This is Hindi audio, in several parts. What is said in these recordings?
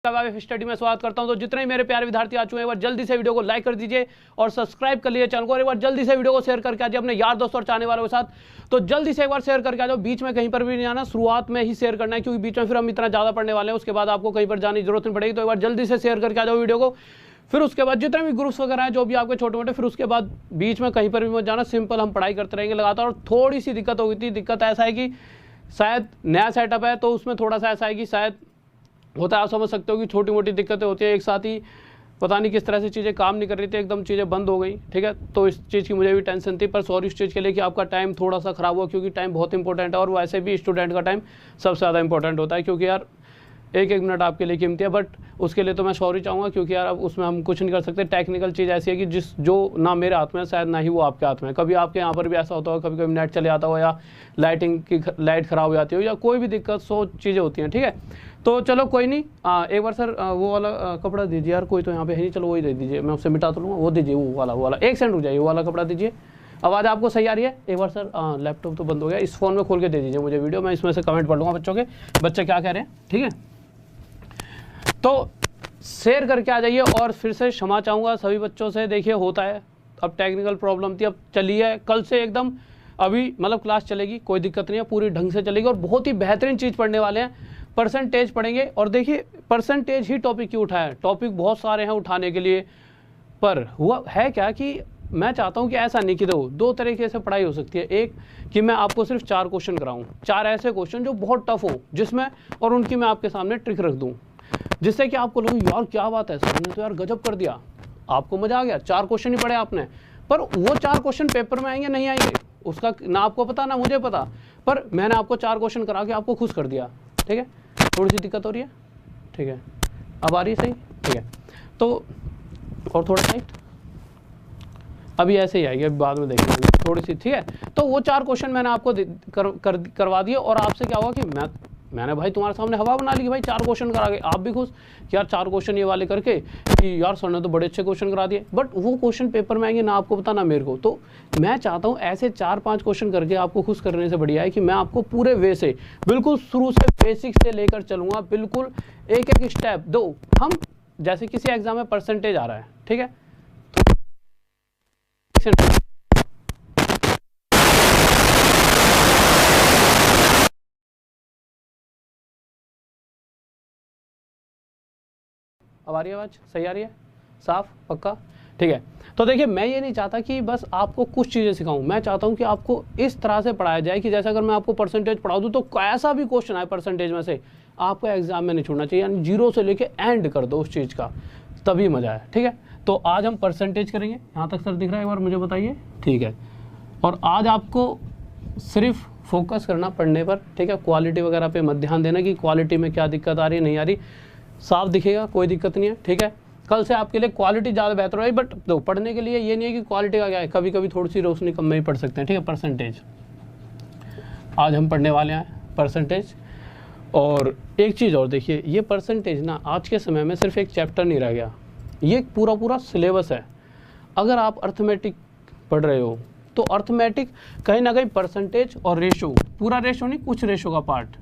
स्टडी में स्वागत करता हूं। तो जितने मेरे प्यारे विद्यार्थी आ चुके हैं एक बार जल्दी से वीडियो को लाइक कर दीजिए और सब्सक्राइब कर लीजिए चैनल को, और एक बार जल्दी से वीडियो को शेयर करके आ जाइए अपने यार दोस्तों और चाहने वालों के साथ। तो जल्दी से एक बार शेयर करके आ जाओ, बीच में कहीं पर भी नहीं आना, शुरुआत में ही शेयर करना है, क्योंकि बीच में फिर हम इतना ज्यादा पढ़ने वाले हैं, उसके बाद आपको कहीं पर जाने की जरूरत नहीं पड़ेगी। तो एक बार जल्दी से शेयर करके आ जाओ वीडियो को। फिर उसके बाद जितने भी ग्रुप्स वगैरह हैं जो भी आपके छोटे मोटे, फिर उसके बाद बीच में कहीं पर भी मत जाना, सिंपल हम पढ़ाई करते रहेंगे लगातार। और थोड़ी सी दिक्कत हो गई थी, दिक्कत ऐसा है कि शायद नया सेटअप है तो उसमें थोड़ा सा ऐसा है कि शायद होता है, आप समझ सकते हो कि छोटी मोटी दिक्कतें होती है, एक साथ ही पता नहीं किस तरह से चीज़ें काम नहीं कर रही थी, एकदम चीज़ें बंद हो गई। ठीक है, तो इस चीज़ की मुझे भी टेंशन थी, पर सॉरी इस चीज़ के लिए कि आपका टाइम थोड़ा सा ख़राब हुआ, क्योंकि टाइम बहुत इंपॉर्टेंट है और वैसे भी स्टूडेंट का टाइम सबसे ज़्यादा इंपॉर्टेंट होता है, क्योंकि यार एक एक मिनट आपके लिए कीमती है। बट उसके लिए तो मैं सॉरी चाहूँगा, क्योंकि यार अब उसमें हम कुछ नहीं कर सकते। टेक्निकल चीज़ ऐसी है कि जो ना मेरे हाथ में है, शायद ना ही वो आपके हाथ में है। कभी आपके यहाँ पर भी ऐसा होता होगा, कभी कभी नेट चले जाता हो, या लाइट ख़राब हो जाती हो, या कोई भी दिक्कत, सो चीज़ें होती हैं। ठीक है, तो चलो कोई नहीं। एक बार सर वो वाला कपड़ा दीजिए यार, कोई तो यहाँ पे है नहीं, चलो वही दे दीजिए, मैं उससे मिटा तो लूँगा। वो दीजिए, वो वाला एक सेकंड रुक जाइए, वो वाला कपड़ा दीजिए। आवाज़ आपको सही आ रही है? एक बार सर लैपटॉप तो बंद हो गया, इस फ़ोन में खोल के दे दीजिए मुझे वीडियो, मैं इसमें से कमेंट पढ़ लूँगा बच्चों के, बच्चे क्या कह रहे हैं। ठीक है, तो शेयर करके आ जाइए। और फिर से क्षमा चाहूँगा सभी बच्चों से, देखिए होता है, अब टेक्निकल प्रॉब्लम थी, अब चलिए कल से एकदम अभी मतलब क्लास चलेगी, कोई दिक्कत नहीं है, पूरी ढंग से चलेगी और बहुत ही बेहतरीन चीज़ पढ़ने वाले हैं। परसेंटेज पढ़ेंगे, और देखिए परसेंटेज ही टॉपिक क्यों उठाया है, टॉपिक बहुत सारे हैं उठाने के लिए, पर हुआ है क्या कि मैं चाहता हूं कि ऐसा नहीं कि दो तरीके से पढ़ाई हो सकती है। एक कि मैं आपको सिर्फ 4 क्वेश्चन कराऊं, 4 ऐसे क्वेश्चन जो बहुत टफ हो जिसमें, और उनकी मैं आपके सामने ट्रिक रख दूं, जिससे कि आपको लगे यार क्या बात है, सर ने तो यार गजब कर दिया, आपको मजा आ गया, 4 क्वेश्चन ही पढ़े आपने। पर वो 4 क्वेश्चन पेपर में आएंगे नहीं आएंगे उसका ना आपको पता ना मुझे पता, पर मैंने आपको 4 क्वेश्चन करा के आपको खुश कर दिया। ठीक है, थोड़ी सी दिक्कत हो रही है, ठीक है, अब आ रही है सही। ठीक है, तो और थोड़ा टाइट, अभी ऐसे ही आएगी, अभी बाद में देखेंगे थोड़ी सी। ठीक है, तो वो 4 क्वेश्चन मैंने आपको करवा दिए, और आपसे क्या हुआ कि मैंने भाई तुम्हारे सामने हवा बना ली कि भाई 4 क्वेश्चन करा के, आप भी खुश कि यार 4 क्वेश्चन ये वाले करके कि यार सर ने तो बड़े अच्छे क्वेश्चन करा दिए। बट वो क्वेश्चन पेपर में आएंगे ना आपको पता ना मेरे को, तो मैं चाहता हूँ ऐसे 4-5 क्वेश्चन करके आपको खुश करने से बढ़िया है कि मैं आपको पूरे वे से बिल्कुल शुरू से बेसिक से लेकर चलूंगा, बिल्कुल एक एक स्टेप दो। हम जैसे किसी एग्जाम में परसेंटेज आ रहा है, ठीक है, अब आ रही है आवाज़, सही आ रही है, साफ पक्का? ठीक है, तो देखिए मैं ये नहीं चाहता कि बस आपको कुछ चीज़ें सिखाऊं, मैं चाहता हूं कि आपको इस तरह से पढ़ाया जाए कि जैसे अगर मैं आपको परसेंटेज पढ़ा दूं तो ऐसा भी क्वेश्चन आए परसेंटेज में से, आपको एग्जाम में नहीं छोड़ना चाहिए, यानी 0 से लेके एंड कर दो उस चीज़ का, तभी मजा है। ठीक है, तो आज हम परसेंटेज करेंगे, यहाँ तक सर दिख रहा है, एक बार मुझे बताइए। ठीक है, और आज आपको सिर्फ फोकस करना पढ़ने पर, ठीक है, क्वालिटी वगैरह पे मत ध्यान देना कि क्वालिटी में क्या दिक्कत आ रही है नहीं आ रही, साफ दिखेगा, कोई दिक्कत नहीं है। ठीक है, कल से आपके लिए क्वालिटी ज़्यादा बेहतर होगी, बट तो पढ़ने के लिए ये नहीं है कि क्वालिटी का क्या है, कभी कभी थोड़ी सी रोशनी कम में ही पढ़ सकते हैं। ठीक है, परसेंटेज आज हम पढ़ने वाले हैं, परसेंटेज। और एक चीज़ और देखिए, ये परसेंटेज ना आज के समय में सिर्फ एक चैप्टर नहीं रह गया, ये पूरा पूरा सिलेबस है। अगर आप अर्थमेटिक पढ़ रहे हो तो अर्थमेटिक कहीं ना कहीं परसेंटेज और रेशो, पूरा रेशो नहीं, कुछ रेशो का पार्ट,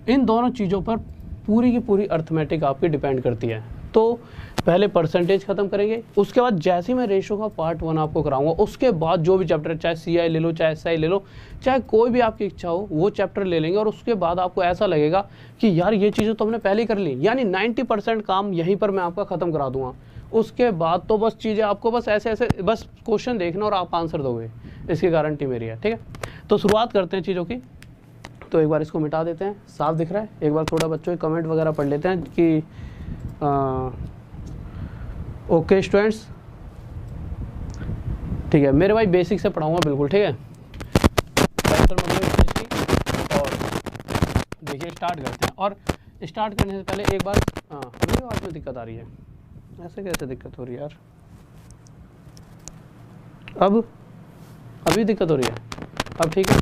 इन दोनों चीज़ों पर पूरी की पूरी अर्थमेटिक आपकी डिपेंड करती है। तो पहले परसेंटेज खत्म करेंगे, उसके बाद जैसे ही मैं रेशो का पार्ट 1 आपको कराऊंगा, उसके बाद जो भी चैप्टर, चाहे CI ले लो, चाहे SI ले लो, चाहे कोई भी आपकी इच्छा हो, वो चैप्टर ले लेंगे, और उसके बाद आपको ऐसा लगेगा कि यार ये चीज़ें तो हमने पहले ही कर ली, यानी 90% काम यहीं पर मैं आपका ख़त्म करा दूंगा। उसके बाद तो बस चीज़ें आपको बस ऐसे ऐसे बस क्वेश्चन देखना और आप आंसर दोगे, इसकी गारंटी मेरी है। ठीक है, तो शुरुआत करते हैं चीज़ों की। तो एक बार इसको मिटा देते हैं, साफ दिख रहा है, एक बार थोड़ा बच्चों के कमेंट वगैरह पढ़ लेते हैं कि ओके स्टूडेंट्स। ठीक है, मेरे भाई बेसिक से पढ़ाऊंगा बिल्कुल, ठीक है, और देखिए स्टार्ट करते हैं। और स्टार्ट करने से पहले एक बार, अभी आवाज़ में दिक्कत आ रही है, ऐसे कैसे दिक्कत हो रही है यार, अब अभी दिक्कत हो रही है, अब ठीक है।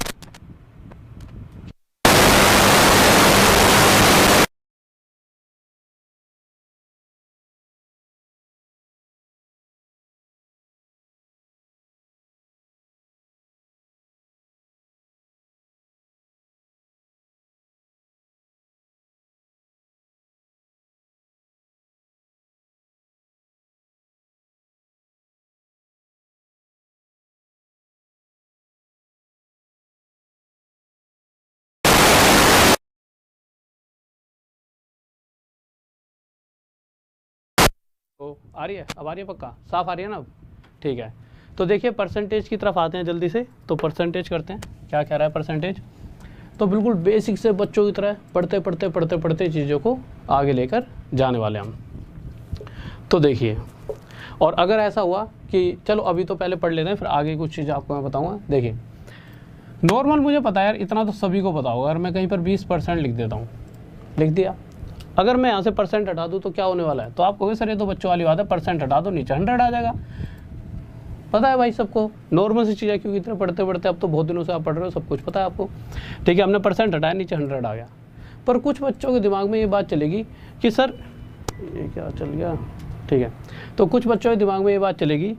तो आ रही है, अब आ रही है पक्का, साफ आ रही है ना अब? ठीक है, तो देखिए परसेंटेज की तरफ आते हैं जल्दी से। तो परसेंटेज करते हैं, क्या कह रहा है परसेंटेज। तो बिल्कुल बेसिक से बच्चों की तरह पढ़ते पढ़ते पढ़ते पढ़ते चीज़ों को आगे लेकर जाने वाले हम। तो देखिए, और अगर ऐसा हुआ कि चलो अभी तो पहले पढ़ लेते हैं, फिर आगे कुछ चीज़ आपको मैं बताऊँगा। देखिए नॉर्मल मुझे पता है यार, इतना तो सभी को पता होगा। अगर मैं कहीं पर 20% लिख देता हूँ, लिख दिया, अगर मैं यहाँ से परसेंट हटा दूँ तो क्या होने वाला है? तो आप कहोगे सर ये तो बच्चों वाली बात है, परसेंट हटा दो नीचे 100 आ जाएगा। पता है भाई सबको, नॉर्मल सी चीज़ है, क्योंकि इतना पढ़ते पढ़ते अब तो बहुत दिनों से आप पढ़ रहे हो, सब कुछ पता है आपको। ठीक है, हमने परसेंट हटाया, नीचे 100 आ गया। पर कुछ बच्चों के दिमाग में ये बात चलेगी कि सर ये क्या चल गया, ठीक है, तो कुछ बच्चों के दिमाग में ये बात चलेगी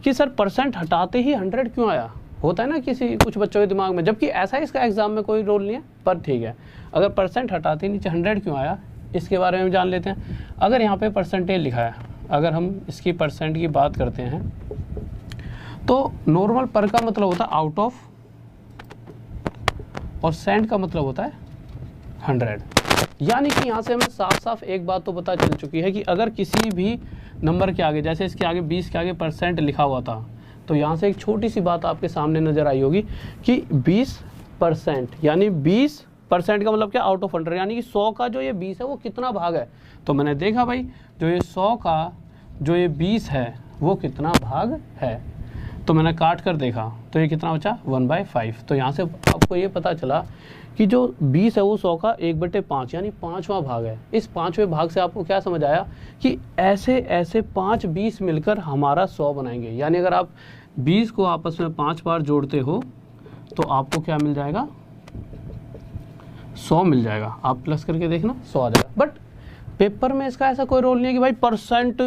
कि सर परसेंट हटाते ही 100 क्यों आया? होता है ना कुछ बच्चों के दिमाग में, जबकि ऐसा इसका एग्जाम में कोई रोल नहीं है। पर ठीक है, अगर परसेंट हटाते ही नीचे 100 क्यों आया, इसके बारे में जान लेते हैं। अगर यहाँ पे परसेंटेज लिखा है, अगर हम इसकी परसेंट की बात करते हैं, तो नॉर्मल पर का मतलब होता है आउट ऑफ, और सेंट का मतलब होता है 100। यानी कि यहाँ से हमें साफ साफ एक बात तो पता चल चुकी है कि अगर किसी भी नंबर के आगे, जैसे इसके आगे 20 के आगे परसेंट लिखा हुआ था, तो यहाँ से एक छोटी सी बात आपके सामने नजर आई होगी कि 20%, यानी 20% का मतलब क्या, आउट ऑफ 100, यानी कि 100 का जो ये 20 है वो कितना भाग है। तो मैंने देखा भाई, जो ये 100 का जो ये 20 है वो कितना भाग है, तो मैंने काट कर देखा तो ये कितना बचा, 1/5। तो यहाँ से आपको ये पता चला कि जो 20 है वो 100 का 1/5 यानी 5वां भाग है। इस 5वें भाग से आपको क्या समझ आया कि ऐसे ऐसे 5 20 मिलकर हमारा 100 बनाएंगे। यानी अगर आप 20 को आपस में 5 बार जोड़ते हो तो आपको क्या मिल जाएगा, 100 मिल जाएगा। आप प्लस करके देखना, 100 आ जाएगा। बट पेपर में इसका ऐसा कोई रोल नहीं है कि भाई परसेंट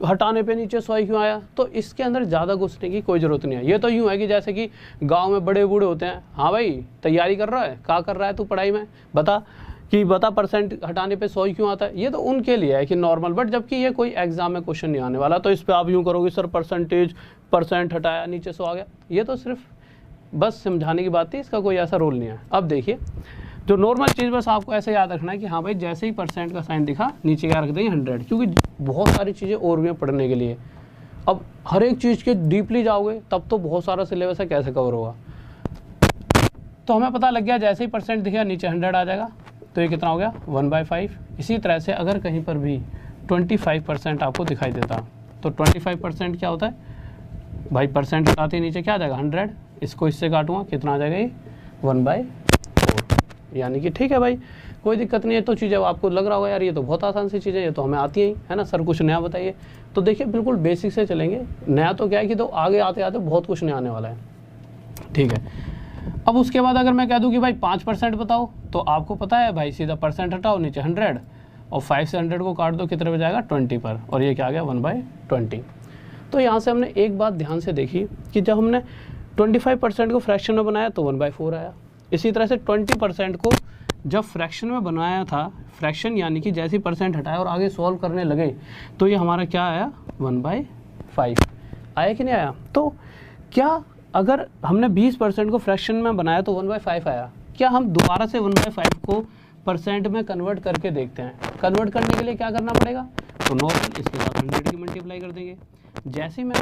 हटाने पे नीचे 100 क्यों आया। तो इसके अंदर ज़्यादा घुसने की कोई ज़रूरत नहीं है। ये तो यूँ है कि जैसे कि गांव में बड़े बूढ़े होते हैं, हाँ भाई तैयारी कर रहा है, क्या कर रहा है तू पढ़ाई में, बता परसेंट हटाने पे 100 क्यों आता है। ये तो उनके लिए है कि नॉर्मल, बट जबकि ये कोई एग्जाम में क्वेश्चन नहीं आने वाला। तो इस पर आप यूँ करोगे सर परसेंट हटाया नीचे 100 आ गया, ये तो सिर्फ बस समझाने की बात थी, इसका कोई ऐसा रोल नहीं है। अब देखिए, जो नॉर्मल चीज़ बस आपको ऐसे याद रखना है कि हाँ भाई जैसे ही परसेंट का साइन दिखा नीचे क्या रख देंगे 100, क्योंकि बहुत सारी चीज़ें और भी हैं पढ़ने के लिए। अब हर एक चीज़ के डीपली जाओगे तब तो बहुत सारा सिलेबस है, कैसे कवर होगा। तो हमें पता लग गया जैसे ही परसेंट दिखा नीचे 100 आ जाएगा। तो ये कितना हो गया, 1/5। इसी तरह से अगर कहीं पर भी 25% आपको दिखाई देता, तो 25% क्या होता है भाई, परसेंट हटाते ही नीचे क्या आ जाएगा 100। इसको इससे काटूंगा, कितना आ जाएगा ये 1/4। यानी कि ठीक है भाई, कोई दिक्कत नहीं है। तो चीज़ें आपको लग रहा होगा यार ये तो बहुत आसान सी चीज़ है, ये तो हमें आती है ना सर, कुछ नया बताइए। तो देखिए बिल्कुल बेसिक से चलेंगे, नया तो क्या है कि तो आगे आते आते बहुत कुछ नया आने वाला है। ठीक है, अब उसके बाद अगर मैं कह दूं कि भाई 5% बताओ, तो आपको पता है भाई सीधा परसेंट हटाओ नीचे 100 और 5 से 100 को काट दो, कितने पे जाएगा 20 पर, और ये क्या आ गया 1/20। तो यहाँ से हमने एक बात ध्यान से देखी कि जब हमने 25% को फ्रैक्शन में बनाया तो 1/4 आया। इसी तरह से 20% को जब फ्रैक्शन में बनाया था, फ्रैक्शन यानी कि जैसे ही परसेंट हटाया और आगे सॉल्व करने लगे, तो ये हमारा क्या आया 1/5 आया कि नहीं आया। तो क्या अगर हमने 20% को फ्रैक्शन में बनाया तो 1/5 आया, क्या हम दोबारा से 1/5 को परसेंट में कन्वर्ट करके देखते हैं। कन्वर्ट करने के लिए क्या करना पड़ेगा, तो नॉर्मल इसके साथ 100 की मल्टीप्लाई कर देंगे। जैसे ही मैं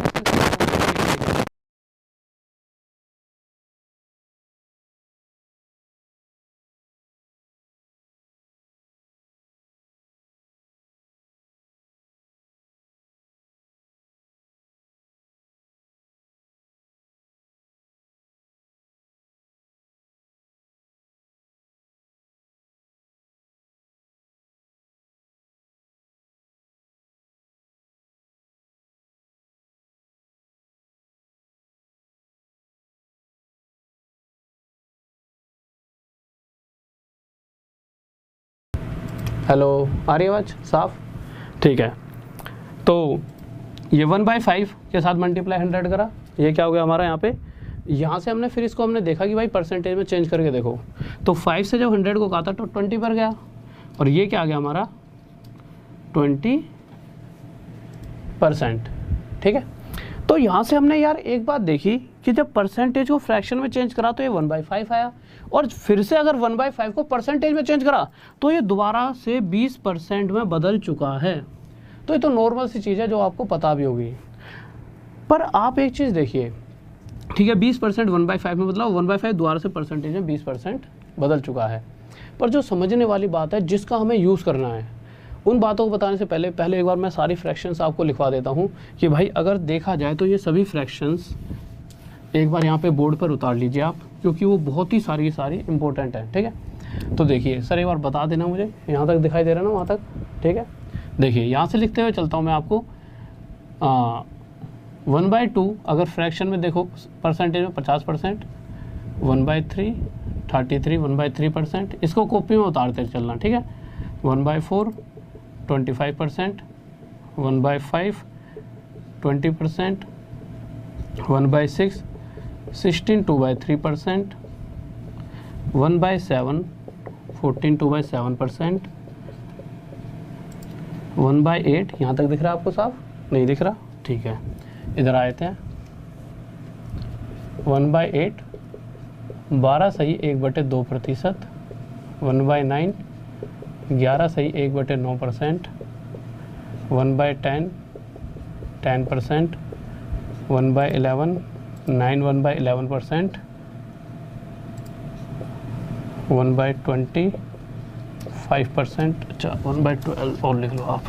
हेलो आ रही आवाज़ साफ, ठीक है। तो ये 1/5 के साथ मल्टीप्लाई 100 करा, ये क्या हो गया हमारा यहाँ पे। यहाँ से हमने फिर इसको हमने देखा कि भाई परसेंटेज में चेंज करके देखो, तो 5 से जब 100 को काटा तो 20 पर गया, और ये क्या आ गया हमारा 20%। ठीक है, तो यहाँ से हमने यार एक बात देखी कि जब परसेंटेज को फ्रैक्शन में चेंज करा तो ये 1/5 आया, और फिर से अगर 1/5 को परसेंटेज में चेंज करा तो ये दोबारा से 20% में बदल चुका है। तो ये तो नॉर्मल सी चीज़ है जो आपको पता भी होगी। पर आप एक चीज़ देखिए, ठीक है 20% 1/5 में बदलाव, 1/5 दोबारा से परसेंटेज में 20% बदल चुका है। पर जो समझने वाली बात है जिसका हमें यूज़ करना है, उन बातों को बताने से पहले एक बार मैं सारी फ्रैक्शंस आपको लिखवा देता हूँ कि भाई अगर देखा जाए तो ये सभी फ्रैक्शंस एक बार यहाँ पे बोर्ड पर उतार लीजिए आप, क्योंकि वो बहुत ही सारी इंपॉर्टेंट है। ठीक है, तो देखिए सर एक बार बता देना मुझे, यहाँ तक दिखाई दे रहा है ना, वहाँ तक? ठीक है, देखिए यहाँ से लिखते हुए चलता हूँ मैं आपको। 1/2 अगर फ्रैक्शन में देखो परसेंटेज में 50%, 1/3 33, 1/3%, इसको कॉपी में उतारते चलना। ठीक है, 1/4 25%, 1/5 20%, 1/6 16 2/3%, 1/7 14 2/7%, 1/8 यहाँ तक दिख रहा है आपको साफ? नहीं दिख रहा? ठीक है, इधर आए थे 1/8 12 सही 1/2%, 1/9 11 सही 1/9%, 1/10 10%, 1/11 9 1/11%, 1/20 5%, अच्छा 1/12 और लिख लो आप,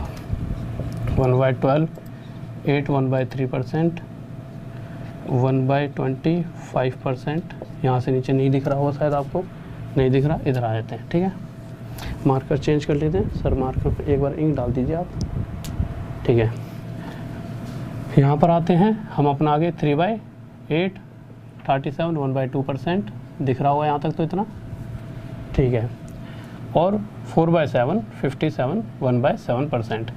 1/12 8 1/3%, 1/20 5%। यहाँ से नीचे नहीं दिख रहा होगा शायद आपको, नहीं दिख रहा, इधर आ जाते हैं। ठीक है, मार्कर चेंज कर लेते हैं सर, मार्कर पर एक बार इंक डाल दीजिए आप। ठीक है, यहाँ पर आते हैं हम अपना आगे 3/8 37 1/2% दिख रहा होगा यहाँ तक तो इतना। ठीक है, और 4/7 57 1/7%।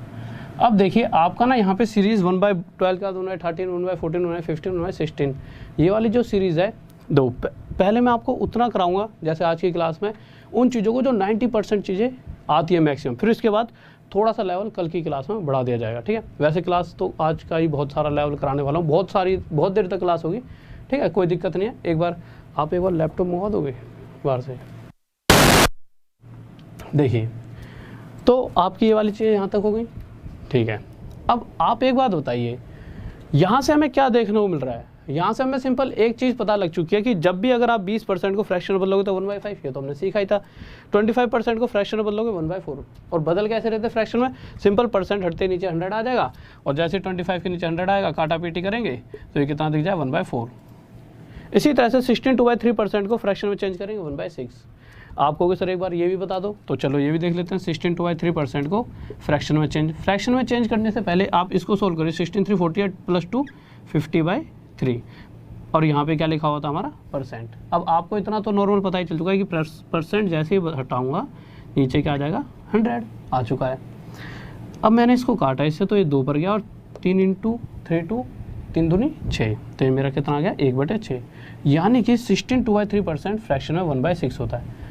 अब देखिए आपका ना यहाँ पे सीरीज़ 1/12 का 1/13 1/14 1/15 1/16 ये वाली जो सीरीज़ है दो, पहले मैं आपको उतना कराऊंगा जैसे आज की क्लास में उन चीज़ों को जो 90% चीज़ें आती है मैक्सिमम, फिर इसके बाद थोड़ा सा लेवल कल की क्लास में बढ़ा दिया जाएगा। ठीक है, वैसे क्लास तो आज का ही बहुत सारा लेवल कराने वाला हूँ, बहुत देर तक क्लास होगी। ठीक है, कोई दिक्कत नहीं है। एक बार लैपटॉप मंगवा दोगे बाहर से? देखिए तो आपकी ये वाली चीज़ यहाँ तक हो गई। ठीक है, अब आप एक बात बताइए, यहाँ से हमें क्या देखने को मिल रहा है? यहाँ से हमें सिंपल एक चीज़ पता लग चुकी है कि जब भी अगर आप 20% को फ्रैक्शन में बदलोगे तो 1/5, ये तो हमने सीखा ही था। 25% को फ्रैक्शन में बदलोगे 1/4। और बदल कैसे रहते फ्रैक्शन में? सिंपल परसेंट हटते नीचे 100 आ जाएगा, और जैसे 25 के नीचे 100 आएगा काटा पीटी करेंगे तो ये कितना दिख जाए 1/4। इसी तरह से 16 2/3% को फ्रैक्शन में चेंज करेंगे 1/6। आप कहोगे सर एक बार ये भी बता दो, तो चलो ये भी देख लेते हैं। 16 2/3% को फ्रैक्शन में चेंज करने से पहले आप इसको सोल्व करिए। 16 3 48 + 2 50/3, और यहाँ पे क्या लिखा हुआ था हमारा? परसेंट। अब आपको इतना तो नॉर्मल पता ही चल चुका है कि परसेंट जैसे ही हटाऊंगा नीचे क्या आ जाएगा? 100 आ चुका है। अब मैंने इसको काटा, इससे तो ये 2 पर गया, और 3 × 3 2 3 दूनी 6, तो ये मेरा कितना आ गया? 1/6। यानी कि 16 2/3% फ्रैक्शन में 1/6 होता है।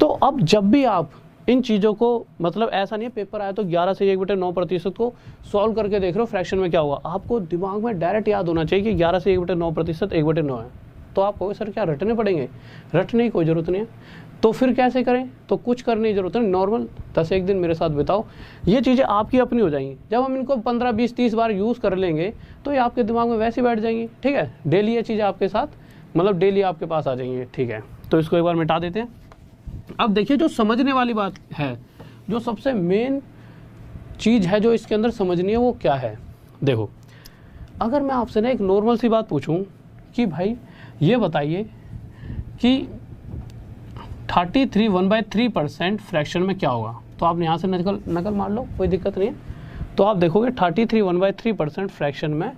तो अब जब भी आप इन चीज़ों को, मतलब ऐसा नहीं है पेपर आया तो 11 से 1/9% को सॉल्व करके देख रहे हो फ्रैक्शन में क्या हुआ, आपको दिमाग में डायरेक्ट याद होना चाहिए कि 11 से 1/9% 1/9 है। तो आप कहोगे सर क्या रटने पड़ेंगे? रटने की कोई ज़रूरत नहीं है। तो फिर कैसे करें? तो कुछ करने की ज़रूरत नहीं, नॉर्मल 10-1 दिन मेरे साथ बिताओ, ये चीज़ें आपकी अपनी हो जाएंगी। जब हम इनको 15 20 30 बार यूज़ कर लेंगे तो ये आपके दिमाग में वैसे बैठ जाएंगी। ठीक है, डेली ये चीज़ें आपके साथ, मतलब डेली आपके पास आ जाएंगी। ठीक है, तो इसको एक बार मिटा देते हैं। अब देखिए जो समझने वाली बात है, जो सबसे मेन चीज़ है जो इसके अंदर समझनी है, वो क्या है? देखो, अगर मैं आपसे ना एक नॉर्मल सी बात पूछूं कि भाई ये बताइए कि 33 1/3% फ्रैक्शन में क्या होगा, तो आप यहाँ से नकल मार लो, कोई दिक्कत नहीं है। तो आप देखोगे 33 1/3% फ्रैक्शन में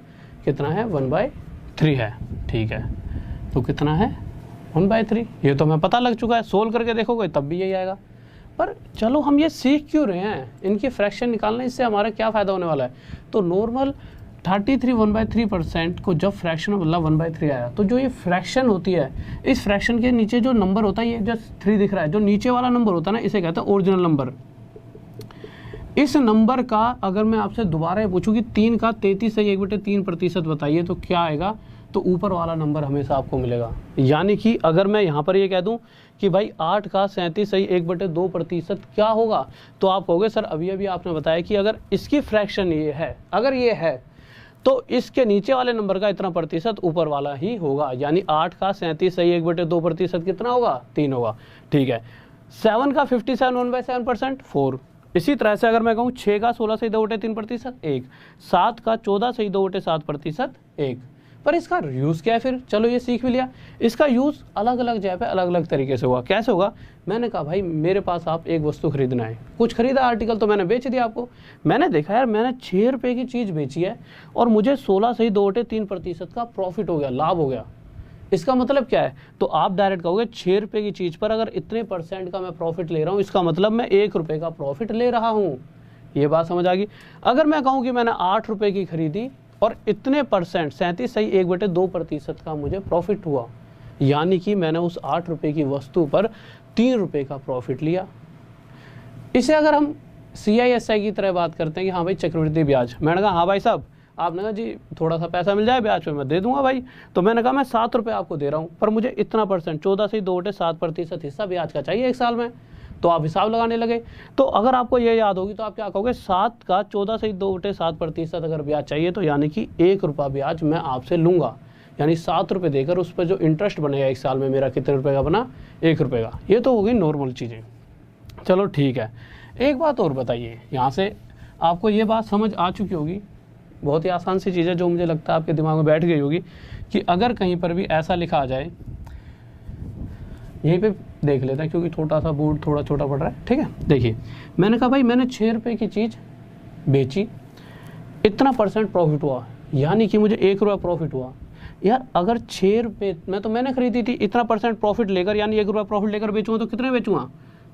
कितना है? 1/3 है। ठीक है, तो कितना है? 1/3। ये तो हमें पता लग चुका है, सोल्व करके देखोगे तब भी यही आएगा। पर चलो हम ये सीख क्यों रहे हैं? इनकी फ्रैक्शन निकालना, इससे हमारा क्या फ़ायदा होने वाला है? तो नॉर्मल 33 1/3% को जब फ्रैक्शन में बदला 1/3 आया, तो जो ये फ्रैक्शन होती है, इस फ्रैक्शन के नीचे जो नंबर होता है, ये जो 3 दिख रहा है, जो नीचे वाला नंबर होता है ना, इसे कहते हैं ओरिजिनल नंबर। इस नंबर का अगर मैं आपसे दोबारा पूछूं कि 3 का 33 से 1/3% बताइए, तो क्या आएगा? तो ऊपर वाला नंबर हमेशा आपको मिलेगा। यानी कि अगर मैं यहाँ पर ये कह दूँ कि भाई 8 का 37.1/2% क्या होगा, तो आप कहोगे सर अभी अभी आपने बताया कि अगर इसकी फ्रैक्शन ये है, अगर ये है तो इसके नीचे वाले नंबर का इतना प्रतिशत ऊपर वाला ही होगा। यानी 8 का 37.1/2% कितना होगा, 3 होगा। ठीक है, 7 का 57 1/7% 4। इसी तरह से अगर मैं कहूँ 6 का 16.2/3% 1, 7 का 14.2/7% 1। पर इसका यूज़ क्या है फिर, चलो ये सीख भी लिया। इसका यूज़ अलग अलग जगह पे अलग अलग तरीके से होगा। कैसे होगा, मैंने कहा भाई मेरे पास आप एक वस्तु खरीदना है, कुछ खरीदा आर्टिकल तो मैंने बेच दिया आपको। मैंने देखा यार मैंने 6 रुपये की चीज़ बेची है और मुझे 16.2/3% का प्रॉफिट हो गया, लाभ हो गया। इसका मतलब क्या है, तो आप डायरेक्ट कहोगे 6 रुपये की चीज़ पर अगर इतने % का मैं प्रॉफिट ले रहा हूँ, इसका मतलब मैं 1 रुपये का प्रॉफिट ले रहा हूँ। ये बात समझ आ गई। अगर मैं कहूँ कि मैंने 8 रुपये की खरीदी और इतने %, 37.1/2% का मुझे प्रॉफिट हुआ, यानी कि मैंने उस 8 रुपये की वस्तु पर 3 रुपये का प्रॉफिट लिया। इसे अगर हम CISI की तरह बात करते हैं कि हाँ भाई चक्रवृद्धि ब्याज, मैंने कहा हाँ भाई साहब, आपने कहा जी थोड़ा सा पैसा मिल जाए ब्याज पे, मैं दे दूंगा भाई। तो मैंने कहा मैं 7 रुपये आपको दे रहा हूँ, पर मुझे इतना %, 14.2/7% हिस्सा ब्याज का चाहिए 1 साल में। तो आप हिसाब लगाने लगे। तो अगर आपको ये याद होगी तो आप क्या कहोगे, 7 का 14.2/7% अगर ब्याज चाहिए तो यानी कि 1 रुपया ब्याज मैं आपसे लूँगा। यानी 7 रुपये देकर उस पर जो इंटरेस्ट बनेगा 1 साल में मेरा कितने रुपये का बना, 1 रुपये का। ये तो हो गई नॉर्मल चीज़ें। चलो ठीक है, एक बात और बताइए, यहाँ से आपको ये बात समझ आ चुकी होगी, बहुत ही आसान सी चीज़ है जो मुझे लगता है आपके दिमाग में बैठ गई होगी कि अगर कहीं पर भी ऐसा लिखा आ जाए, यहीं पे देख लेते हैं क्योंकि छोटा सा बोर्ड थोड़ा छोटा पड़ रहा है। ठीक है, देखिए मैंने कहा भाई मैंने 6 रुपये की चीज़ बेची, इतना % प्रॉफिट हुआ, यानी कि मुझे 1 रुपया प्रॉफिट हुआ। यार अगर 6 रुपये मैंने खरीदी थी, इतना % प्रॉफिट लेकर यानी 1 रुपया प्रॉफिट लेकर बेचूँगा तो कितने बेचूँगा,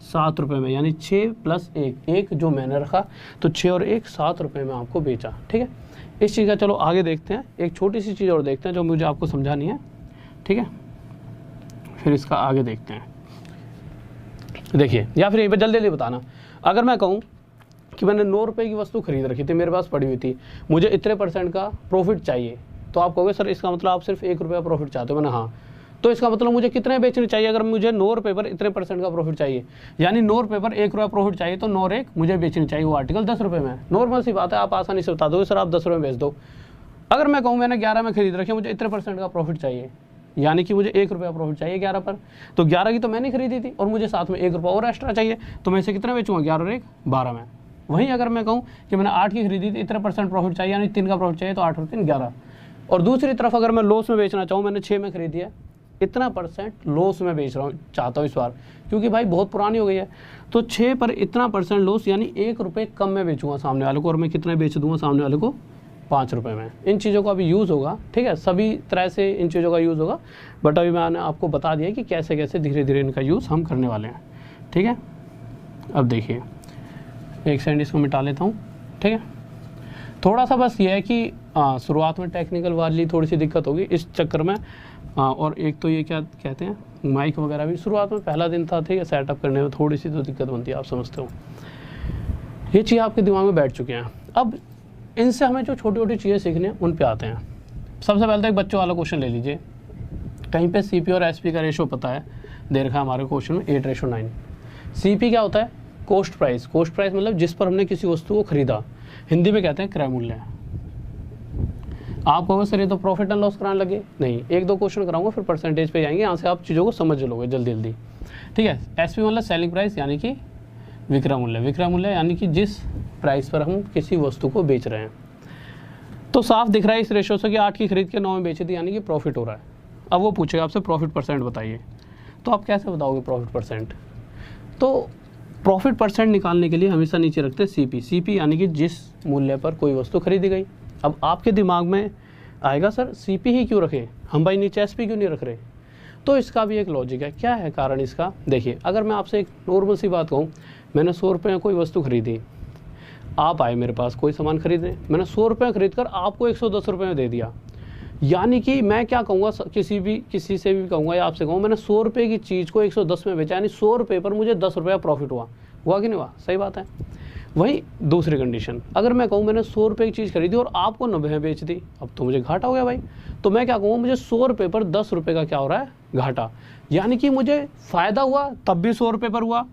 7 रुपये में। यानी 6 + 1 जो मैंने रखा, तो 6 और 1 7 रुपये में आपको बेचा। ठीक है, इस चीज़ का चलो आगे देखते हैं। एक छोटी सी चीज़ और देखते हैं जो मुझे आपको समझानी है। ठीक है, फिर इसका आगे देखते हैं। देखिए, या फिर यहीं पर जल्दी जल्दी बताना, अगर मैं कहूँ कि मैंने 9 रुपये की वस्तु खरीद रखी थी, मेरे पास पड़ी हुई थी, मुझे इतने % का प्रॉफिट चाहिए, तो आप कहोगे सर इसका मतलब आप सिर्फ 1 रुपया प्रॉफिट चाहते हो। मैंने हाँ, तो इसका मतलब मुझे कितने बेचने चाहिए, अगर मुझे 9 रुपये पर इतने % का प्रॉफिट चाहिए, यानी 9 रुपये पर 1 रुपया प्रॉफिट चाहिए, तो 9 और 1 मुझे बेचनी चाहिए वो आर्टिकल 10 रुपये में। नॉर्मल सी बात है, आप आसानी से बता दोगे सर आप 10 रुपये में बेच दो। अगर मैं कहूँ मैंने 11 में खरीद रखी, मुझे इतने % का प्रॉफिट चाहिए, यानी कि मुझे 1 रुपया प्रॉफिट चाहिए 11 पर, तो 11 की तो मैंने खरीदी थी और मुझे साथ में 1 रुपया और एक्स्ट्रा चाहिए, तो मैं इसे कितने बेचूँगा, 11 और 1 12 में। वहीं अगर मैं कहूँ कि मैंने 8 की खरीदी थी, इतने % प्रॉफिट चाहिए, यानी 3 का प्रॉफिट चाहिए, तो 8 और 3 11। और दूसरी तरफ अगर मैं लॉस में बेचना चाहूँ, मैंने 6 में खरीदी है, इतना % लॉस में बेच रहा हूँ, चाहता हूँ इस बार, क्योंकि भाई बहुत पुरानी हो गई है, तो 6 पर इतना % लॉस, यानी 1 रुपये कम में बेचूंगा सामने वाले को, और मैं कितने बेच दूंगा सामने वाले को, 5 रुपये में। इन चीज़ों का अभी यूज़ होगा। ठीक है, सभी तरह से इन चीज़ों का यूज़ होगा, बट अभी मैंने आपको बता दिया कि कैसे कैसे धीरे धीरे इनका यूज़ हम करने वाले हैं। ठीक है, अब देखिए, एक सेकंड इसको मिटा लेता हूँ। ठीक है, थोड़ा सा बस ये है कि शुरुआत में टेक्निकल वाली थोड़ी सी दिक्कत होगी इस चक्कर में, और एक तो ये क्या कहते हैं, माइक वगैरह भी शुरुआत में पहला दिन था। ठीक है, सेटअप करने में थोड़ी सी तो दिक्कत बनती है, आप समझते हो। ये चीज़ आपके दिमाग में बैठ चुकी हैं। अब इनसे हमें जो छोटी छोटी चीज़ें सीखनी है उन पे आते हैं। सबसे पहले तो एक बच्चों वाला क्वेश्चन ले लीजिए, कहीं पे CP और SP का रेशो पता है, दे रखा है हमारे क्वेश्चन में 8:9। CP क्या होता है, कॉस्ट प्राइस। कॉस्ट प्राइस मतलब जिस पर हमने किसी वस्तु को खरीदा, हिंदी में कहते हैं क्रय मूल्य। आप कहोगे सर ये तो प्रॉफिट एंड लॉस कराने लगे, नहीं, 1-2 क्वेश्चन कराऊंगा फिर % पे जाएंगे, यहाँ से आप चीज़ों को समझ लोगे जल्दी जल्दी। ठीक है, SP मतलब सेलिंग प्राइस, यानी कि विक्रय मूल्य। विक्रय मूल्य यानी कि जिस प्राइस पर हम किसी वस्तु को बेच रहे हैं। तो साफ दिख रहा है इस रेशो से कि 8 की खरीद के 9 में बेची थी, यानी कि प्रॉफिट हो रहा है। अब वो पूछेगा आपसे प्रॉफिट % बताइए, तो आप कैसे बताओगे प्रॉफिट %? तो प्रॉफिट % निकालने के लिए हमेशा नीचे रखते हैं CP। CP यानी कि जिस मूल्य पर कोई वस्तु खरीदी गई। अब आपके दिमाग में आएगा सर CP ही क्यों रखें, हम भाई नीचे SP क्यों नहीं रख रहे? तो इसका भी एक लॉजिक है। क्या है कारण इसका? देखिए, अगर मैं आपसे एक नॉर्मल सी बात कहूँ, मैंने 100 रुपये में कोई वस्तु खरीदी, आप आए मेरे पास कोई सामान खरीदने, मैंने 100 रुपये खरीद कर आपको 110 रुपये में दे दिया, यानी कि मैं क्या कहूँगा, किसी से भी कहूँगा या आपसे कहूँ, मैंने 100 रुपये की चीज़ को 110 में बेचा, यानी 100 रुपये पर मुझे 10 रुपया प्रॉफिट हुआ कि नहीं हुआ? सही बात है। वही दूसरी कंडीशन, अगर मैं कहूँ मैंने 100 रुपये की चीज़ खरीदी और आपको 90 में बेच दी, अब तो मुझे घाटा हो गया भाई। तो मैं क्या कहूँ, मुझे 100 रुपये पर 10 रुपये का क्या हो रहा है, घाटा। यानी कि मुझे फ़ायदा हुआ तब भी 100 रुपये पर हुआ,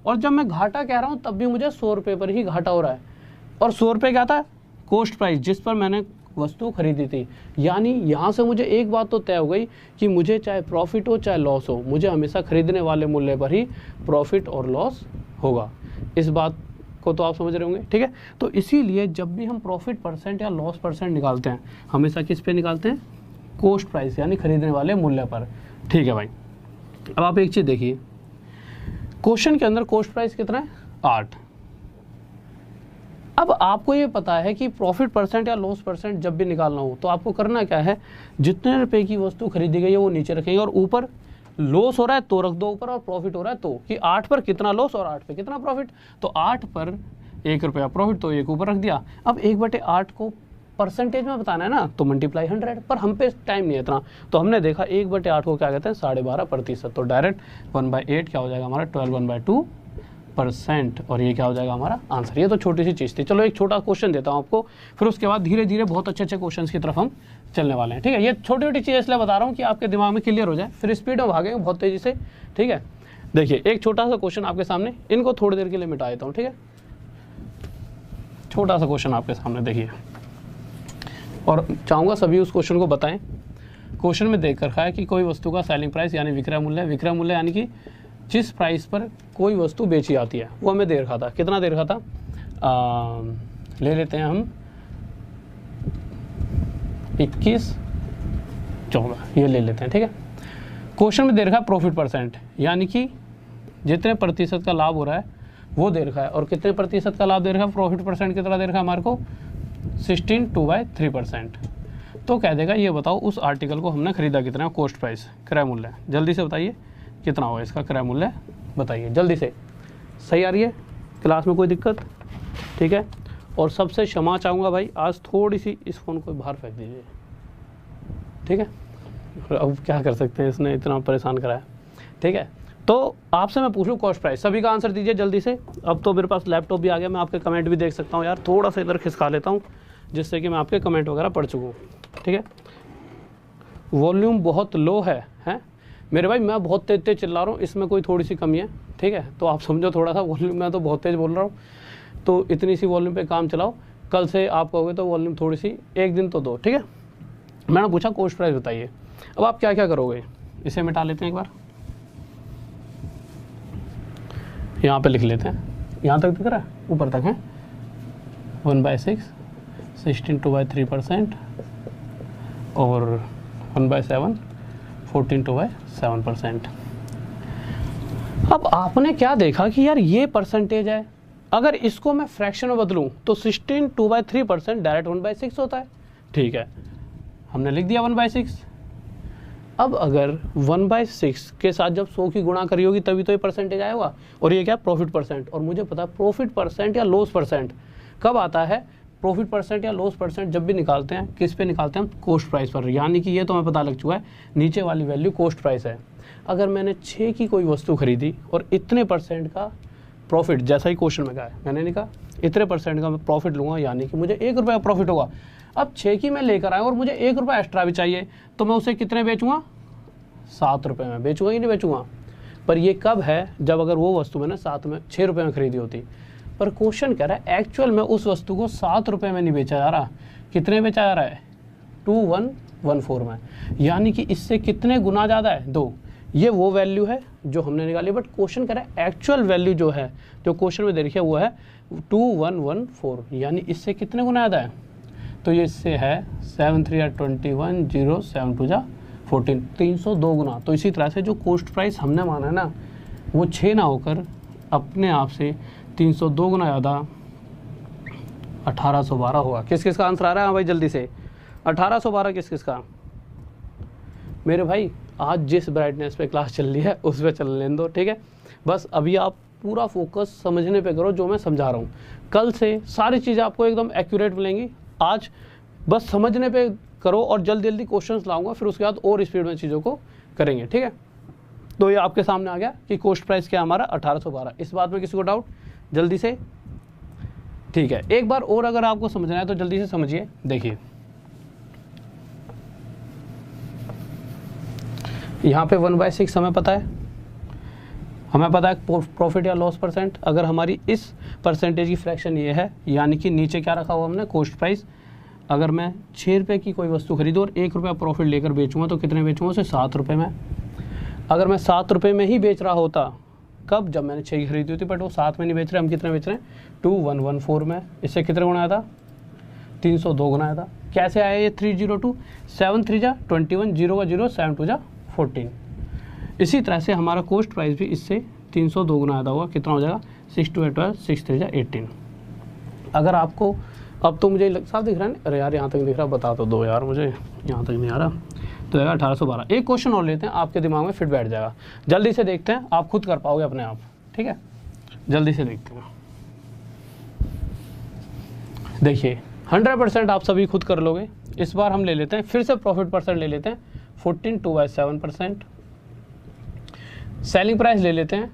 और जब मैं घाटा कह रहा हूँ तब भी मुझे 100 रुपये पर ही घाटा हो रहा है। और 100 रुपये क्या था, कॉस्ट प्राइस, जिस पर मैंने वस्तु खरीदी थी। यानी यहाँ से मुझे एक बात तो तय हो गई कि मुझे चाहे प्रॉफिट हो चाहे लॉस हो, मुझे हमेशा खरीदने वाले मूल्य पर ही प्रॉफिट और लॉस होगा। इस बात को तो आप समझ रहे होंगे, ठीक है। तो इसीलिए जब भी हम प्रॉफिट परसेंट या लॉस परसेंट निकालते हैं, हमेशा किस पे निकालते हैं, कॉस्ट प्राइस यानी खरीदने वाले मूल्य पर, ठीक है भाई। अब आप एक चीज़ देखिए, क्वेश्चन के अंदर कॉस्ट प्राइस कितना है, 8। अब आपको ये पता है कि प्रॉफिट परसेंट या लॉस परसेंट जब भी निकालना हो तो आपको करना क्या है, जितने रुपए की वस्तु खरीदी गई है वो नीचे रखेंगे, और ऊपर लॉस हो रहा है तो रख दो ऊपर, और प्रॉफिट हो रहा है तो, कि 8 पर कितना लॉस और 8 पे कितना प्रॉफिट। तो 8 पर 1 रुपया प्रॉफिट तो 1 ऊपर रख दिया। अब 1/8 को परसेंटेज में बताना है ना, तो मल्टीप्लाई 100, पर हम पे टाइम नहीं है इतना, तो हमने देखा 1/8 को क्या कहते हैं, 12.5%। तो डायरेक्ट 1/8 क्या हो जाएगा हमारा, 12/2%, और ये क्या हो जाएगा हमारा आंसर। ये तो छोटी सी चीज़ थी। चलो एक छोटा क्वेश्चन देता हूँ आपको, फिर उसके बाद धीरे धीरे बहुत अच्छे अच्छे क्वेश्चन की तरफ हम चलने वाले हैं, ठीक है। ये छोटी छोटी चीज़ें इसलिए बता रहा हूँ कि आपके दिमाग में क्लियर हो जाए, फिर स्पीड में भागेंगे बहुत तेज़ी से, ठीक है। देखिए एक छोटा सा क्वेश्चन आपके सामने, इनको थोड़ी देर के लिए मिटा देता हूँ, ठीक है। छोटा सा क्वेश्चन आपके सामने देखिए, और चाहूँगा सभी उस क्वेश्चन को बताएं। क्वेश्चन में देख रखा है कि कोई वस्तु का सेलिंग प्राइस यानी विक्रय मूल्य, विक्रय मूल्य यानी कि जिस प्राइस पर कोई वस्तु बेची जाती है, वो हमें दे रखा था। कितना दे रखा था, ले लेते हैं हम 21.14, ये ले लेते हैं, ठीक है। क्वेश्चन में दे रखा है प्रॉफिट परसेंट, यानी कि जितने प्रतिशत का लाभ हो रहा है वो दे रखा है, और कितने प्रतिशत का लाभ दे रखा है, प्रॉफिट परसेंट कितना दे रखा है हमारे को, 16/2/3%। तो कह देगा ये बताओ उस आर्टिकल को हमने खरीदा कितना, कॉस्ट प्राइस, क्रय मूल्य, जल्दी से बताइए कितना होगा इसका क्रय मूल्य, बताइए जल्दी से। सही आ रही है क्लास में, कोई दिक्कत, ठीक है। और सबसे क्षमा चाहूँगा भाई, आज थोड़ी सी इस फ़ोन को बाहर फेंक दीजिए, ठीक है। अब क्या कर सकते हैं, इसने इतना परेशान कराया, ठीक है। तो आपसे मैं पूछूं कॉस्ट प्राइस, सभी का आंसर दीजिए जल्दी से। अब तो मेरे पास लैपटॉप भी आ गया, मैं आपके कमेंट भी देख सकता हूँ यार, थोड़ा सा इधर खिसका लेता हूँ जिससे कि मैं आपके कमेंट वगैरह पढ़ चुकूँ, ठीक है। वॉल्यूम बहुत लो है मेरे भाई, मैं बहुत तेज तेज चिल्ला रहा हूँ, इसमें कोई थोड़ी सी कमी है, ठीक है। तो आप समझो थोड़ा सा वॉल्यूम, मैं तो बहुत तेज बोल रहा हूँ, तो इतनी सी वॉल्यूम पे काम चलाओ। कल से आप कहोगे तो वॉल्यूम थोड़ी सी, एक दिन तो दो, ठीक है। मैंने पूछा कॉस्ट प्राइस बताइए, अब आप क्या क्या करोगे, इसे मिटा लेते हैं एक बार, यहाँ पे लिख लेते हैं, यहाँ तक दिख रहा है, ऊपर तक है 1/6, 16/2/3%, और 1/7, 14/2/7%। अब आपने क्या देखा कि यार ये परसेंटेज है, अगर इसको मैं फ्रैक्शन में बदलूं तो 16/2/3% डायरेक्ट 1/6 होता है, ठीक है, हमने लिख दिया 1/6। अब अगर 1/6 के साथ जब 100 की गुणा करी होगी तभी तो ये परसेंटेज आएगा, और ये क्या प्रॉफिट परसेंट। और मुझे पता है प्रॉफिट परसेंट या लॉस परसेंट कब आता है, प्रॉफिट परसेंट या लॉस परसेंट जब भी निकालते हैं, किस पे निकालते हैं हम, कॉस्ट प्राइस पर। यानी कि ये तो हमें पता लग चुका है, नीचे वाली वैल्यू कॉस्ट प्राइस है। अगर मैंने 6 की कोई वस्तु खरीदी और इतने परसेंट का प्रॉफिट, जैसा ही क्वेश्चन में कहा है, मैंने नहीं कहा इतने परसेंट का मैं प्रॉफिट लूँगा, यानी कि मुझे 1 रुपये का प्रॉफिट होगा। अब 6 की मैं लेकर आया और मुझे 1 रुपया एक्स्ट्रा भी चाहिए, तो मैं उसे कितने बेचूंगा, 7 रुपये में बेचूंगा ही नहीं बेचूंगा। पर ये कब है, जब अगर वो वस्तु मैंने 6 रुपये में खरीदी होती। पर क्वेश्चन कह रहा है एक्चुअल में उस वस्तु को 7 रुपये में नहीं बेचा जा रहा, कितने बेचा जा रहा है, 2114 में, यानी कि इससे कितने गुना ज़्यादा है, 2। ये वो वैल्यू है जो हमने निकाली, बट क्वेश्चन कह रहा है एक्चुअल वैल्यू जो है, जो क्वेश्चन में देखिए वो है 2114, यानी इससे कितने गुना ज़्यादा है। तो ये इससे है 7 3 21, 0 7 2 14, 302 गुना। तो इसी तरह से जो कॉस्ट प्राइस हमने माना है ना, वो 6 ना होकर अपने आप से 302 गुना ज़्यादा 1812 होगा। किस किस का आंसर आ रहा है, हाँ भाई जल्दी से, 1812 किस किस का। मेरे भाई आज जिस ब्राइटनेस पे क्लास चल रही है उस पर चल लेने दो, ठीक है। बस अभी आप पूरा फोकस समझने पे करो जो मैं समझा रहा हूँ। कल से सारी चीज़ें आपको एकदम एक्यूरेट मिलेंगी, आज बस समझने पे करो, और जल्दी जल्दी क्वेश्चंस लाऊंगा, फिर उसके बाद और स्पीड में चीज़ों को करेंगे, ठीक है। तो ये आपके सामने आ गया कि कॉस्ट प्राइस क्या हमारा 1812। इस बात में किसी को डाउट, जल्दी से ठीक है, एक बार और अगर आपको समझना है तो जल्दी से समझिए। देखिए यहाँ पे 1/6 हमें पता है, प्रॉफिट या लॉस परसेंट। अगर हमारी इस परसेंटेज की फ्रैक्शन ये है, यानी कि नीचे क्या रखा हुआ हमने, कॉस्ट प्राइस। अगर मैं 6 रुपये की कोई वस्तु खरीदूँ और 1 रुपया प्रॉफिट लेकर बेचूँगा तो कितने बेचूँगा उसे, 7 रुपये में। अगर मैं 7 रुपये में ही बेच रहा होता, कब, जब मैंने 6 की खरीदी होती, बट वो 7 में नहीं बेच रहे, हम कितने बेच रहे हैं, 2114 में। इससे कितने गुना आया था, 302 गुना आया था। कैसे आया ये 302, 7 3 जा 21, 0 का 0, 7 2 जा 14। इसी तरह से हमारा कॉस्ट प्राइस भी इससे 302 गुना आया होगा। कितना हो जाएगा, 6 2 12, 6 3 जा 18। अगर आपको अब तो मुझे साफ दिख रहा है, अरे यार यहाँ तक दिख रहा, बता तो दो यार, मुझे यहाँ तक नहीं आ रहा। तो 1812। एक क्वेश्चन और लेते हैं, आपके दिमाग में फिट बैठ जाएगा। जल्दी से देखते हैं, आप खुद कर पाओगे अपने आप, ठीक है। जल्दी से देखते हैं, देखिए 100% आप सभी खुद कर लोगे। इस बार हम ले लेते हैं, फिर से प्रॉफिट परसेंट ले लेते हैं 14 2/7%। सेलिंग प्राइस ले लेते हैं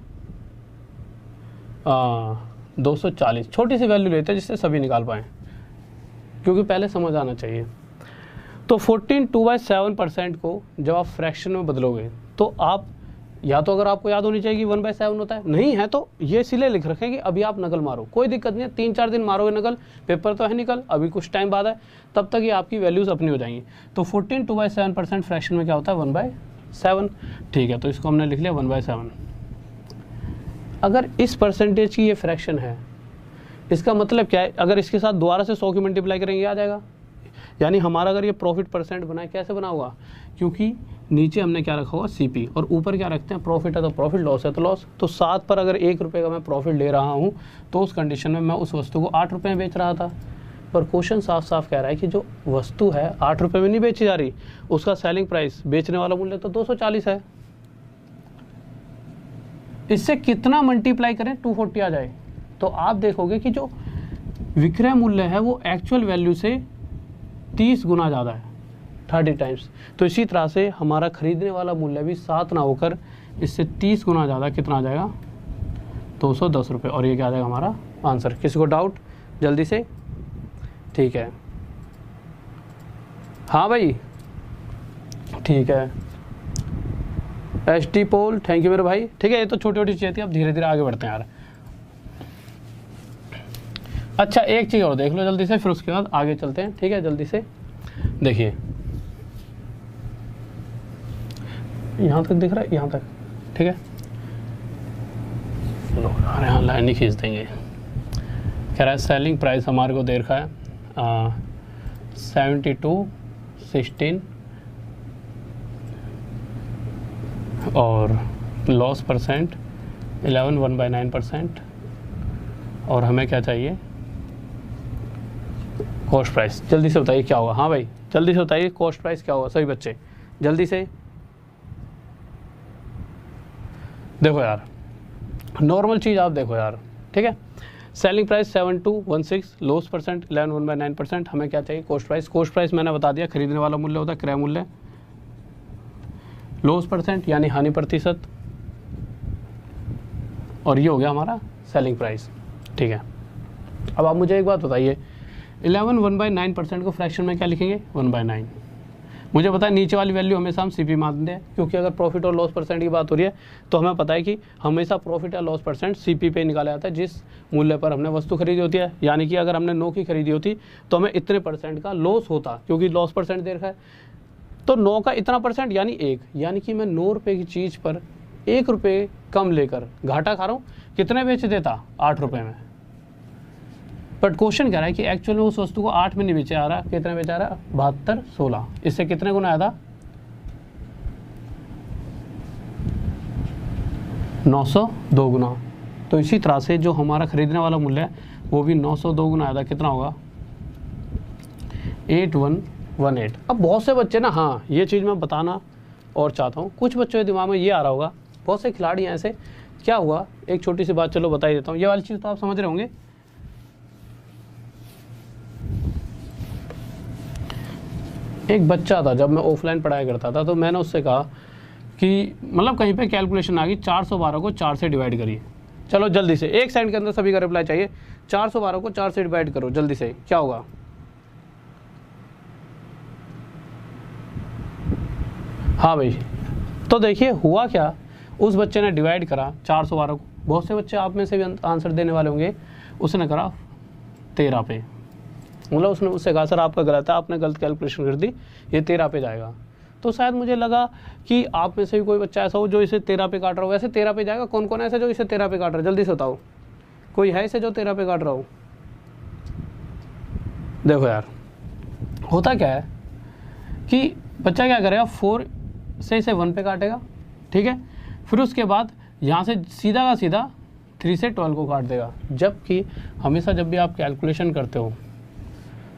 240। छोटी सी वैल्यू लेते हैं जिससे सभी निकाल पाएँ, क्योंकि पहले समझ आना चाहिए। तो 14 2/7% को जब आप फ्रैक्शन में बदलोगे तो आप, या तो अगर आपको याद होनी चाहिए कि 1/7 होता है, नहीं है तो ये इसीलिए लिख रखें कि अभी आप नकल मारो, कोई दिक्कत नहीं है, 3-4 दिन मारोगे नकल, पेपर तो है निकल, अभी कुछ टाइम बाद है, तब तक ये आपकी वैल्यूज़ अपनी हो जाएंगी। तो 14 2/7% फ्रैक्शन में क्या होता है, 1/7। ठीक है, तो इसको हमने लिख लिया 1/7। अगर इस परसेंटेज की ये फ्रैक्शन है, इसका मतलब क्या है, अगर इसके साथ दोबारा से 100 की मल्टीप्लाई करेंगे आ जाएगा। यानी हमारा अगर ये प्रॉफिट परसेंट बना है, कैसे बना होगा, क्योंकि नीचे हमने क्या रखा होगा, सीपी, और ऊपर क्या रखते हैं, प्रॉफिट है तो प्रॉफिट, लॉस है तो लॉस। तो 7 पर अगर 1 रुपये का मैं प्रॉफिट ले रहा हूँ तो उस कंडीशन में मैं उस वस्तु को 8 रुपये में बेच रहा था। पर क्वेश्चन साफ साफ कह रहा है कि जो वस्तु है 8 रुपये में नहीं बेची जा रही, उसका सेलिंग प्राइस, बेचने वाला मूल्य तो 240 है। इससे कितना मल्टीप्लाई करें 240 आ जाए, तो आप देखोगे कि जो विक्रय मूल्य है वो एक्चुअल वैल्यू से 30 गुना ज़्यादा है, 30 टाइम्स। तो इसी तरह से हमारा खरीदने वाला मूल्य भी 7 ना होकर इससे 30 गुना ज़्यादा कितना आ जाएगा, 210 रुपये। और ये क्या आ जाएगा हमारा आंसर। किसी को डाउट, जल्दी से, ठीक है, हाँ भाई, ठीक है, H T pole, thank you मेरे भाई। ठीक है, ये तो छोटी छोटी चीज़ें थी, अब धीरे धीरे आगे बढ़ते हैं यार। अच्छा, एक चीज़ और देख लो जल्दी से, फिर उसके बाद आगे चलते हैं। ठीक है, जल्दी से देखिए, यहाँ तक दिख रहा है, यहाँ तक, ठीक है। अरे हाँ, लाइन ही खींच देंगे। कह रहा है सेलिंग प्राइस हमारे को दे रखा है 72.16 और लॉस परसेंट 11.1/9%, और हमें क्या चाहिए, कॉस्ट प्राइस। जल्दी से बताइए क्या होगा। हाँ भाई, जल्दी से बताइए कॉस्ट प्राइस क्या होगा, सभी बच्चे जल्दी से। देखो यार, नॉर्मल चीज़ आप देखो यार, ठीक है। सेलिंग प्राइस 7216, लॉस परसेंट 11.1/9%, हमें क्या चाहिए, कॉस्ट प्राइस। कॉस्ट प्राइस मैंने बता दिया, खरीदने वाला मूल्य होता है क्रय मूल्य, लॉस परसेंट यानी हानि प्रतिशत, और ये हो गया हमारा सेलिंग प्राइस। ठीक है, अब आप मुझे एक बात बताइए, 11.1/9% को फ्रैक्शन में क्या लिखेंगे, 1/9। मुझे पता है नीचे वाली वैल्यू हमेशा हम सीपी मानते हैं, क्योंकि अगर प्रॉफिट और लॉस परसेंट की बात हो रही है तो हमें पता है कि हमेशा प्रॉफिट या लॉस परसेंट सीपी पे निकाला जाता है, जिस मूल्य पर हमने वस्तु खरीदी होती है। यानी कि अगर हमने 9 की खरीदी होती तो हमें इतने % का लॉस होता, क्योंकि लॉस परसेंट दे रखा है। तो 9 का इतना % यानी 1, यानी कि मैं 9 रुपये की चीज़ पर 1 रुपये कम लेकर घाटा खा रहा हूँ। कितने बेच देता, 8 रुपये में। बट क्वेश्चन कह रहा है कि एक्चुअल में उस वस्तु को 8 में नहीं बेचा आ रहा, कितने बेचा रहा, 72.16। इससे कितने गुना आया था, 902 गुना। तो इसी तरह से जो हमारा खरीदने वाला मूल्य है वो भी 902 गुना आया था। कितना होगा, 8118। अब बहुत से बच्चे ना, हाँ ये चीज़ मैं बताना और चाहता हूँ, कुछ बच्चों के दिमाग में ये आ रहा होगा, बहुत से खिलाड़ी हैं ऐसे। क्या हुआ, एक छोटी सी बात चलो बता ही देता हूँ, ये वाली चीज़ तो आप समझ रहे होंगे। एक बच्चा था, जब मैं ऑफलाइन पढ़ाई करता था, तो मैंने उससे कहा कि मतलब कहीं पे कैलकुलेशन आ गई, 412 को 4 से डिवाइड करिए। चलो जल्दी से 1 सेकंड के अंदर सभी का रिप्लाई चाहिए। 412 को 4 से डिवाइड करो जल्दी से, क्या होगा? हाँ भाई, तो देखिए हुआ क्या, उस बच्चे ने डिवाइड करा 412 को, बहुत से बच्चे आप में से भी आंसर देने वाले होंगे, उसने करा 13 पे, मतलब उसने उससे कहा सर आपका गलत है, आपने गलत कैलकुलेशन कर दी, ये 13 पे जाएगा। तो शायद मुझे लगा कि आप में से भी कोई बच्चा ऐसा हो जो इसे 13 पे काट रहा हो। वैसे 13 पे जाएगा? कौन कौन है ऐसे जो इसे 13 पे काट रहा है? जल्दी से बताओ, कोई है इसे जो 13 पे काट रहा हो? देखो यार, होता क्या है कि बच्चा क्या करेगा, 4 से इसे 1 पे काटेगा, ठीक है, फिर उसके बाद यहाँ से सीधा का सीधा 3 से 12 को काट देगा। जबकि हमेशा जब भी आप कैलकुलेशन करते हो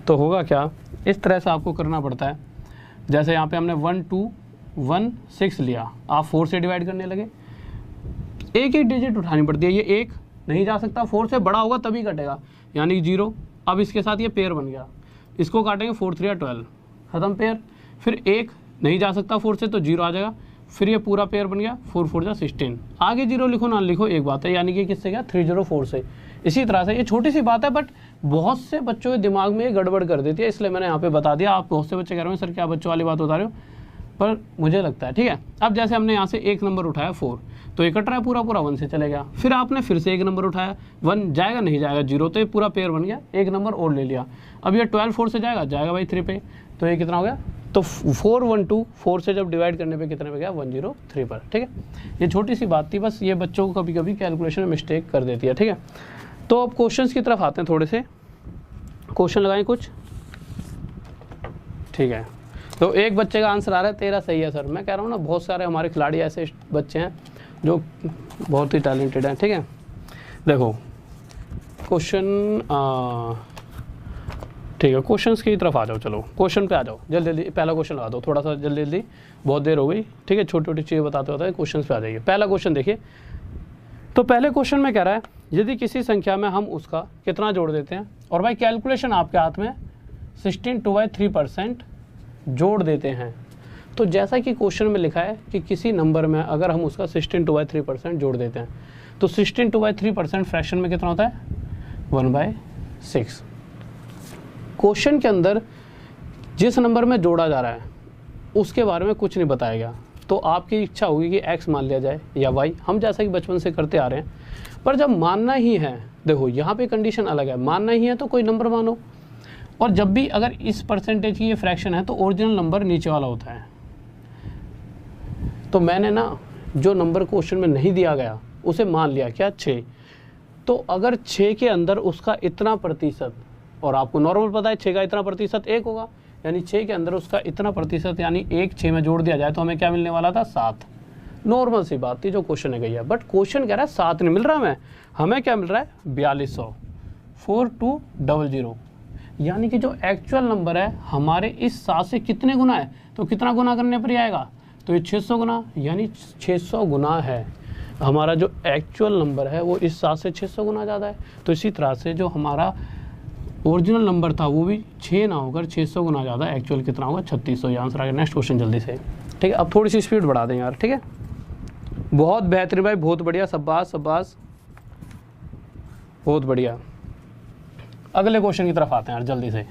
तो होगा क्या, इस तरह से आपको करना पड़ता है। जैसे यहाँ पे हमने 1 2 1 6 लिया, आप 4 से डिवाइड करने लगे, एक एक डिजिट उठानी पड़ती है, ये 1 नहीं जा सकता, 4 से बड़ा होगा तभी कटेगा, यानी 0। अब इसके साथ ये पेयर बन गया, इसको काटेंगे 4 3 12, ख़त्म पेयर। फिर 1 नहीं जा सकता 4 से, तो 0 आ जाएगा, फिर ये पूरा पेयर बन गया 4 4 16, आगे 0 लिखो ना लिखो एक बात है, यानी कि किससे गया 304 से। इसी तरह से ये छोटी सी बात है, बट बहुत से बच्चों के दिमाग में ये गड़बड़ कर देती है, इसलिए मैंने यहाँ पे बता दिया। आप बहुत से बच्चे कह रहे हो सर क्या बच्चों वाली बात बता रहे हो, पर मुझे लगता है ठीक है। अब जैसे हमने यहाँ से एक नंबर उठाया 4, तो ये कट रहा है पूरा पूरा 1 से चले गया, फिर आपने फिर से एक नंबर उठाया 1 जाएगा नहीं जाएगा 0, तो ये पूरा पेयर बन गया, एक नंबर और ले लिया। अब ये 12 4 से जाएगा भाई 3 पे, तो ये कितना हो गया, तो 4 1 2 4 से जब डिवाइड करने पे कितने पे गया 103 पर, ठीक है। ये छोटी सी बात थी, बस ये बच्चों को कभी कभी कैलकुलेशन में मिस्टेक कर देती है, ठीक है। तो अब क्वेश्चंस की तरफ आते हैं, थोड़े से क्वेश्चन लगाएं कुछ, ठीक है। तो एक बच्चे का आंसर आ रहा है 13 सही है सर। मैं कह रहा हूँ ना, बहुत सारे हमारे खिलाड़ी ऐसे बच्चे हैं जो बहुत ही टैलेंटेड हैं, ठीक है। देखो क्वेश्चन, ठीक है, क्वेश्चंस की तरफ आ जाओ, चलो क्वेश्चन पे आ जाओ, जल्दी जल्दी पहला क्वेश्चन लगा दो, थोड़ा सा जल्दी जल्दी, बहुत देर हो गई, ठीक है। छोटी छोटी चीज़ें बताते होता है, क्वेश्चन पे आ जाइए। पहला क्वेश्चन देखिए, तो पहले क्वेश्चन में कह रहा है यदि किसी संख्या में हम उसका कितना जोड़ देते हैं, और भाई कैलकुलेशन आपके हाथ में 16/3% जोड़ देते हैं। तो जैसा कि क्वेश्चन में लिखा है कि किसी नंबर में अगर हम उसका 16/3% जोड़ देते हैं, तो 16/3% फ्रैक्शन में कितना होता है 1/6। क्वेश्चन के अंदर जिस नंबर में जोड़ा जा रहा है उसके बारे में कुछ नहीं बताया गया, तो आपकी इच्छा होगी कि x मान लिया जाए या y, हम जैसा कि बचपन से करते आ रहे हैं। पर जब मानना ही है, देखो यहाँ पे कंडीशन अलग है, मानना ही है तो कोई नंबर मानो, और जब भी अगर इस परसेंटेज की ये फ्रैक्शन है तो ओरिजिनल नंबर नीचे वाला होता है। तो मैंने ना जो नंबर क्वेश्चन में नहीं दिया गया उसे मान लिया, क्या 6। तो अगर 6 के अंदर उसका इतना प्रतिशत, और आपको नॉर्मल पता है 6 का इतना प्रतिशत 1 होगा, यानी 6 के अंदर उसका इतना प्रतिशत यानी 1 6 में जोड़ दिया जाए तो हमें क्या मिलने वाला था 7। नॉर्मल सी बात थी जो क्वेश्चन ने कही है, बट क्वेश्चन कह रहा है 7 नहीं मिल रहा हमें क्या मिल रहा है 4200, 4200, यानी कि जो एक्चुअल नंबर है हमारे इस 7 से कितने गुना है, तो कितना गुना करने पर ही आएगा, तो ये 600 गुना, यानी 600 गुना है हमारा जो एक्चुअल नंबर है, वो इस 7 से 600 गुना ज़्यादा है। तो इसी तरह से जो हमारा ओरिजिनल नंबर था वो भी 6 ना होकर 600 गुना ज़्यादा, एक्चुअल कितना होगा 3600। ये आंसर आ गया। नेक्स्ट क्वेश्चन जल्दी से, ठीक है। अब थोड़ी सी स्पीड बढ़ा दें यार, ठीक है। बहुत बेहतरीन भाई, बहुत बढ़िया, शाबाश शाबाश, बहुत बढ़िया। अगले क्वेश्चन की तरफ आते हैं यार जल्दी से,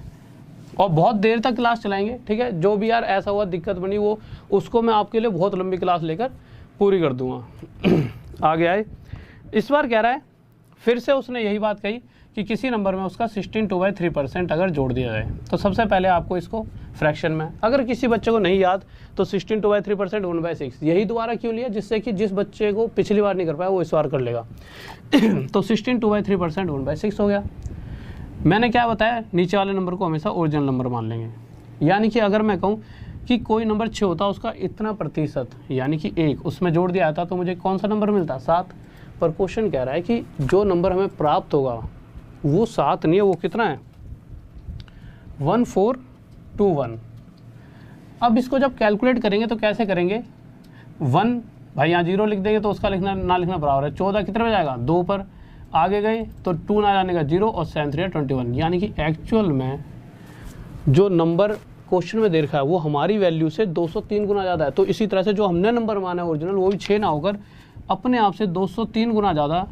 और बहुत देर तक क्लास चलाएंगे, ठीक है। जो भी यार ऐसा हुआ दिक्कत बनी वो उसको मैं आपके लिए बहुत लंबी क्लास लेकर पूरी कर दूंगा। आगे आए, इस बार कह रहा है फिर से उसने यही बात कही कि किसी नंबर में उसका 16/3% अगर जोड़ दिया जाए। तो सबसे पहले आपको इसको फ्रैक्शन में, अगर किसी बच्चे को नहीं याद तो 16/3% 1/6, यही दोबारा क्यों लिया, जिससे कि जिस बच्चे को पिछली बार नहीं कर पाया वो इस बार कर लेगा। तो 16/3% 1/6 हो गया। मैंने क्या बताया, नीचे वाले नंबर को हमेशा ओरिजिनल नंबर मान लेंगे, यानी कि अगर मैं कहूँ कि कोई नंबर 6 होता उसका इतना प्रतिशत यानी कि 1 उसमें जोड़ दिया था तो मुझे कौन सा नंबर मिलता 7। पर क्वेश्चन कह रहा है कि जो नंबर हमें प्राप्त होगा वो 7 नहीं है, वो कितना है 1421। अब इसको जब कैलकुलेट करेंगे तो कैसे करेंगे, 1 भाई यहाँ 0 लिख देंगे तो उसका लिखना ना लिखना बराबर है 14 कितने में जाएगा 2 पर, आगे गए तो 2 ना जाने का 0 और 7 3 21, यानी कि एक्चुअल में जो नंबर क्वेश्चन में दे रखा है वो हमारी वैल्यू से 203 गुना ज़्यादा है। तो इसी तरह से जो हमने नंबर माना है ओरिजिनल वो भी 6 ना होकर अपने आप से 203 गुना ज़्यादा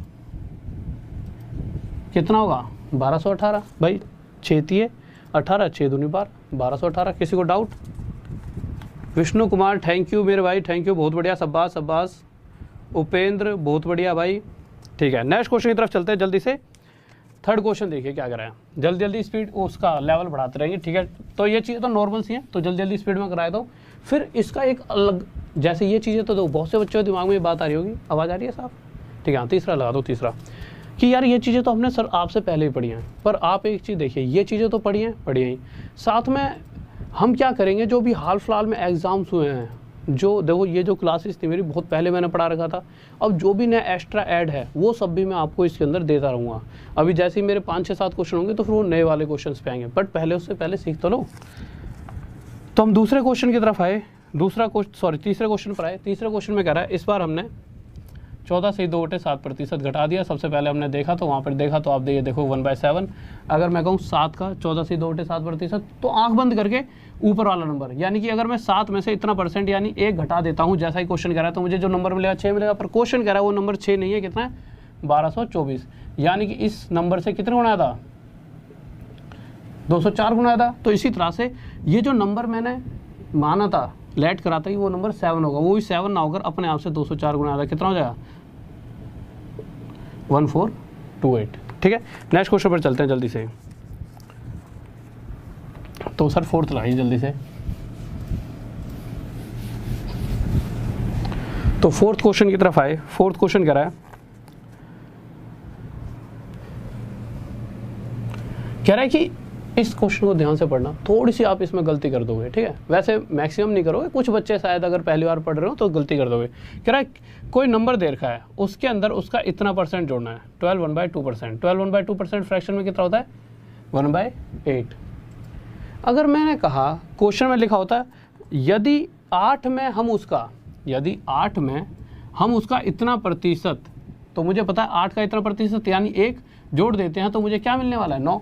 कितना होगा 1218 भाई, 6 18 6 दूनी 1218। किसी को doubt? Vishnu Kumar thank you मेरे भाई, थैंक यू, बहुत बढ़िया, शाबाश शाबाश। उपेंद्र बहुत बढ़िया भाई। ठीक है, नेक्स्ट क्वेश्चन की तरफ चलते हैं जल्दी से। थर्ड क्वेश्चन देखिए क्या कर रहा है, जल्दी जल्दी स्पीड उसका लेवल बढ़ाते रहेंगे। ठीक है, तो ये चीज़ें तो नॉर्मल सी हैं, तो जल्दी जल्दी स्पीड में कराए दो। फिर इसका एक अलग, जैसे ये चीज़ें तो बहुत से बच्चों के दिमाग में ये बात आ रही होगी, आवाज़ आ रही है साहब? ठीक है, तीसरा लगा दो, तीसरा कि यार ये चीज़ें तो हमने सर आपसे पहले ही पढ़ी हैं, पर आप एक चीज़ देखिए, ये चीज़ें तो पढ़ी हैं ही, साथ में हम क्या करेंगे, जो भी हाल फिलहाल में एग्ज़ाम्स हुए हैं, जो देखो ये जो क्लासेस थी मेरी बहुत पहले मैंने पढ़ा रखा था, अब जो भी नया एक्स्ट्रा ऐड है वो सब भी मैं आपको इसके अंदर देता रहूँगा। अभी जैसे ही मेरे 5 6 7 क्वेश्चन होंगे तो फिर वो नए वाले क्वेश्चन पे आएंगे, बट पहले उससे पहले सीख तो लो। तो हम दूसरे क्वेश्चन की तरफ आए, तीसरे क्वेश्चन पर आए। तीसरे क्वेश्चन में कह रहा है, इस बार हमने 14 से 2/7% घटा दिया। सबसे पहले हमने देखा तो वहाँ पर देखा तो आप देखो 1/7। अगर मैं कहूँ 7 का 14 से 2/7%, तो आंख बंद करके ऊपर वाला नंबर, यानी कि अगर मैं 7 में से इतना परसेंट यानी 1 घटा देता हूँ, जैसा ही क्वेश्चन कह रहा है, तो मुझे जो नंबर मिलेगा 6 मिलेगा। पर क्वेश्चन कह रहा है वो नंबर 6 नहीं है, कितना है 1224, यानी कि इस नंबर से कितने गुना था 204 गुना था। तो इसी तरह से ये जो नंबर मैंने माना था, लेट करा था कि वो नंबर 7 होगा, वो भी 7 ना होकर अपने आप से 204 गुना था, कितना हो जाएगा 1428। ठीक है, नेक्स्ट क्वेश्चन पर चलते हैं जल्दी से। तो सर फोर्थ लगाइए जल्दी से। तो फोर्थ क्वेश्चन की तरफ आए। फोर्थ क्वेश्चन कह रहा है कि इस क्वेश्चन को ध्यान से पढ़ना, थोड़ी सी आप इसमें गलती कर दोगे। ठीक है, वैसे मैक्सिमम नहीं करोगे, कुछ बच्चे शायद अगर पहली बार पढ़ रहे हो तो गलती कर दोगे। कह रहा है कोई नंबर दे रखा है, उसके अंदर उसका इतना परसेंट जोड़ना है, 12 1/2%। 12 1/2% फ्रैक्शन में कितना होता है 1/8। अगर मैंने कहा क्वेश्चन में लिखा होता है यदि 8 में हम उसका इतना प्रतिशत, तो मुझे पता है 8 का इतना प्रतिशत यानी 1 जोड़ देते हैं तो मुझे क्या मिलने वाला है 9।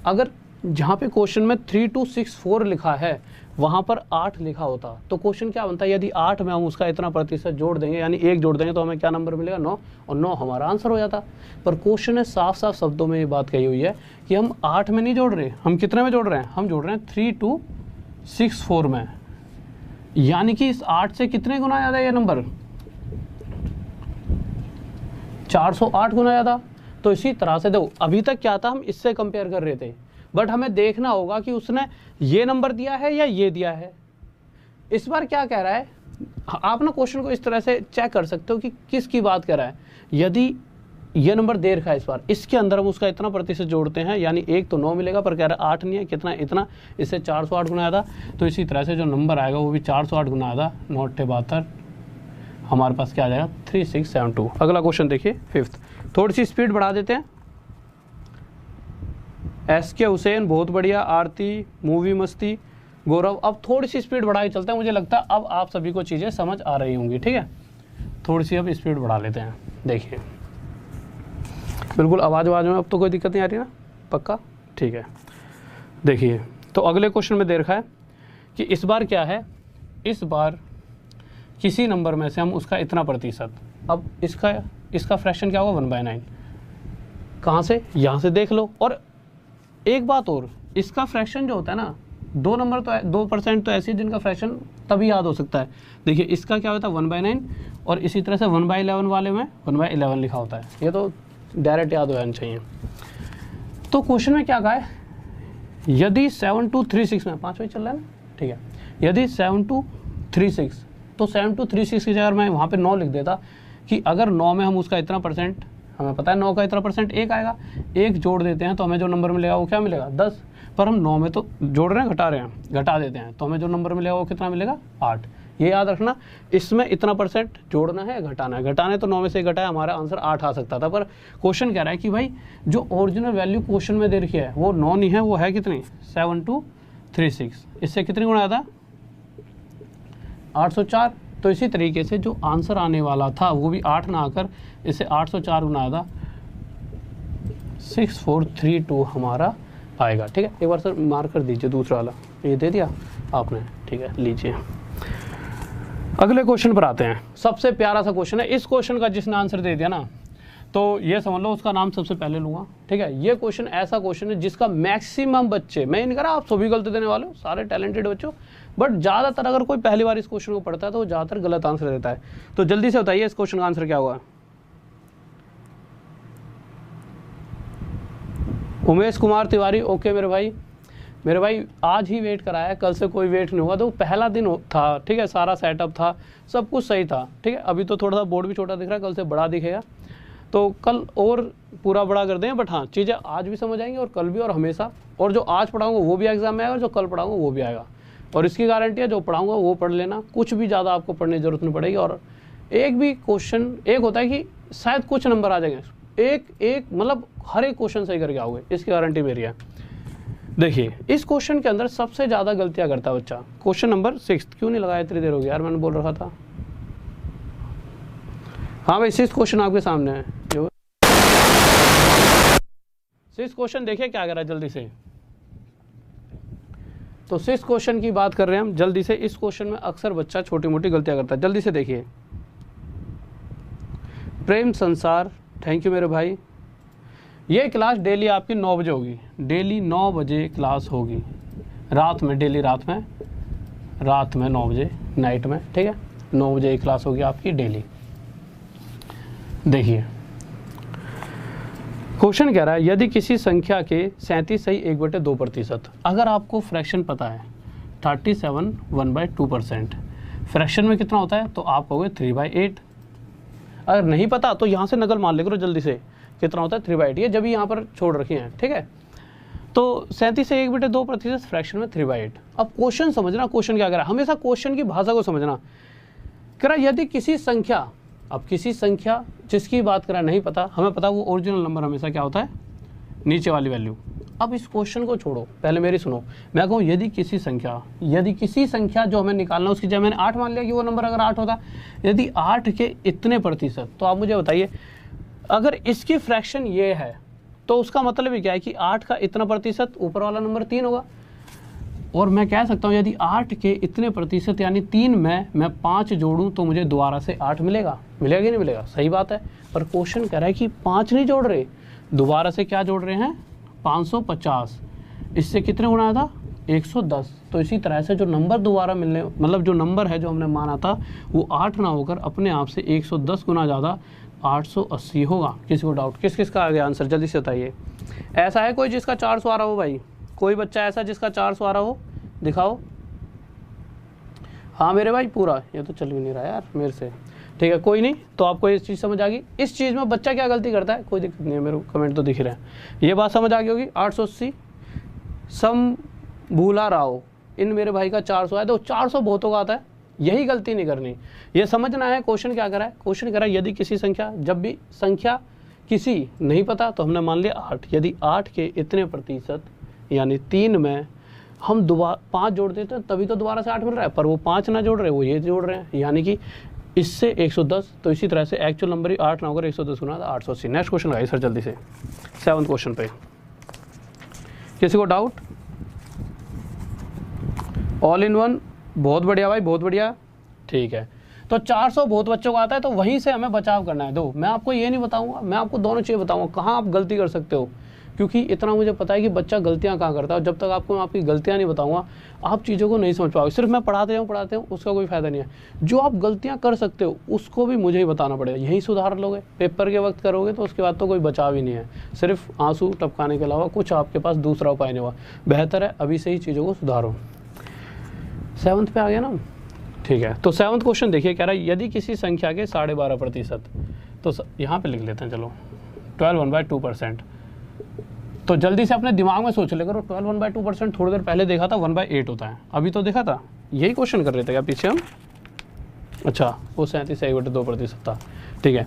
अगर जहाँ पे क्वेश्चन में 3264 लिखा है वहाँ पर 8 लिखा होता तो क्वेश्चन क्या बनता है, यदि 8 में हम उसका इतना प्रतिशत जोड़ देंगे यानी 1 जोड़ देंगे तो हमें क्या नंबर मिलेगा 9, और 9 हमारा आंसर हो जाता। पर क्वेश्चन ने साफ साफ शब्दों में ये बात कही हुई है कि हम 8 में नहीं जोड़ रहे, हम कितने में जोड़ रहे हैं, हम जोड़ रहे हैं 3264 में, यानी कि इस 8 से कितने गुना ज़्यादा ये नंबर 408 गुना ज़्यादा। तो इसी तरह से देखो अभी तक क्या था, हम इससे कंपेयर कर रहे थे, बट हमें देखना होगा कि उसने ये नंबर दिया है या ये दिया है। इस बार क्या कह रहा है, आप ना क्वेश्चन को इस तरह से चेक कर सकते हो कि किसकी बात कर रहा है। यदि ये नंबर दे रखा है इस बार, इसके अंदर हम उसका इतना प्रतिशत जोड़ते हैं यानी 1 तो 9 मिलेगा, पर कह रहा है 8 नहीं है, कितना इतना, इससे 408 गुना आया था। तो इसी तरह से जो नंबर आएगा वो भी 408 गुना आया था, 9 हमारे पास क्या आ जाएगा 3672। अगला क्वेश्चन देखिए फिफ्थ, थोड़ी सी स्पीड बढ़ा देते हैं। SK हुसैन बहुत बढ़िया, आरती मूवी मस्ती, गौरव। अब थोड़ी सी स्पीड बढ़ा के चलते हैं, मुझे लगता है अब आप सभी को चीज़ें समझ आ रही होंगी। ठीक है, थोड़ी सी अब स्पीड बढ़ा लेते हैं। देखिए बिल्कुल आवाज़ में अब तो कोई दिक्कत नहीं आ रही ना, पक्का ठीक है। देखिए तो अगले क्वेश्चन में दे रखा है कि इस बार क्या है, इस बार किसी नंबर में से हम उसका इतना प्रतिशत, अब इसका फ्रैक्शन क्या होगा 1/9। कहाँ से, यहाँ से देख लो। और एक बात और, इसका फ्रैक्शन जो होता है ना, 2 नंबर तो 2% तो ऐसे जिनका फ्रैक्शन तभी याद हो सकता है। देखिए इसका क्या होता है 1/9, और इसी तरह से 1/11 वाले में 1/11 लिखा होता है, ये तो डायरेक्ट याद हो जाना चाहिए। तो क्वेश्चन में क्या कहा है, यदि 7236 में 5 बजे चल रहा है ना, ठीक है, यदि 7236, तो 7236 की जगह मैं वहाँ पे 9 लिख देता कि अगर 9 में हम उसका इतना परसेंट, हमें पता है 9 का इतना परसेंट 1 आएगा, 1 जोड़ देते हैं तो हमें जो नंबर मिलेगा वो क्या मिलेगा 10। पर हम 9 में तो जोड़ रहे हैं, घटा रहे हैं, घटा देते हैं तो हमें जो नंबर मिलेगा वो कितना मिलेगा 8। ये याद रखना, इसमें इतना परसेंट जोड़ना है, घटाना है, घटाने तो 9 में से घटाया, हमारा आंसर 8 आ सकता था। पर क्वेश्चन कह रहा है कि भाई जो ओरिजिनल वैल्यू क्वेश्चन में दे रखी है वो 9 नहीं है, वो है कितनी 7236। इससे कितनी गुना आता 804। तो इसी तरीके से जो आंसर आने वाला था वो भी 8 ना आकर इससे 804 गुना आया, 6432 हमारा आएगा। ठीक है, एक बार सर मार्क कर दीजिए दूसरा वाला, ये दे दिया आपने, ठीक है लीजिए। अगले क्वेश्चन पर आते हैं, सबसे प्यारा सा क्वेश्चन है। इस क्वेश्चन का जिसने आंसर दे दिया ना, तो ये समझ लो उसका नाम सबसे पहले लूँगा, ठीक है। ये क्वेश्चन ऐसा क्वेश्चन है जिसका मैक्सिमम बच्चे, मैं नहीं कह रहा आप सभी गलती देने वाले हो, सारे टैलेंटेड बच्चों, बट ज़्यादातर अगर कोई पहली बार इस क्वेश्चन को पढ़ता है तो वो ज़्यादातर गलत आंसर देता है। तो जल्दी से बताइए इस क्वेश्चन का आंसर क्या होगा। उमेश कुमार तिवारी, ओके मेरे भाई आज ही वेट कराया है, कल से कोई वेट नहीं हुआ, तो पहला दिन था, ठीक है, सारा सेटअप था, सब कुछ सही था, ठीक है। अभी तो थोड़ा सा बोर्ड भी छोटा दिख रहा है, कल से बड़ा दिखेगा, तो कल और पूरा बड़ा कर दें, बट हाँ चीज़ें आज भी समझ आएंगी और कल भी और हमेशा, और जो आज पढ़ाऊंगा वो भी एग्जाम में आएगा और जो कल पढ़ाऊंगा वो भी आएगा, और इसकी गारंटी है जो पढ़ाऊंगा वो पढ़ लेना, कुछ भी ज़्यादा आपको पढ़ने की जरूरत नहीं पड़ेगी। और एक भी क्वेश्चन, एक होता है कि शायद कुछ नंबर आ जाएंगे, एक मतलब हर एक क्वेश्चन सही करके आओगे, इसकी गारंटी मेरी है। देखिए इस क्वेश्चन के अंदर सबसे ज़्यादा गलतियाँ करता है बच्चा। क्वेश्चन नंबर 6, क्यों नहीं लगाया, इतनी देर हो गई यार, मैंने बोल रहा था। हाँ भाई 6 क्वेश्चन आपके सामने है, जो 6 क्वेश्चन देखिए क्या करा जल्दी से। तो 6 क्वेश्चन की बात कर रहे हैं हम जल्दी से। इस क्वेश्चन में अक्सर बच्चा छोटी मोटी गलतियां करता है, जल्दी से देखिए। प्रेम संसार, थैंक यू मेरे भाई। ये क्लास डेली आपकी 9 बजे होगी, डेली 9 बजे क्लास होगी, रात में, डेली रात में 9 बजे नाइट में, ठीक है, 9 बजे क्लास होगी आपकी डेली। देखिए क्वेश्चन कह रहा है यदि किसी संख्या के 37 सही 1/2%, अगर आपको फ्रैक्शन पता है 37 1/2%, फ्रैक्शन में कितना होता है तो आप कहोगे 3/8। अगर नहीं पता तो यहाँ से नकल मान ले करो जल्दी से, कितना होता है 3/8, ये जब यहाँ पर छोड़ रखी हैं, ठीक है। तो 37 से 1/2% फ्रैक्शन में 3/8। अब क्वेश्चन समझना, क्वेश्चन क्या कह रहा है, हमेशा क्वेश्चन की भाषा को समझना। कह रहा यदि किसी संख्या, अब किसी संख्या जिसकी बात करा नहीं पता, हमें पता वो ओरिजिनल नंबर हमेशा क्या होता है, नीचे वाली वैल्यू। अब इस क्वेश्चन को छोड़ो, पहले मेरी सुनो, मैं कहूँ यदि किसी संख्या जो हमें निकालना, उसकी जगह मैंने 8 मान लिया कि वो नंबर अगर 8 होता, यदि 8 के इतने प्रतिशत, तो आप मुझे बताइए अगर इसकी फ्रैक्शन ये है तो उसका मतलब ही क्या है कि 8 का इतना प्रतिशत, ऊपर वाला नंबर 3 होगा। और मैं कह सकता हूँ यदि 8 के इतने प्रतिशत यानी 3 में मैं 5 जोड़ूं तो मुझे दोबारा से 8 मिलेगा कि नहीं मिलेगा, सही बात है। पर क्वेश्चन कह रहा है कि 5 नहीं जोड़ रहे, दोबारा से क्या जोड़ रहे हैं, 550। इससे कितने गुना था, 110। तो इसी तरह से जो नंबर दोबारा मिलने, मतलब जो नंबर है जो हमने माना था वो 8 ना होकर अपने आप से 110 गुना ज़्यादा 880 होगा। किसी को डाउट, किस का आ गया आंसर, जल्दी से बताइए। ऐसा है कोई जिसका 400 आ रहा हो भाई, कोई बच्चा ऐसा जिसका 400 आ रहा हो, दिखाओ। हाँ मेरे भाई पूरा, ये तो चल भी नहीं रहा यार मेरे से, ठीक है कोई नहीं। तो आपको ये चीज़ समझ आ गई। इस चीज़ में बच्चा क्या गलती करता है, कोई दिक्कत नहीं है, मेरे को कमेंट तो दिख रहे हैं, ये बात समझ आ गई होगी। 880 सम भूला राव, इन मेरे भाई का 400 है, तो 400 बहुतों का आता है, यही गलती नहीं करनी, ये समझना है। क्वेश्चन क्या करा है, क्वेश्चन करा है यदि किसी संख्या, जब भी संख्या किसी नहीं पता तो हमने मान लिया 8, यदि 8 के इतने प्रतिशत यानी 3 में हम दोबारा 5 जोड़ देते हैं तभी तो दोबारा से 8 मिल रहा है, पर वो 5 ना जोड़ रहे, वो ये जोड़ रहे हैं, यानी कि इससे 110। तो इसी तरह से एक्चुअल नंबर ही 8 ना होकर 110 गुना 880। नेक्स्ट क्वेश्चन आइए सर जल्दी से, 7th क्वेश्चन पे। किसी को डाउट? ऑल इन वन, बहुत बढ़िया भाई, बहुत बढ़िया, ठीक है। तो 400 बहुत बच्चों को आता है, तो वहीं से हमें बचाव करना है। दो, मैं आपको ये नहीं बताऊंगा, मैं आपको दोनों चीज़ें बताऊंगा कहाँ आप गलती कर सकते हो, क्योंकि इतना मुझे पता है कि बच्चा गलतियां कहाँ करता है। और जब तक आपको मैं आपकी गलतियां नहीं बताऊंगा आप चीज़ों को नहीं समझ पाओगे। सिर्फ मैं पढ़ाते हूँ उसका कोई फायदा नहीं है। जो आप गलतियां कर सकते हो उसको भी मुझे ही बताना पड़ेगा, यही सुधार लोगे। पेपर के वक्त करोगे तो उसके बाद तो कोई बचाव ही नहीं है, सिर्फ आंसू टपकाने के अलावा कुछ आपके पास दूसरा उपाय नहीं हुआ। बेहतर है अभी से ही चीज़ों को सुधारो। 7th पे आ गया ना, ठीक है। तो 7th क्वेश्चन देखिए, कह रहा है यदि किसी संख्या के 12.5%, तो यहाँ पे लिख लेते हैं चलो, 12 1/2%। तो जल्दी से अपने दिमाग में सोच ले करो, 12 1/2%, थोड़ी देर पहले देखा था 1/8 होता है, अभी तो देखा था, यही क्वेश्चन कर रहे थे क्या पीछे हम? अच्छा, वो 37 से 1/2% था, ठीक है।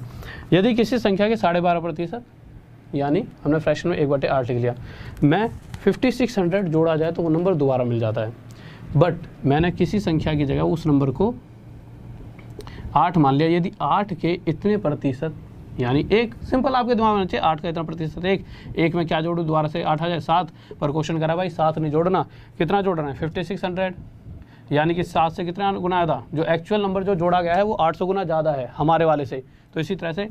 यदि किसी संख्या के 12.5% यानी हमने फ्रैक्शन में 1/8 लिख लिया, मैं 5600 जोड़ा जाए तो वो नंबर दोबारा मिल जाता है। बट मैंने किसी संख्या की जगह उस नंबर को 8 मान लिया। यदि 8 के इतने प्रतिशत यानी एक सिंपल आपके दिमाग में चाहिए, 8 का इतना प्रतिशत, एक में क्या जोड़ूँ, दोबारा से 8 आ जाए 7, पर क्वेश्चन करा भाई 7 नहीं जोड़ना, कितना जोड़ना है 5600, यानी कि 7 से कितना गुना आया था, जो एक्चुअल नंबर जो जोड़ा गया है वो 800 गुना ज़्यादा है हमारे वाले से। तो इसी तरह से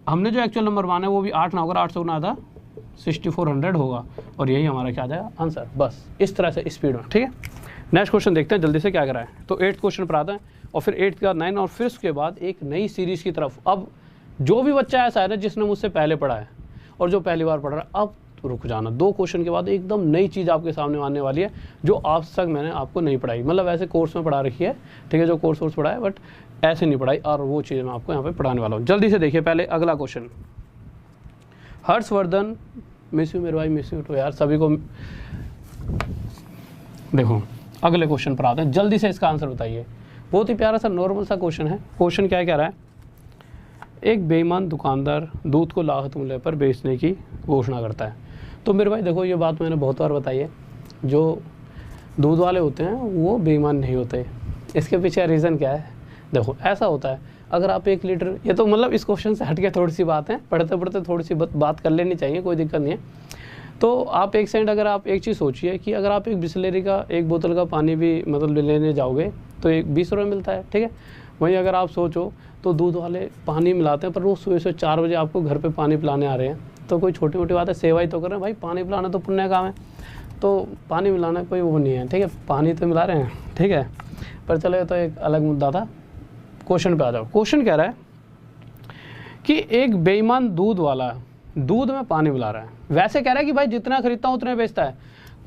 हमने जो एक्चुअल नंबर माना है वो भी 8 ना होकर 8 से गुना आधा 6400 होगा, और यही हमारा क्या आ जाएगा आंसर। बस इस तरह से स्पीड में, ठीक है। नेक्स्ट क्वेश्चन देखते हैं जल्दी से क्या करा है। तो 8th क्वेश्चन पर आता है, और फिर 8th के बाद 9, और फिर उसके बाद एक नई सीरीज़ की तरफ। अब जो भी बच्चा ऐसा है ना जिसने मुझसे पहले पढ़ा है और जो पहली बार पढ़ रहा है, अब रुक जाना, 2 क्वेश्चन के बाद एकदम नई चीज़ आपके सामने आने वाली है जो आज तक मैंने आपको नहीं पढ़ाई। मतलब ऐसे कोर्स में पढ़ा रखी है, ठीक है, जो कोर्स पढ़ा है, बट ऐसे नहीं पढ़ाई, और वो चीज़ मैं आपको यहाँ पे पढ़ाने वाला हूँ। जल्दी से देखिए पहले अगला क्वेश्चन। हर्षवर्धन, मिस यू मेरे भाई, मिस यू तो यार सभी को। देखो अगले क्वेश्चन पर आते हैं, जल्दी से इसका आंसर बताइए। बहुत ही प्यारा सा नॉर्मल सा क्वेश्चन है। क्वेश्चन क्या कह रहा है, एक बेईमान दुकानदार दूध को लागत मूल्य पर बेचने की घोषणा करता है। तो मेरे भाई देखो, ये बात मैंने बहुत बार बताई है, जो दूध वाले होते हैं वो बेईमान नहीं होते। इसके पीछे रीज़न क्या है, देखो ऐसा होता है, अगर आप 1 लीटर, ये तो मतलब इस क्वेश्चन से हट के थोड़ी सी बात है, पढ़ते पढ़ते थोड़ी सी बात कर लेनी चाहिए, कोई दिक्कत नहीं है। तो आप एक सेकंड, अगर आप एक चीज़ सोचिए कि अगर आप एक बिस्लेरी का 1 बोतल का पानी भी मतलब लेने जाओगे तो एक 20 रुपये मिलता है, ठीक है। वहीं अगर आप सोचो तो दूध वाले पानी मिलाते हैं, पर वो सुबह से 4 बजे आपको घर पे पानी पिलाने आ रहे हैं, तो कोई छोटी मोटी बात है, सेवा ही तो कर रहे हैं भाई, पानी पिलाना तो पुण्य काम है, तो पानी मिलाना कोई वो नहीं है, ठीक है, पानी तो मिला रहे हैं, ठीक है। पर चलो तो एक अलग मुद्दा था। क्वेश्चन पे आ जाओ। क्वेश्चन कह रहा है कि एक बेईमान दूध वाला दूध में पानी मिला रहा है। वैसे कह रहा है कि भाई जितना खरीदता हूँ उतने बेचता है,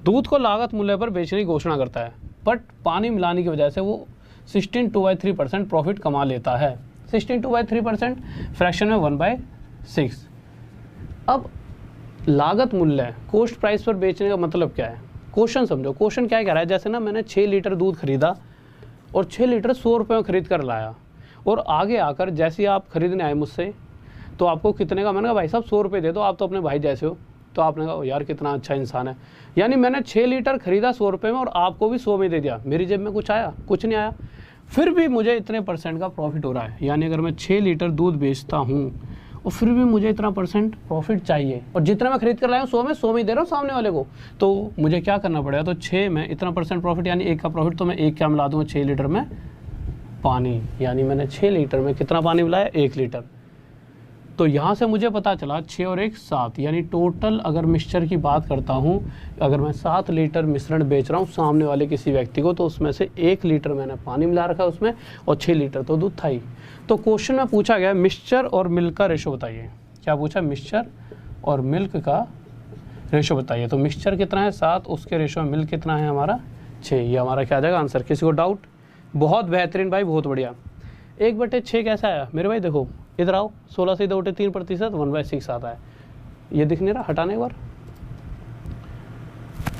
दूध को लागत मूल्य पर बेचने की घोषणा करता है, बट पानी मिलाने की वजह से वो 16/2/3% प्रॉफिट कमा लेता है। 16/2/3% फ्रैक्शन में 1/6। अब लागत मूल्य कॉस्ट प्राइस पर बेचने का मतलब क्या है, क्वेश्चन समझो। क्वेश्चन क्या कह रहा है, जैसे ना मैंने 6 लीटर दूध खरीदा और 6 लीटर 100 रुपये में खरीद कर लाया, और आगे आकर जैसे आप खरीदने आए मुझसे तो आपको कितने का, मैंने कहा भाई साहब 100 रुपये दे दो, आप तो अपने भाई जैसे हो। तो आपने कहा यार कितना अच्छा इंसान है, यानी मैंने 6 लीटर खरीदा 100 रुपये में और आपको भी 100 में दे दिया, मेरी जेब में कुछ आया, कुछ नहीं आया, फिर भी मुझे इतने % का प्रॉफिट हो रहा है। यानी अगर मैं 6 लीटर दूध बेचता हूँ और फिर भी मुझे इतना % प्रॉफिट चाहिए, और जितना मैं खरीद कर लाया हूँ 100 में 100 में ही दे रहा हूँ सामने वाले को, तो मुझे क्या करना पड़ेगा, तो 6 में इतना % प्रॉफिट, यानी 1 का प्रॉफिट, तो मैं 1 क्या मिला दूँगा 6 लीटर में पानी, यानी मैंने 6 लीटर में कितना पानी मिलाया, 1 लीटर। तो यहाँ से मुझे पता चला 6 और 1 7, यानी टोटल अगर मिक्सचर की बात करता हूँ, अगर मैं 7 लीटर मिश्रण बेच रहा हूँ सामने वाले किसी व्यक्ति को, तो उसमें से 1 लीटर मैंने पानी मिला रखा है उसमें, और 6 लीटर तो दूध था ही। तो क्वेश्चन में पूछा गया मिक्सचर और मिल्क का रेशो बताइए। क्या पूछा, मिक्सचर और मिल्क का रेशो बताइए। तो मिक्सचर कितना है 7, उसके रेशो में मिल्क कितना है हमारा 6, ये हमारा क्या आ जाएगा आंसर। किसी को डाउट? बहुत बेहतरीन भाई, बहुत बढ़िया। 1/6 कैसा आया मेरे भाई, देखो इधर आओ, 16 से 3% 1/6 आता है, ये दिख नहीं रहा, हटाने एक बार।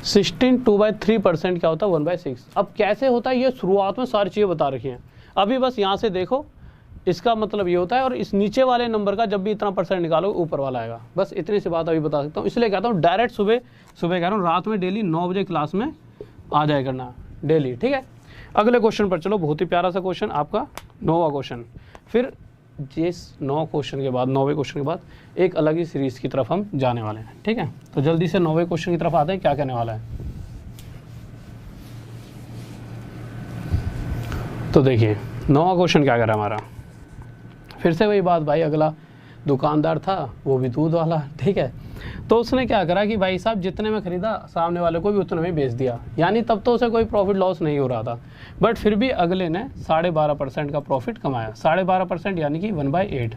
16/2/3% क्या होता है 1/6। अब कैसे होता है ये शुरुआत में सारी चीज़ें बता रखी हैं, अभी बस यहाँ से देखो, इसका मतलब ये होता है, और इस नीचे वाले नंबर का जब भी इतना % निकालो ऊपर वाला आएगा, बस इतनी सी बात अभी बता सकता हूँ। इसलिए कहता हूँ डायरेक्ट सुबह कह रहा हूँ, रात में डेली 9 बजे क्लास में आ जाए करना डेली, ठीक है। अगले क्वेश्चन पर चलो, बहुत ही प्यारा सा क्वेश्चन आपका 9वां क्वेश्चन। फिर जिस 9 क्वेश्चन के बाद, 9वें क्वेश्चन के बाद एक अलग ही सीरीज की तरफ हम जाने वाले हैं, ठीक है। तो जल्दी से 9वें क्वेश्चन की तरफ आते हैं, क्या कहने वाला है। तो देखिए 9वां क्वेश्चन क्या कर रहा है हमारा, फिर से वही बात भाई, अगला दुकानदार था वो भी दूध वाला, ठीक है। तो उसने क्या करा कि भाई साहब जितने में खरीदा सामने वाले को भी उतने में बेच दिया, यानी तब तो उसे कोई प्रॉफिट लॉस नहीं हो रहा था, बट फिर भी अगले ने 12.5% का प्रॉफिट कमाया। 12.5% यानी कि 1/8।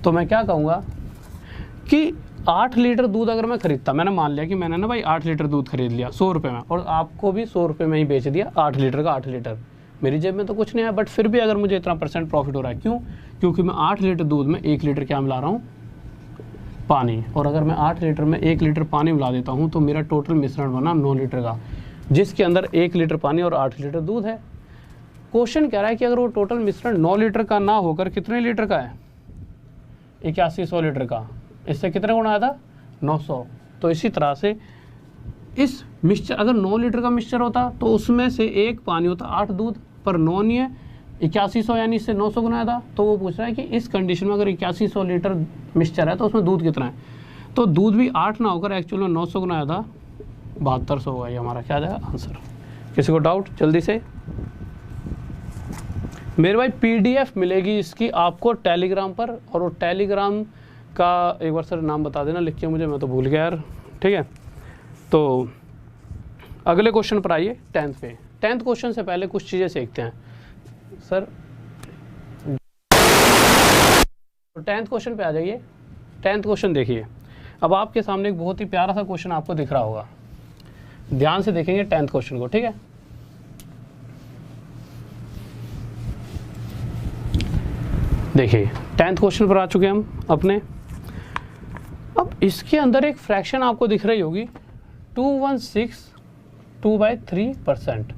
तो मैं क्या कहूँगा कि 8 लीटर दूध अगर मैं खरीदता, मैंने मान लिया कि मैंने ना भाई 8 लीटर दूध खरीद लिया 100 रुपये में, और आपको भी 100 रुपये में ही बेच दिया 8 लीटर का 8 लीटर, मेरी जेब में तो कुछ नहीं आया, बट फिर भी अगर मुझे इतना % प्रॉफिट हो रहा है, क्यों? क्योंकि मैं 8 लीटर दूध में 1 लीटर क्या मिला रहा हूँ, पानी। और अगर मैं 8 लीटर में 1 लीटर पानी मिला देता हूँ तो मेरा टोटल मिश्रण बना 9 लीटर का, जिसके अंदर 1 लीटर पानी और 8 लीटर दूध है। क्वेश्चन कह रहा है कि अगर वो टोटल मिश्रण 9 लीटर का ना होकर कितने लीटर का है, 8100 लीटर का, इससे कितने गुना आया था 900। तो इसी तरह से इस मिक्सचर, अगर 9 लीटर का मिक्सचर होता तो उसमें से 1 पानी होता, 8 दूध, पर 9 नहीं है, 8100 यानी इससे 900 गुना था। तो वो पूछ रहा है कि इस कंडीशन में अगर 8100 लीटर मिक्सचर है तो उसमें दूध कितना है, तो दूध भी 8 ना होकर एक्चुअल में 900 गुना आया था, 7200 होगा, ये हमारा क्या आ जाएगा आंसर। किसी को डाउट? जल्दी से मेरे भाई PDF मिलेगी इसकी आपको टेलीग्राम पर, और वो टेलीग्राम का एक बार सर नाम बता देना लिख के मुझे, मैं तो भूल गया यार। ठीक है, तो अगले क्वेश्चन पर आइए 10th पे। 10th क्वेश्चन से पहले कुछ चीज़ें सीखते हैं सर। तो 10th क्वेश्चन पे आ जाइए। 10th क्वेश्चन देखिए, अब आपके सामने एक बहुत ही प्यारा सा क्वेश्चन आपको दिख रहा होगा, ध्यान से देखेंगे 10th क्वेश्चन को। ठीक है, देखिए 10th क्वेश्चन पर आ चुके हैं हम अपने। अब इसके अंदर एक फ्रैक्शन आपको दिख रही होगी 216/3%।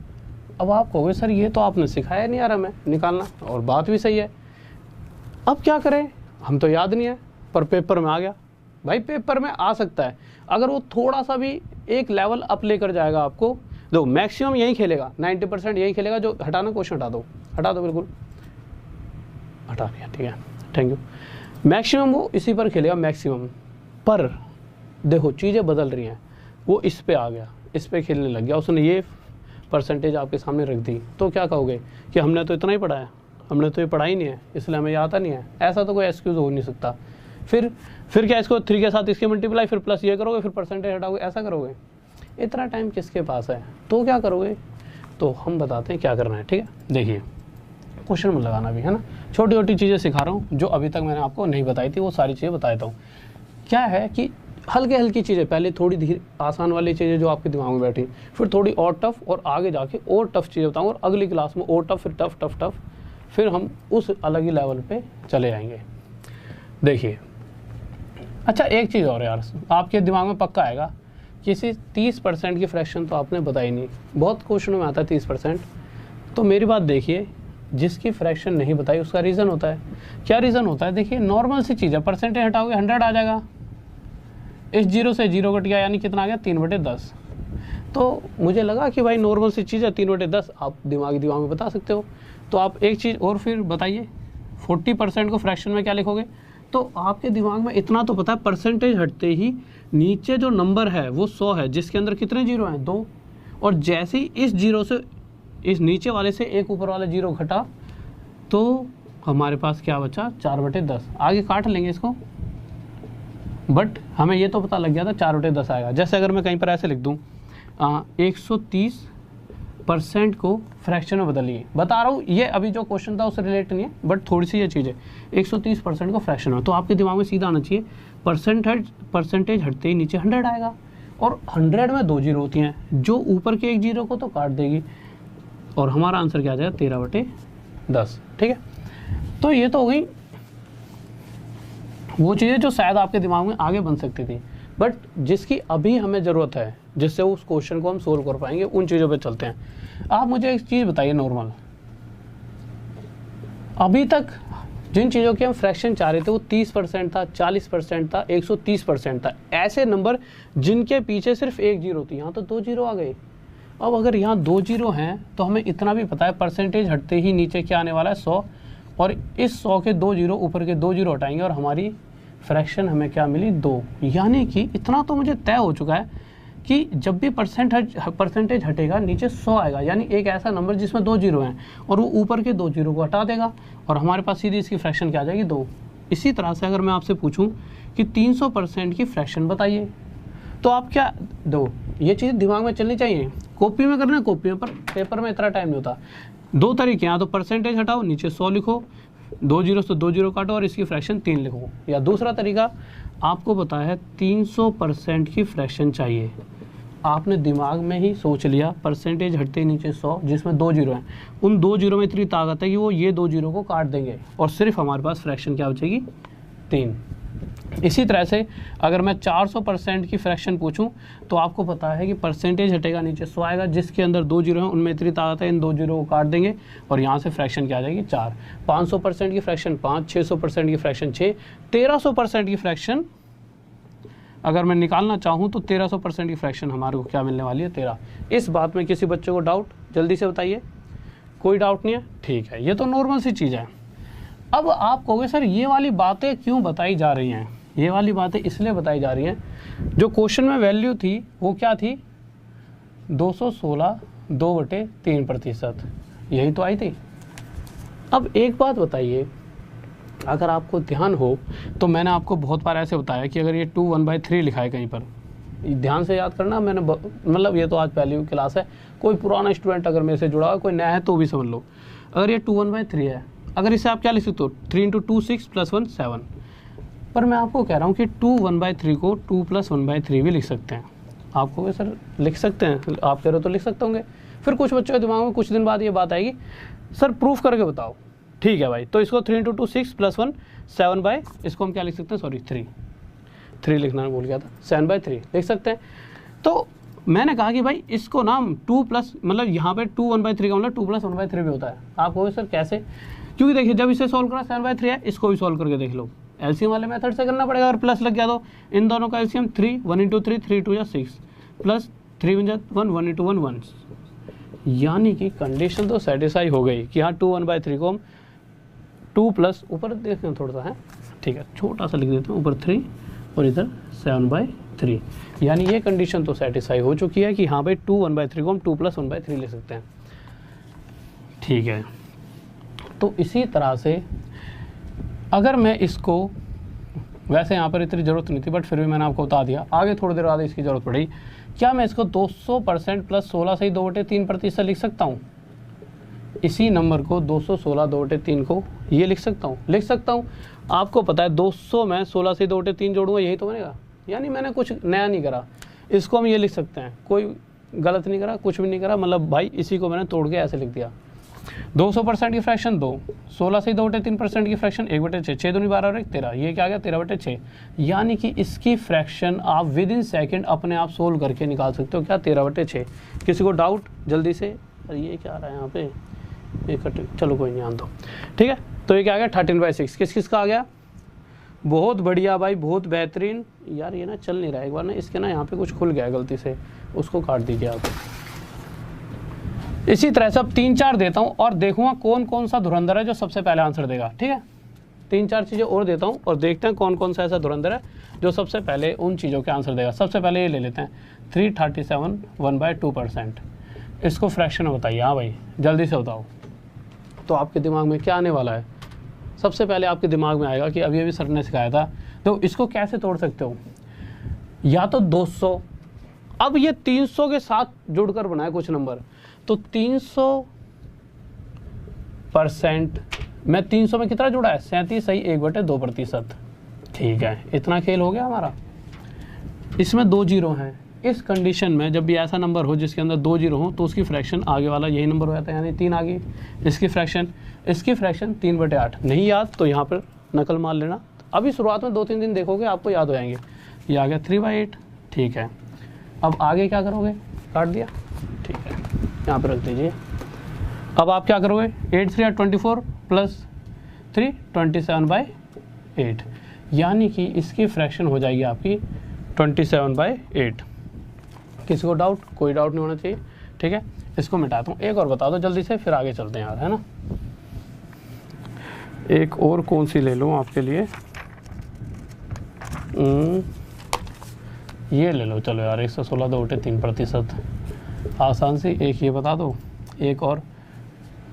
अब आप कहोगे सर ये तो आपने सिखाया नहीं यार हमें निकालना, और बात भी सही है। अब क्या करें, हम तो याद नहीं है, पर पेपर में आ गया। भाई पेपर में आ सकता है, अगर वो थोड़ा सा भी एक लेवल अप लेकर जाएगा आपको। दो मैक्सिमम यही खेलेगा, 90% यही खेलेगा। जो हटाना क्वेश्चन हटा दो, हटा दो, बिल्कुल हटा दिया, ठीक है, थैंक यू। मैक्सिमम वो इसी पर खेलेगा मैक्सिमम, पर देखो चीज़ें बदल रही हैं। वो इस पे आ गया, इस पे खेलने लग गया, उसने ये परसेंटेज आपके सामने रख दी, तो क्या कहोगे कि हमने तो इतना ही पढ़ा है, हमने तो ये पढ़ा ही नहीं है इसलिए हमें ये आता नहीं है। ऐसा तो कोई एक्सक्यूज़ हो नहीं सकता। फिर क्या इसको 3 के साथ इसके मल्टीप्लाई, फिर प्लस ये करोगे, फिर परसेंटेज हटाओगे, ऐसा करोगे? इतना टाइम किसके पास है? तो क्या करोगे? तो हम बताते हैं क्या करना है। ठीक है, देखिए क्वेश्चन में लगाना भी है ना, छोटी छोटी चीज़ें सिखा रहा हूँ जो अभी तक मैंने आपको नहीं बताई थी, वो सारी चीज़ें बता देता हूँ। क्या है कि हल्की चीज़ें, पहले थोड़ी धीरे आसान वाली चीज़ें जो आपके दिमाग में बैठी, फिर थोड़ी और टफ, और आगे जाके और टफ चीज़ें बताऊँ, और अगली क्लास में और टफ, फिर टफ, फिर हम उस अलग ही लेवल पे चले जाएंगे। देखिए, अच्छा एक चीज़ और यार आपके दिमाग में पक्का आएगा, किसी 30% की फ्रैक्शन तो आपने बताई नहीं। बहुत क्वेश्चनों में आता है 30%। तो मेरी बात देखिए, जिसकी फ्रैक्शन नहीं बताई उसका रीज़न होता है। क्या रीज़न होता है? देखिए नॉर्मल सी चीज़ है, परसेंटेज हटाओगे 100 आ जाएगा। इस 0 से 0 कट गया, यानी कितना आ गया? 3/10। तो मुझे लगा कि भाई नॉर्मल सी चीज़ है 3/10, आप दिमाग में बता सकते हो। तो आप एक चीज़ और फिर बताइए, 40% को फ्रैक्शन में क्या लिखोगे? तो आपके दिमाग में इतना तो पता है, परसेंटेज हटते ही नीचे जो नंबर है वो 100 है, जिसके अंदर कितने जीरो हैं? 2। और जैसे ही इस 0 से, इस नीचे वाले से एक ऊपर वाला 0 घटा, तो हमारे पास क्या बचा? 4/10। आगे काट लेंगे इसको, बट हमें ये तो पता लग गया था 4/10 आएगा। जैसे अगर मैं कहीं पर ऐसे लिख दूँ 130% को फ्रैक्शन में बदलिए, बता रहा हूँ, ये अभी जो क्वेश्चन था उससे रिलेट नहीं है, बट थोड़ी सी ये चीज़ है। 130% को फ्रैक्शन में, तो आपके दिमाग में सीधा आना चाहिए परसेंटेज हटते ही नीचे 100 आएगा, और 100 में 2 जीरो होती हैं, जो ऊपर के एक जीरो को तो काट देगी, और हमारा आंसर क्या आ जाएगा? 13/10। ठीक है, तो ये तो हो गई वो चीज़ें जो शायद आपके दिमाग में आगे बन सकती थी, बट जिसकी अभी हमें ज़रूरत है, जिससे उस क्वेश्चन को हम सोल्व कर पाएंगे, उन चीज़ों पे चलते हैं। आप मुझे एक चीज़ बताइए, नॉर्मल अभी तक जिन चीज़ों की हम फ्रैक्शन चाह रहे थे वो 30% था, 40% था, 130% था, ऐसे नंबर जिनके पीछे सिर्फ एक जीरो थी, यहाँ तो 2 जीरो आ गए। अब अगर यहाँ 2 जीरो हैं तो हमें इतना भी पता है परसेंटेज हटते ही नीचे क्या आने वाला है? 100, और इस 100 के 2 जीरो ऊपर के 2 जीरो हटाएंगे, और हमारी फ्रैक्शन हमें क्या मिली? 2। यानी कि इतना तो मुझे तय हो चुका है कि जब भी परसेंटेज हटेगा नीचे 100 आएगा, यानी एक ऐसा नंबर जिसमें 2 जीरो हैं, और वो ऊपर के 2 जीरो को हटा देगा, और हमारे पास सीधी इसकी फ्रैक्शन क्या आ जाएगी? 2। इसी तरह से अगर मैं आपसे पूछूं कि 300% की फ्रैक्शन बताइए, तो आप क्या दो? ये चीज़ दिमाग में चलनी चाहिए। कॉपी में करना है कॉपी में, पर पेपर में इतना टाइम नहीं होता। 2 तरीके हैं, या तो परसेंटेज हटाओ, नीचे 100 लिखो, 2 जीरो से 2 जीरो काटो, और इसकी फ्रैक्शन 3 लिखो। या दूसरा तरीका आपको पता है 300% की फ्रैक्शन चाहिए, आपने दिमाग में ही सोच लिया परसेंटेज हटते नीचे 100, जिसमें 2 जीरो हैं, उन 2 जीरो में इतनी ताकत है कि वो ये 2 जीरो को काट देंगे, और सिर्फ हमारे पास फ्रैक्शन क्या बचेगी? 3। इसी तरह से अगर मैं 400% की फ्रैक्शन पूछूं, तो आपको पता है कि परसेंटेज हटेगा नीचे 100 आएगा, जिसके अंदर 2 जीरो हैं, उनमें इतनी ताकत है, इन 2 जीरो को काट देंगे, और यहाँ से फ्रैक्शन क्या आ जाएगी? 4। 500% की फ्रैक्शन 5, 600% की फ्रैक्शन 6, 1300% की फ्रैक्शन अगर मैं निकालना चाहूँ तो 1300% की फ्रैक्शन हमारे को क्या मिलने वाली है? 13। इस बात में किसी बच्चे को डाउट? जल्दी से बताइए। कोई डाउट नहीं है? ठीक है, ये तो नॉर्मल सी चीज़ है। अब आप कहोगे सर ये वाली बातें क्यों बताई जा रही हैं? ये वाली बातें इसलिए बताई जा रही हैं, जो क्वेश्चन में वैल्यू थी वो क्या थी? 216 2/3%, यही तो आई थी। अब एक बात बताइए, अगर आपको ध्यान हो तो मैंने आपको बहुत बार ऐसे बताया कि अगर ये 2 1/3 लिखा है कहीं पर, ध्यान से याद करना, मैंने मतलब ये तो आज पहली क्लास है, कोई पुराना स्टूडेंट अगर मेरे से जुड़ा हो, कोई नया है तो भी समझ लो। अगर ये 2 1/3 है, अगर इसे आप क्या लिख सकते हो, 3 × 2 6 + 1 7। पर मैं आपको कह रहा हूँ कि 2 1/3 को 2 + 1/3 भी लिख सकते हैं। आप कहोगे सर लिख सकते हैं, आप कह रहे हो तो लिख सकते होंगे। फिर कुछ बच्चों के दिमाग में कुछ दिन बाद ये बात आएगी, सर प्रूफ करके बताओ। ठीक है भाई, तो इसको 3 × 2 6 + 1 7 इसको हम क्या लिख सकते हैं, सॉरी 3 लिखना भूल गया था, 7/3 लिख सकते हैं। तो मैंने कहा कि भाई इसको ना 2 प्लस, मतलब यहाँ पे 2 1/3 का मतलब 2 + 1/3 भी होता है। आप कहोगे सर कैसे, क्योंकि देखिए जब इसे सॉल्व करा 7/3 है, इसको भी सॉल्व करके देख लो, एलसीएम वाले मेथड से करना पड़ेगा। अगर प्लस लग गया तो इन दोनों का एलसीएम 3, 1 × 3 3 × 2 = 6 प्लस 3 × 1 1 × 1 1, यानी कि कंडीशन तो सेटिस्फाई हो गई कि हाँ 2 1/3 को हम 2 प्लस, ऊपर देखते हैं थोड़ा सा है, ठीक है छोटा सा लिख देते हैं, ऊपर 3 और इधर 7/3, यानी ये कंडीशन तो सेटिस्फाई हो चुकी है कि हाँ भाई 2 1/3 को हम 2 + 1/3 ले सकते हैं। ठीक है, तो इसी तरह से अगर मैं इसको, वैसे यहाँ पर इतनी ज़रूरत नहीं थी बट फिर भी मैंने आपको बता दिया, आगे थोड़ी देर बाद इसकी ज़रूरत पड़ी, क्या मैं इसको 200% + 16 से 2/3% लिख सकता हूँ? इसी नंबर को 216 2/3 को ये लिख सकता हूँ, लिख सकता हूँ। आपको पता है 200 में 16 से 2/3 जोड़ूंगा यही तो बनेगा, यानी मैंने कुछ नया नहीं करा, इसको हम ये लिख सकते हैं, कोई गलत नहीं करा, कुछ भी नहीं करा, मतलब भाई इसी को मैंने तोड़ के ऐसे लिख दिया। 200% की फ्रैक्शन 2, 16 से 2/3% की फ्रैक्शन 1/6, 6 दूनी 12 और 1 13, ये क्या आ गया 13/6, यानी कि इसकी फ्रैक्शन आप विद इन सेकेंड अपने आप सोल्व करके निकाल सकते हो, क्या 13/6। किसी को डाउट जल्दी से, अरे ये क्या आ रहा है यहाँ पे, चलो कोई नहीं, आन दो, ठीक है। तो ये क्या आ गया 13/6, किस का आ गया, बहुत बढ़िया भाई, बहुत बेहतरीन। यार ये ना चल नहीं रहा है, एक बार ना इसके ना यहाँ पे कुछ खुल गया गलती से, उसको काट दीजिए आप। इसी तरह से अब 3-4 देता हूँ और देखूंगा कौन कौन सा धुरंधर है जो सबसे पहले आंसर देगा, ठीक है। 3-4 चीज़ें और देता हूँ और देखते हैं कौन कौन सा ऐसा धुरंधर है जो सबसे पहले उन चीज़ों के आंसर देगा। सबसे पहले ये ले लेते हैं 337 1/2%, इसको फ्रैक्शन में बताइए। हाँ भाई जल्दी से बताओ, तो आपके दिमाग में क्या आने वाला है? सबसे पहले आपके दिमाग में आएगा कि अभी सर ने सिखाया था, तो इसको कैसे तोड़ सकते हो, या तो 200, अब ये 300 के साथ जुड़कर बनाए कुछ नंबर, तो 300% में 300 में कितना जुड़ा है 37 सही 1/2%, ठीक है। इतना खेल हो गया हमारा। इसमें 2 जीरो हैं, इस कंडीशन में जब भी ऐसा नंबर हो जिसके अंदर 2 जीरो हो तो उसकी फ्रैक्शन आगे वाला यही नंबर हो जाता है, यानी 3 आ गई। इसकी फ्रैक्शन 3/8 नहीं याद तो यहाँ पर नकल मार लेना, अभी शुरुआत में 2-3 दिन देखोगे आपको याद हो जाएंगे। ये आ गया 3/8, ठीक है। अब आगे क्या करोगे, काट दिया, ठीक है, यहाँ पे रख दीजिए। अब आप क्या करोगे 8 3 24 प्लस 3 27/8, यानी कि इसकी फ्रैक्शन हो जाएगी आपकी 27/8। किसी को डाउट? कोई डाउट नहीं होना चाहिए, ठीक है। इसको मिटाता हूँ, एक और बता दो जल्दी से, फिर आगे चलते हैं यार, है ना। एक और कौन सी ले लूँ आपके लिए, ये ले लो, चलो यार 116 2/3%, आसान सी। एक ये बता दो, एक और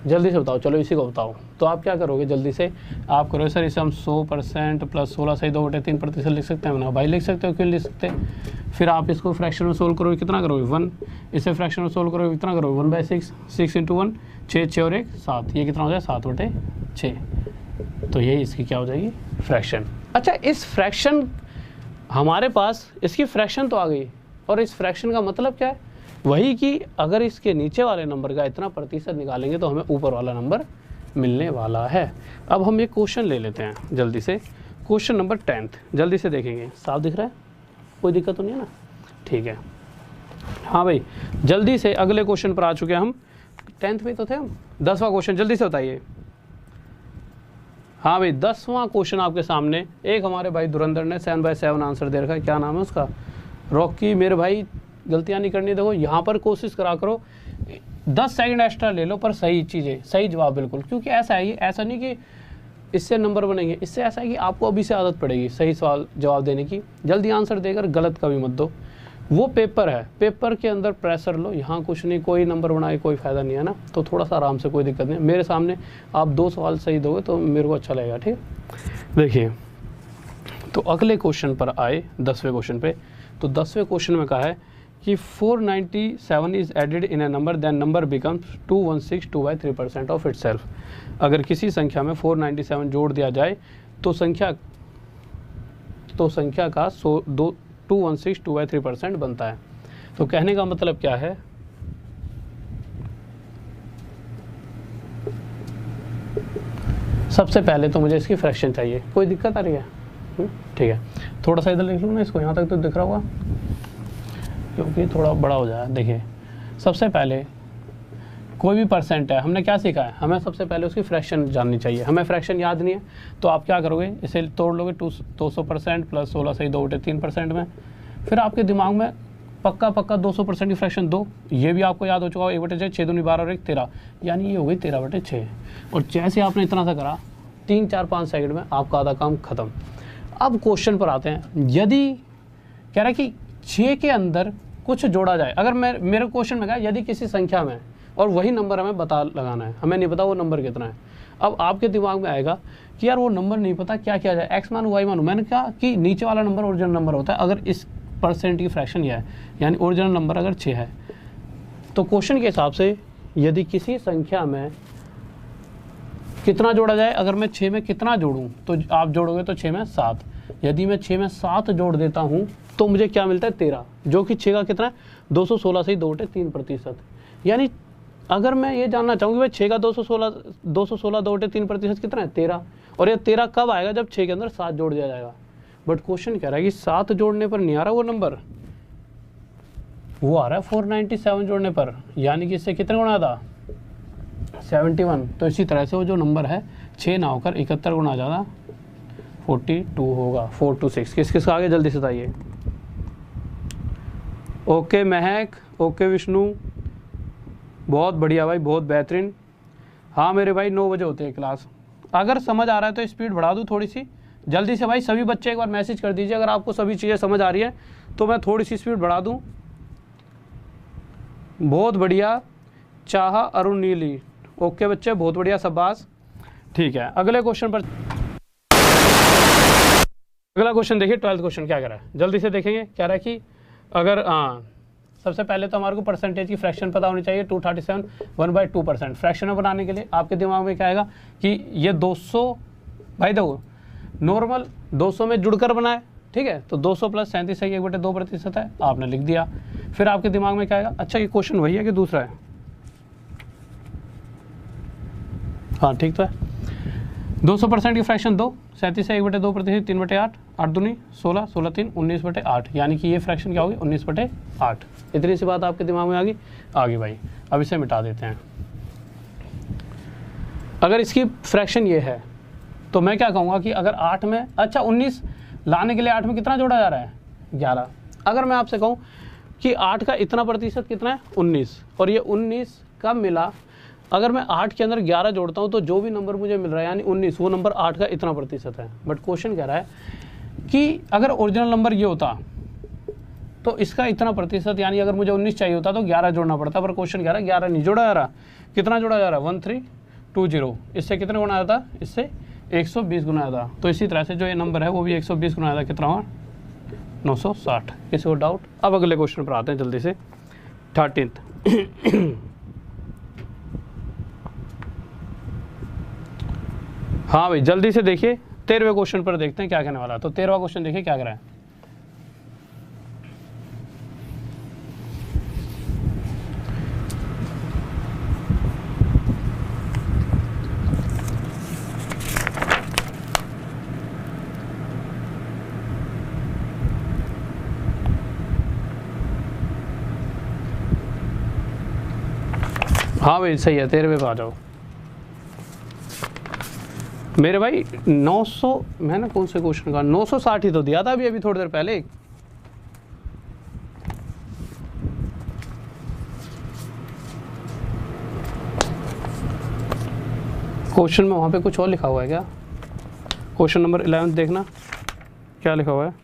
जल्दी से बताओ, चलो इसी को बताओ। तो आप क्या करोगे जल्दी से, आप करोगे सर इसे हम 100% + 16 से 2/3% लिख सकते हैं ना भाई, लिख सकते हो, क्यों लिख सकते हैं। फिर आप इसको फ्रैक्शन में सोल्व करोगे, कितना करोगे 1, इसे फ्रैक्शन में सोल्व करोगे कितना करोगे 1/6, 6 × 1 6, 6 और 1 7, ये कितना हो जाए 7/6, तो यही इसकी क्या हो जाएगी फ्रैक्शन। अच्छा, इस फ्रैक्शन हमारे पास इसकी फ्रैक्शन तो आ गई, और इस फ्रैक्शन का मतलब क्या है, वही कि अगर इसके नीचे वाले नंबर का इतना प्रतिशत निकालेंगे तो हमें ऊपर वाला नंबर मिलने वाला है। अब हम एक क्वेश्चन ले लेते हैं जल्दी से, क्वेश्चन नंबर 10 जल्दी से देखेंगे, साफ दिख रहा है, कोई दिक्कत तो नहीं है ना, ठीक है। हाँ भाई जल्दी से अगले क्वेश्चन पर आ चुके हैं हम, 10th में तो थे हम, 10वां क्वेश्चन जल्दी से बताइए। हाँ भाई 10वां क्वेश्चन आपके सामने, एक हमारे भाई धुरंधर ने 7/7 आंसर दे रखा है, क्या नाम है उसका, रॉकी। मेरे भाई गलतियाँ नहीं करनी, देखो यहाँ पर कोशिश करा करो, 10 सेकंड एक्स्ट्रा ले लो पर सही चीज़ें, सही जवाब बिल्कुल, क्योंकि ऐसा है, ऐसा नहीं कि इससे नंबर बनेंगे, इससे ऐसा है कि आपको अभी से आदत पड़ेगी सही सवाल जवाब देने की। जल्दी आंसर देकर गलत कभी मत दो। वो पेपर है, पेपर के अंदर प्रेशर लो, यहाँ कुछ नहीं, कोई नंबर बनाए कोई फ़ायदा नहीं है ना, तो थोड़ा सा आराम से, कोई दिक्कत नहीं। मेरे सामने आप 2 सवाल सही दोगे तो मेरे को अच्छा लगेगा, ठीक। देखिए तो अगले क्वेश्चन पर आए, 10वें क्वेश्चन पे। तो 10वें क्वेश्चन में कहा है कि 497 is added in a number then number becomes 2162/3% of itself. अगर किसी संख्या में 497 जोड़ दिया जाए तो संख्या का 2162/3% बनता है। तो कहने का मतलब क्या है, सबसे पहले तो मुझे इसकी फ्रैक्शन चाहिए। कोई दिक्कत आ रही है? ठीक है, थोड़ा सा इधर लिख लूँ ना इसको, यहाँ तक तो दिख रहा होगा क्योंकि थोड़ा बड़ा हो जाए। देखिए सबसे पहले कोई भी परसेंट है, हमने क्या सीखा है, हमें सबसे पहले उसकी फ्रैक्शन जाननी चाहिए। हमें फ्रैक्शन याद नहीं है तो आप क्या करोगे, इसे तोड़ लोगे 200% प्लस 16 सही 2 बटे 3% में। फिर आपके दिमाग में पक्का 200% की फ्रैक्शन दो, ये भी आपको याद हो चुका हो, 1/6, 6 दूनी 12 और 1 13, यानी ये हो गई 13/6। और जैसे आपने इतना सा करा 3 4 5 सेकंड में आपका आधा काम खत्म। अब क्वेश्चन पर आते हैं, यदि कह रहा है कि 6 के अंदर कुछ जोड़ा जाए, अगर मेरे क्वेश्चन में कहा यदि किसी संख्या में, और वही नंबर हमें पता लगाना है, हमें नहीं पता वो नंबर कितना है। अब आपके दिमाग में आएगा कि यार वो नंबर नहीं पता, क्या किया जाए, एक्स मानू वाई मानू। मैंने कहा कि नीचे वाला नंबर ओरिजिनल नंबर होता है, अगर इस परसेंट की फ्रैक्शन यह है, यानी ओरिजिनल नंबर अगर 6 है, तो क्वेश्चन के हिसाब से यदि किसी संख्या में कितना जोड़ा जाए, अगर मैं 6 में कितना जोड़ूं, तो आप जोड़ोगे तो 6 में 7, यदि मैं 6 में 7 जोड़ देता हूं तो मुझे क्या मिलता है 13, जो कि 6 का कितना है 216 से 2 बटे 3%। यानी अगर मैं ये जानना चाहूँगी भाई 6 का 216 2 बटे 3% कितना है 13, और ये 13 कब आएगा, जब 6 के अंदर 7 जोड़ दिया जाएगा। बट क्वेश्चन कह रहा है कि 7 जोड़ने पर नहीं आ रहा वो नंबर, वो आ रहा है 497 जोड़ने पर, यानी कि इससे कितने गुना था 71। तो इसी तरह से वो जो नंबर है 6 ना होकर 71 गुना ज़्यादा 42 होगा। 426 किस किस आगे जल्दी से बताइए। ओके महक, ओके विष्णु, बहुत बढ़िया भाई, बहुत बेहतरीन। हाँ मेरे भाई 9 बजे होते हैं क्लास। अगर समझ आ रहा है तो स्पीड बढ़ा दूँ थोड़ी सी, जल्दी से भाई सभी बच्चे एक बार मैसेज कर दीजिए अगर आपको सभी चीज़ें समझ आ रही है तो मैं थोड़ी सी स्पीड बढ़ा दूँ। बहुत बढ़िया, चाहा अरुण नीली, ओके बच्चे बहुत बढ़िया, शाबाश। ठीक है, अगले क्वेश्चन पर, अगला क्वेश्चन देखिए 12th क्वेश्चन क्या कह रहा है, जल्दी से देखेंगे। कह रहा है कि अगर सबसे पहले तो हमारे को परसेंटेज की फ्रैक्शन पता होनी चाहिए, 237 1/2%। फ्रैक्शन में बनाने के लिए आपके दिमाग में क्या आएगा कि ये 200, भाई देखो नॉर्मल 200 में जुड़कर बनाए, ठीक है, तो 200 प्लस 37 है 1/2% है, आपने लिख दिया। फिर आपके दिमाग में क्या आएगा, अच्छा ये क्वेश्चन वही है कि दूसरा है, हाँ ठीक तो है। 200% की फ्रैक्शन 2, 37 है 1/2%, 3/8, 8 दूनी 16, 16 3 19/8, यानी कि ये फ्रैक्शन क्या होगी 19/8। इतनी सी बात आपके दिमाग में आ गई भाई। अब इसे मिटा देते हैं। अगर इसकी फ्रैक्शन ये है तो मैं क्या कहूँगा कि अगर 8 में, अच्छा 19 लाने के लिए 8 में कितना जोड़ा जा रहा है 11। अगर मैं आपसे कहूँ कि 8 का इतना प्रतिशत कितना है 19, और ये 19 कब मिला, अगर मैं 8 के अंदर 11 जोड़ता हूँ तो जो भी नंबर मुझे मिल रहा है यानी 19, वो नंबर 8 का इतना प्रतिशत है। बट क्वेश्चन कह रहा है कि अगर ओरिजिनल नंबर ये होता तो इसका इतना प्रतिशत, यानी अगर मुझे 19 चाहिए होता तो 11 जोड़ना पड़ता, पर क्वेश्चन कह रहा है 11 नहीं जोड़ा जा रहा। कितना जोड़ा जा रहा है 1320, इससे कितने गुना आया था, इससे 120 गुना आया था। तो इसी तरह से जो ये नंबर है वो भी 120 गुना आया था, कितना हुआ 960। किसी को डाउट? अब अगले क्वेश्चन पर आते हैं जल्दी से, 13th। हाँ भाई जल्दी से देखिए, 13वें क्वेश्चन पर देखते हैं क्या कहने वाला है। तो 13वां क्वेश्चन देखिए क्या कह रहा है। हाँ भाई सही है, 13वें पे आ जाओ मेरे भाई। 900 मैंने कौन से क्वेश्चन का 960 ही तो दिया था अभी थोड़ी देर पहले। क्वेश्चन में वहाँ पे कुछ और लिखा हुआ है क्या? क्वेश्चन नंबर 11 देखना क्या लिखा हुआ है।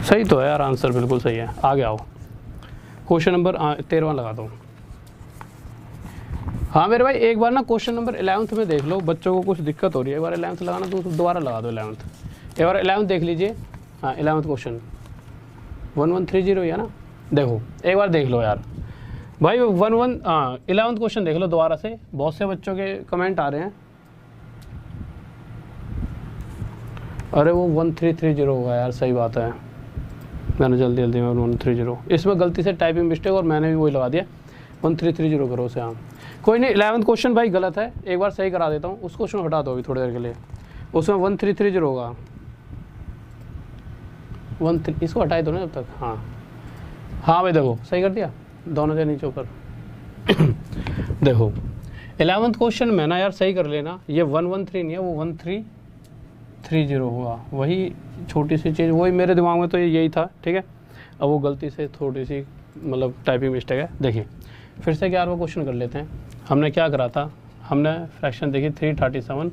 सही तो है यार, आंसर बिल्कुल सही है। आगे आओ, क्वेश्चन नंबर 13वां लगा दो। हाँ मेरे भाई एक बार ना क्वेश्चन नंबर 11th में देख लो, बच्चों को कुछ दिक्कत हो रही है। एक बार 11th लगाना तो दोबारा लगा दो 11th। एक बार 11th देख लीजिए। हाँ 11th क्वेश्चन 1130 है ना, देखो एक बार देख लो यार भाई 11th क्वेश्चन देख लो दोबारा से। बहुत से बच्चों के कमेंट आ रहे हैं, अरे वो 1330 होगा यार, सही बात है, मैंने जल्दी में 1130, इसमें गलती से टाइपिंग मिस्टेक और मैंने भी वही लगा दिया 1330 करो उसे। हाँ कोई नहीं, 11th क्वेश्चन भाई गलत है, एक बार सही करा देता हूँ। उस क्वेश्चन हटा दो अभी थोड़ी देर के लिए, उसमें 1330 होगा। इसको हटाए दो ना जब तक। हाँ हाँ भाई देखो सही कर दिया, दोनों से नीचे ऊपर। देखो 11th क्वेश्चन में ना यार सही कर लेना, ये 113 नहीं है, वो 1330 होगा। वही छोटी सी चीज़, वही मेरे दिमाग में तो यही था, ठीक है। अब वो गलती से थोड़ी सी मतलब टाइपिंग मिस्टेक है। देखिए फिर से 11वां क्वेश्चन कर लेते हैं। हमने क्या करा था, हमने फ्रैक्शन देखी 337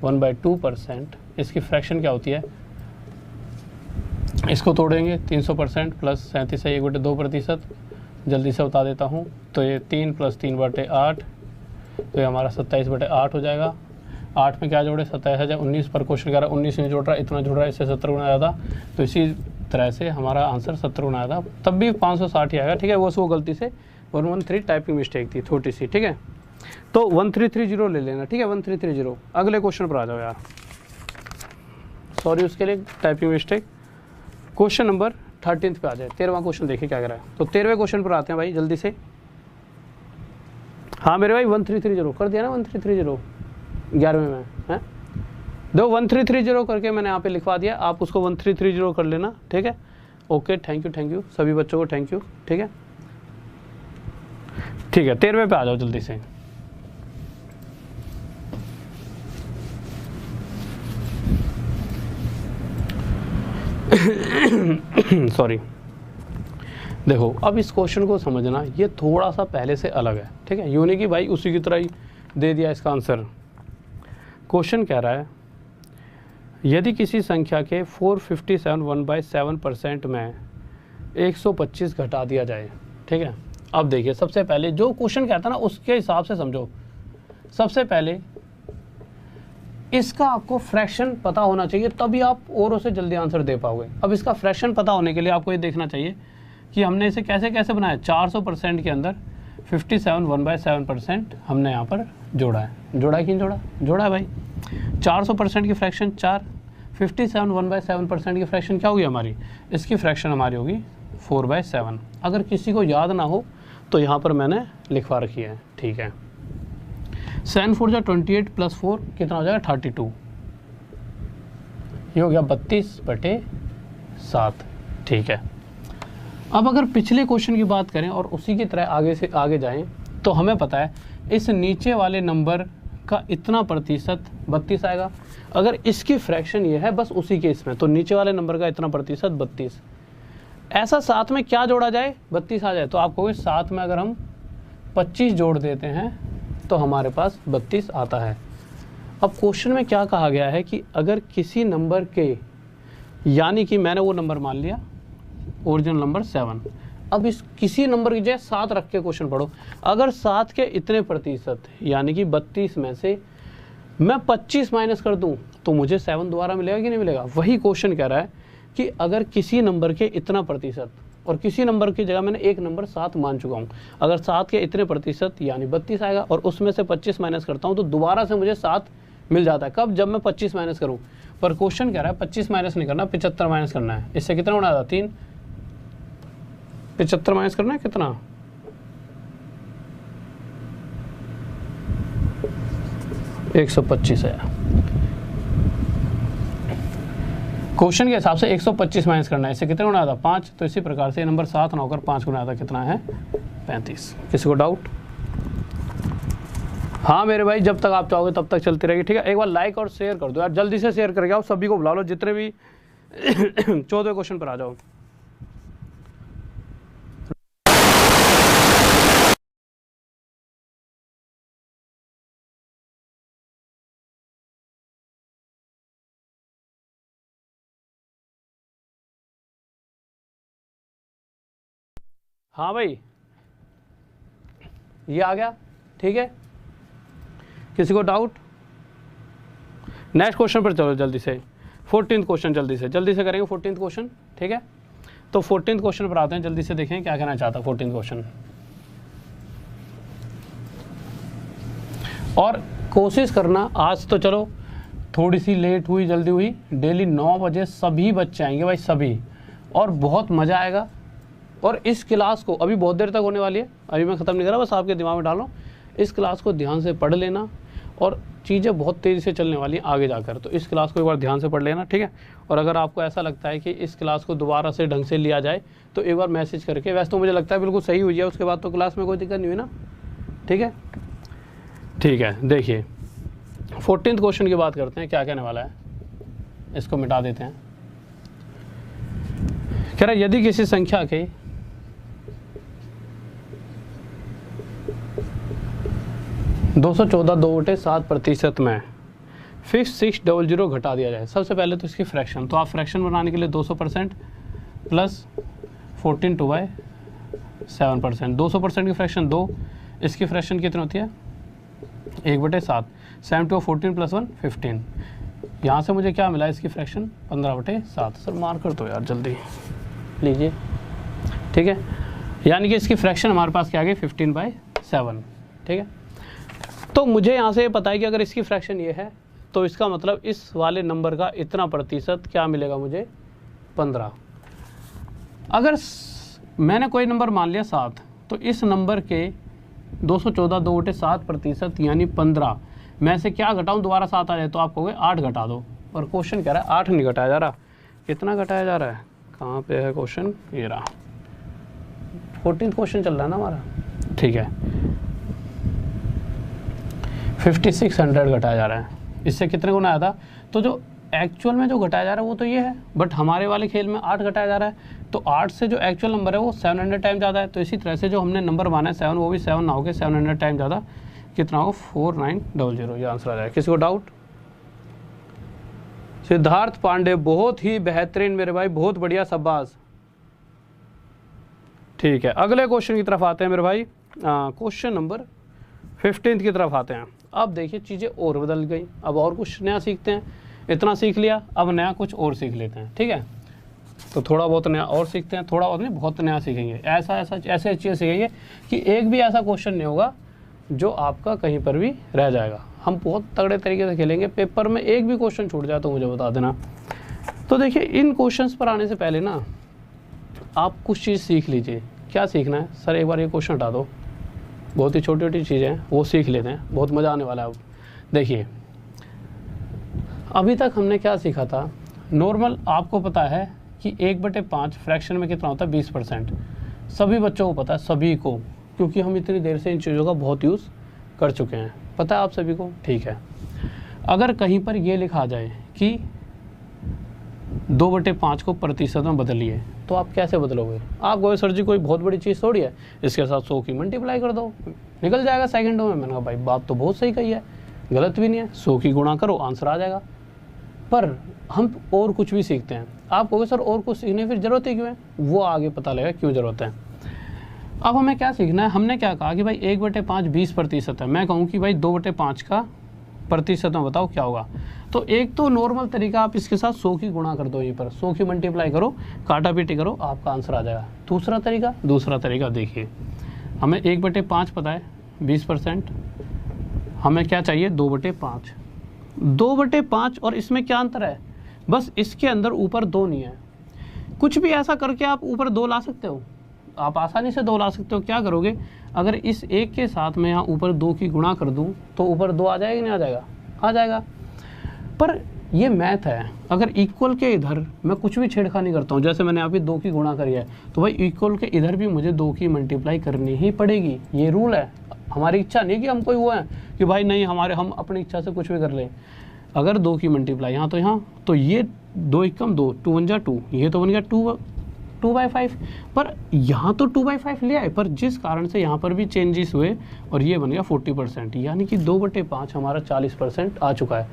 1/2%। इसकी फ्रैक्शन क्या होती है, इसको तोड़ेंगे 300% प्लस 37 है 1/2%। जल्दी से बता देता हूँ, तो ये 3 + 3/8, तो ये हमारा 27/8 हो जाएगा। 8 में क्या जोड़े, 27 है, 19 पर क्वेश्चन कह रहा है 19 नहीं जोड़ रहा, इतना जोड़ रहा है, इससे 70 गुना ज़्यादा, तो इसी तरह से हमारा आंसर 70 गुना ज़्यादा, तब भी 560 ही आएगा, ठीक है। वो गलती से 113 टाइपिंग मिस्टेक थी छोटी सी, ठीक है। तो 1330 ले लेना, ठीक है 1330। अगले क्वेश्चन पर आ जाओ यार, सॉरी उसके लिए टाइपिंग मिस्टेक। क्वेश्चन नंबर 13 पे आ जाए, 13वां क्वेश्चन देखिए क्या करा है। तो 13वें क्वेश्चन पर आते हैं भाई जल्दी से। हाँ मेरे भाई 1330 कर दिया ना, 1330 11वें में है, दो 1330 करके मैंने यहाँ पे लिखवा दिया, आप उसको 1330 कर लेना, ठीक है। ओके थैंक यू सभी बच्चों को, थैंक यू, ठीक है। 13वें पे आ जाओ जल्दी से। सॉरी, देखो अब इस क्वेश्चन को समझना, ये थोड़ा सा पहले से अलग है, ठीक है। यूं नहीं कि भाई उसी की तरह ही दे दिया इसका आंसर। क्वेश्चन कह रहा है यदि किसी संख्या के 457 1/7% में 125 घटा दिया जाए, ठीक है। अब देखिए सबसे पहले जो क्वेश्चन कहता है ना उसके हिसाब से समझो। सबसे पहले इसका आपको फ्रैक्शन पता होना चाहिए, तभी आप औरों से जल्दी आंसर दे पाओगे। अब इसका फ्रैक्शन पता होने के लिए आपको ये देखना चाहिए कि हमने इसे कैसे कैसे बनाया। 400% के अंदर 57 1/7% हमने यहाँ पर जोड़ा है। जोड़ा है कि नहीं जोड़ा, जोड़ा है भाई। 400% की फ्रैक्शन 4, 57 1/7% की फ्रैक्शन क्या होगी हमारी, इसकी फ्रैक्शन हमारी होगी 4/7। अगर किसी को याद ना हो तो यहाँ पर मैंने लिखवा रखी है, ठीक है। 7 4 28 + 4 कितना हो जाएगा 32, ये हो गया 32/7, ठीक है। अब अगर पिछले क्वेश्चन की बात करें और उसी की तरह आगे से आगे जाएं, तो हमें पता है इस नीचे वाले नंबर का इतना प्रतिशत 32 आएगा। अगर इसकी फ्रैक्शन ये है बस उसी केस में, तो नीचे वाले नंबर का इतना प्रतिशत 32। ऐसा साथ में क्या जोड़ा जाए 32 आ जाए, तो आप कहोगे साथ में अगर हम 25 जोड़ देते हैं तो हमारे पास 32 आता है। अब क्वेश्चन में क्या कहा गया है कि अगर किसी नंबर के, यानी कि मैंने वो नंबर मान लिया ओरिजिनल नंबर 7, अब इस किसी नंबर की जगह 7 रख के क्वेश्चन पढ़ो। अगर 7 के इतने प्रतिशत यानी कि 32 में से मैं 25 माइनस कर दूं तो मुझे 7 दोबारा मिलेगा कि नहीं मिलेगा। वही क्वेश्चन कह रहा है कि अगर किसी नंबर के इतना प्रतिशत, और किसी नंबर की जगह मैंने एक नंबर 7 मान चुका हूँ, अगर 7 के इतने प्रतिशत यानी 32 आएगा और उसमें से 25 माइनस करता हूँ तो दोबारा से मुझे 7 मिल जाता है। कब, जब मैं 25 माइनस करूँ। पर क्वेश्चन कह रहा है 25 माइनस नहीं करना, 75 माइनस करना है। इससे कितना होना था 3, 75 माइनस करना है कितना, 125 है। क्वेश्चन के हिसाब से 125 माइनस करना है, इससे कितना गुना आता 5। तो इसी प्रकार से नंबर 7 ना होकर 5 गुना आता कितना है 35। किसी को डाउट? हाँ मेरे भाई जब तक आप चाहोगे तब तक चलती रहेगी, ठीक है। एक बार लाइक और शेयर कर दो यार, जल्दी से शेयर करके आओ, सभी को बुला लो, जितने भी 14वें क्वेश्चन पर आ जाओ। हाँ भाई, ये आ गया, ठीक है। किसी को डाउट? नेक्स्ट क्वेश्चन पर चलो जल्दी से, 14th क्वेश्चन जल्दी से करेंगे 14th क्वेश्चन, ठीक है। तो 14th क्वेश्चन पर आते हैं, जल्दी से देखें क्या कहना चाहता 14th क्वेश्चन। और कोशिश करना, आज तो चलो थोड़ी सी लेट हुई जल्दी हुई, डेली 9 बजे सभी बच्चे आएंगे भाई, सभी, और बहुत मज़ा आएगा। और इस क्लास को अभी बहुत देर तक होने वाली है, अभी मैं ख़त्म नहीं कर रहा, बस आपके दिमाग में डाल रहा हूँ। इस क्लास को ध्यान से पढ़ लेना, और चीज़ें बहुत तेज़ी से चलने वाली हैं आगे जाकर, तो इस क्लास को एक बार ध्यान से पढ़ लेना, ठीक है। और अगर आपको ऐसा लगता है कि इस क्लास को दोबारा से ढंग से लिया जाए तो एक बार मैसेज करके, वैसे तो मुझे लगता है बिल्कुल सही हुई है, उसके बाद तो क्लास में कोई दिक्कत नहीं हुई ना, ठीक है। ठीक है, देखिए 14th क्वेश्चन की बात करते हैं, क्या कहने वाला है, इसको मिटा देते हैं। कह रहा है यदि किसी संख्या के 214/2/7% में फिक्स 600 घटा दिया जाए। सबसे पहले तो इसकी फ्रैक्शन, तो आप फ्रैक्शन बनाने के लिए 200% प्लस 14 2/7%, 200% की फ्रैक्शन 2, इसकी फ्रैक्शन कितनी होती है 1/7, 7 2 14 + 1 15। यहाँ से मुझे क्या मिला इसकी फ्रैक्शन 15/7। सर मार्कर तो यार जल्दी लीजिए, ठीक है। यानी कि इसकी फ्रैक्शन हमारे पास क्या आ गई 15/7, ठीक है। तो मुझे यहाँ से पता है कि अगर इसकी फ्रैक्शन ये है तो इसका मतलब इस वाले नंबर का इतना प्रतिशत क्या मिलेगा मुझे 15। अगर मैंने कोई नंबर मान लिया 7, तो इस नंबर के 214/2/7% यानी 15 में से क्या घटाऊँ, दोबारा 7 आ जाए तो आप कहोगे 8 घटा दो, पर क्वेश्चन कह रहा है 8 नहीं घटाया जा रहा, कितना घटाया जा रहा है, कहाँ पे है क्वेश्चन, ये रहा 14th क्वेश्चन चल रहा है ना हमारा, ठीक है। 5600 घटाया जा रहा है, इससे कितने गुना आया था, तो जो एक्चुअल में जो घटाया जा रहा है वो तो ये है, बट हमारे वाले खेल में 8 घटाया जा रहा है, तो 8 से जो एक्चुअल नंबर है वो 700 टाइम ज़्यादा है। तो इसी तरह से जो हमने नंबर माना है 7, वो भी 7 ना होकर 700 टाइम ज़्यादा, कितना होगा 4900, ये आंसर आ जाएगा। किसी को डाउट? सिद्धार्थ पांडे, बहुत ही बेहतरीन मेरे भाई, बहुत बढ़िया, शाबाश, ठीक है। अगले क्वेश्चन की तरफ आते हैं मेरे भाई, क्वेश्चन नंबर 15 की तरफ आते हैं। अब देखिए चीज़ें और बदल गई, अब और कुछ नया सीखते हैं, इतना सीख लिया, अब नया कुछ और सीख लेते हैं, ठीक है। तो थोड़ा बहुत नया और सीखते हैं, थोड़ा बहुत नहीं बहुत नया सीखेंगे, ऐसे चीज़ें सीखेंगे कि एक भी ऐसा क्वेश्चन नहीं होगा जो आपका कहीं पर भी रह जाएगा। हम बहुत तगड़े तरीके से खेलेंगे, पेपर में एक भी क्वेश्चन छूट जाए तो मुझे बता देना। तो देखिए इन क्वेश्चंस पर आने से पहले ना आप कुछ चीज़ सीख लीजिए। क्या सीखना है सर, एक बार ये क्वेश्चन हटा दो, बहुत ही छोटी छोटी चीज़ें हैं वो सीख लेते हैं, बहुत मज़ा आने वाला है। अब देखिए अभी तक हमने क्या सीखा था, नॉर्मल आपको पता है कि 1/5 फ्रैक्शन में कितना होता है 20%, सभी बच्चों को पता है, सभी को, क्योंकि हम इतनी देर से इन चीज़ों का बहुत यूज़ कर चुके हैं, पता है आप सभी को, ठीक है। अगर कहीं पर ये लिखा जाए कि 2/5 को प्रतिशत में बदलिए, तो आप कैसे बदलोगे? आप कहोगे सर जी कोई बहुत बड़ी चीज़ थोड़ी है, इसके साथ 100 की मल्टीप्लाई कर दो, निकल जाएगा सेकंडों में। मैंने कहा भाई बात तो बहुत सही कही है, गलत भी नहीं है, 100 की गुणा करो आंसर आ जाएगा। पर हम और कुछ भी सीखते हैं, आप कहोगे सर और कुछ सीखने फिर ज़रूरत ही क्यों है, वो आगे पता लगेगा क्यों ज़रूरत है। अब हमें क्या सीखना है, हमने क्या कहा कि भाई 1/5 20% है, मैं कहूँ कि भाई 2/5 का प्रतिशत में बताओ क्या होगा। तो एक तो नॉर्मल तरीका, आप इसके साथ 100 की गुणा कर दो, यहीं पर 100 की मल्टीप्लाई करो, काटा पीटी करो, आपका आंसर आ जाएगा। दूसरा तरीका देखिए, हमें 1/5 पता है 20%, हमें क्या चाहिए 2/5, 2/5 और इसमें क्या अंतर है, बस इसके अंदर ऊपर 2 नहीं है। कुछ भी ऐसा करके आप ऊपर 2 ला सकते हो, आप आसानी से 2 ला सकते हो। क्या करोगे, अगर इस 1 के साथ मैं यहाँ ऊपर 2 की गुणा कर दूँ तो ऊपर 2 आ जाएगा नहीं आ जाएगा, आ जाएगा। पर ये मैथ है, अगर इक्वल के इधर मैं कुछ भी छेड़खानी करता हूँ, जैसे मैंने यहाँ पे 2 की गुणा करी है, तो भाई इक्वल के इधर भी मुझे 2 की मल्टीप्लाई करनी ही पड़ेगी, ये रूल है। हमारी इच्छा नहीं कि हम कोई वो है कि भाई नहीं हम अपनी इच्छा से कुछ भी कर लें। अगर 2 की मल्टीप्लाई यहाँ तो ये 2 एकम 2, 2 1 2, ये तो बन गया 2/5, पर यहाँ तो 2/5 ले आए, पर जिस कारण से यहाँ पर भी चेंजेस हुए और ये बन गया 40%, यानी कि 2/5 हमारा 40% आ चुका है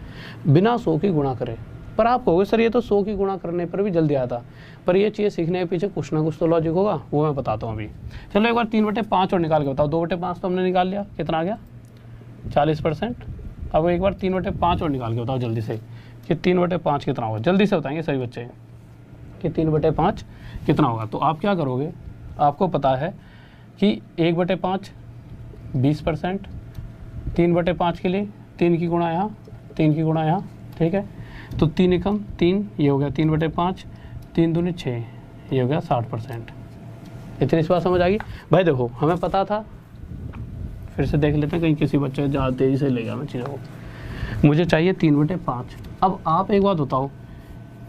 बिना 100 की गुणा करे। पर आप कहोगे सर ये तो 100 की गुणा करने पर भी जल्दी आता, पर ये चीज़ सीखने के पीछे कुछ ना कुछ तो लॉजिक होगा, वो मैं बताता हूँ अभी। चलो एक बार 3/5 और निकाल के बताओ। 2/5 तो हमने निकाल लिया, कितना आ गया 40%। अब एक बार 3/5 और निकाल के बताओ जल्दी से कि 3/5 कितना होगा। जल्दी से बताएंगे सभी बच्चे कि 3/5 कितना होगा। तो आप क्या करोगे, आपको पता है कि 1/5 20%, 3/5 के लिए 3 की गुणा यहाँ, 3 की गुणा यहाँ, ठीक है। तो 3 एकम 3, ये हो गया 3/5, 3 दूनी 6, ये हो गया 60%। इतनी बात समझ आ गई भाई। देखो हमें पता था, फिर से देख लेते हैं कहीं किसी बच्चे ज़्यादा तेज़ी से ले गया मैं चीज़ों को। मुझे चाहिए 3/5। अब आप एक बात बताओ,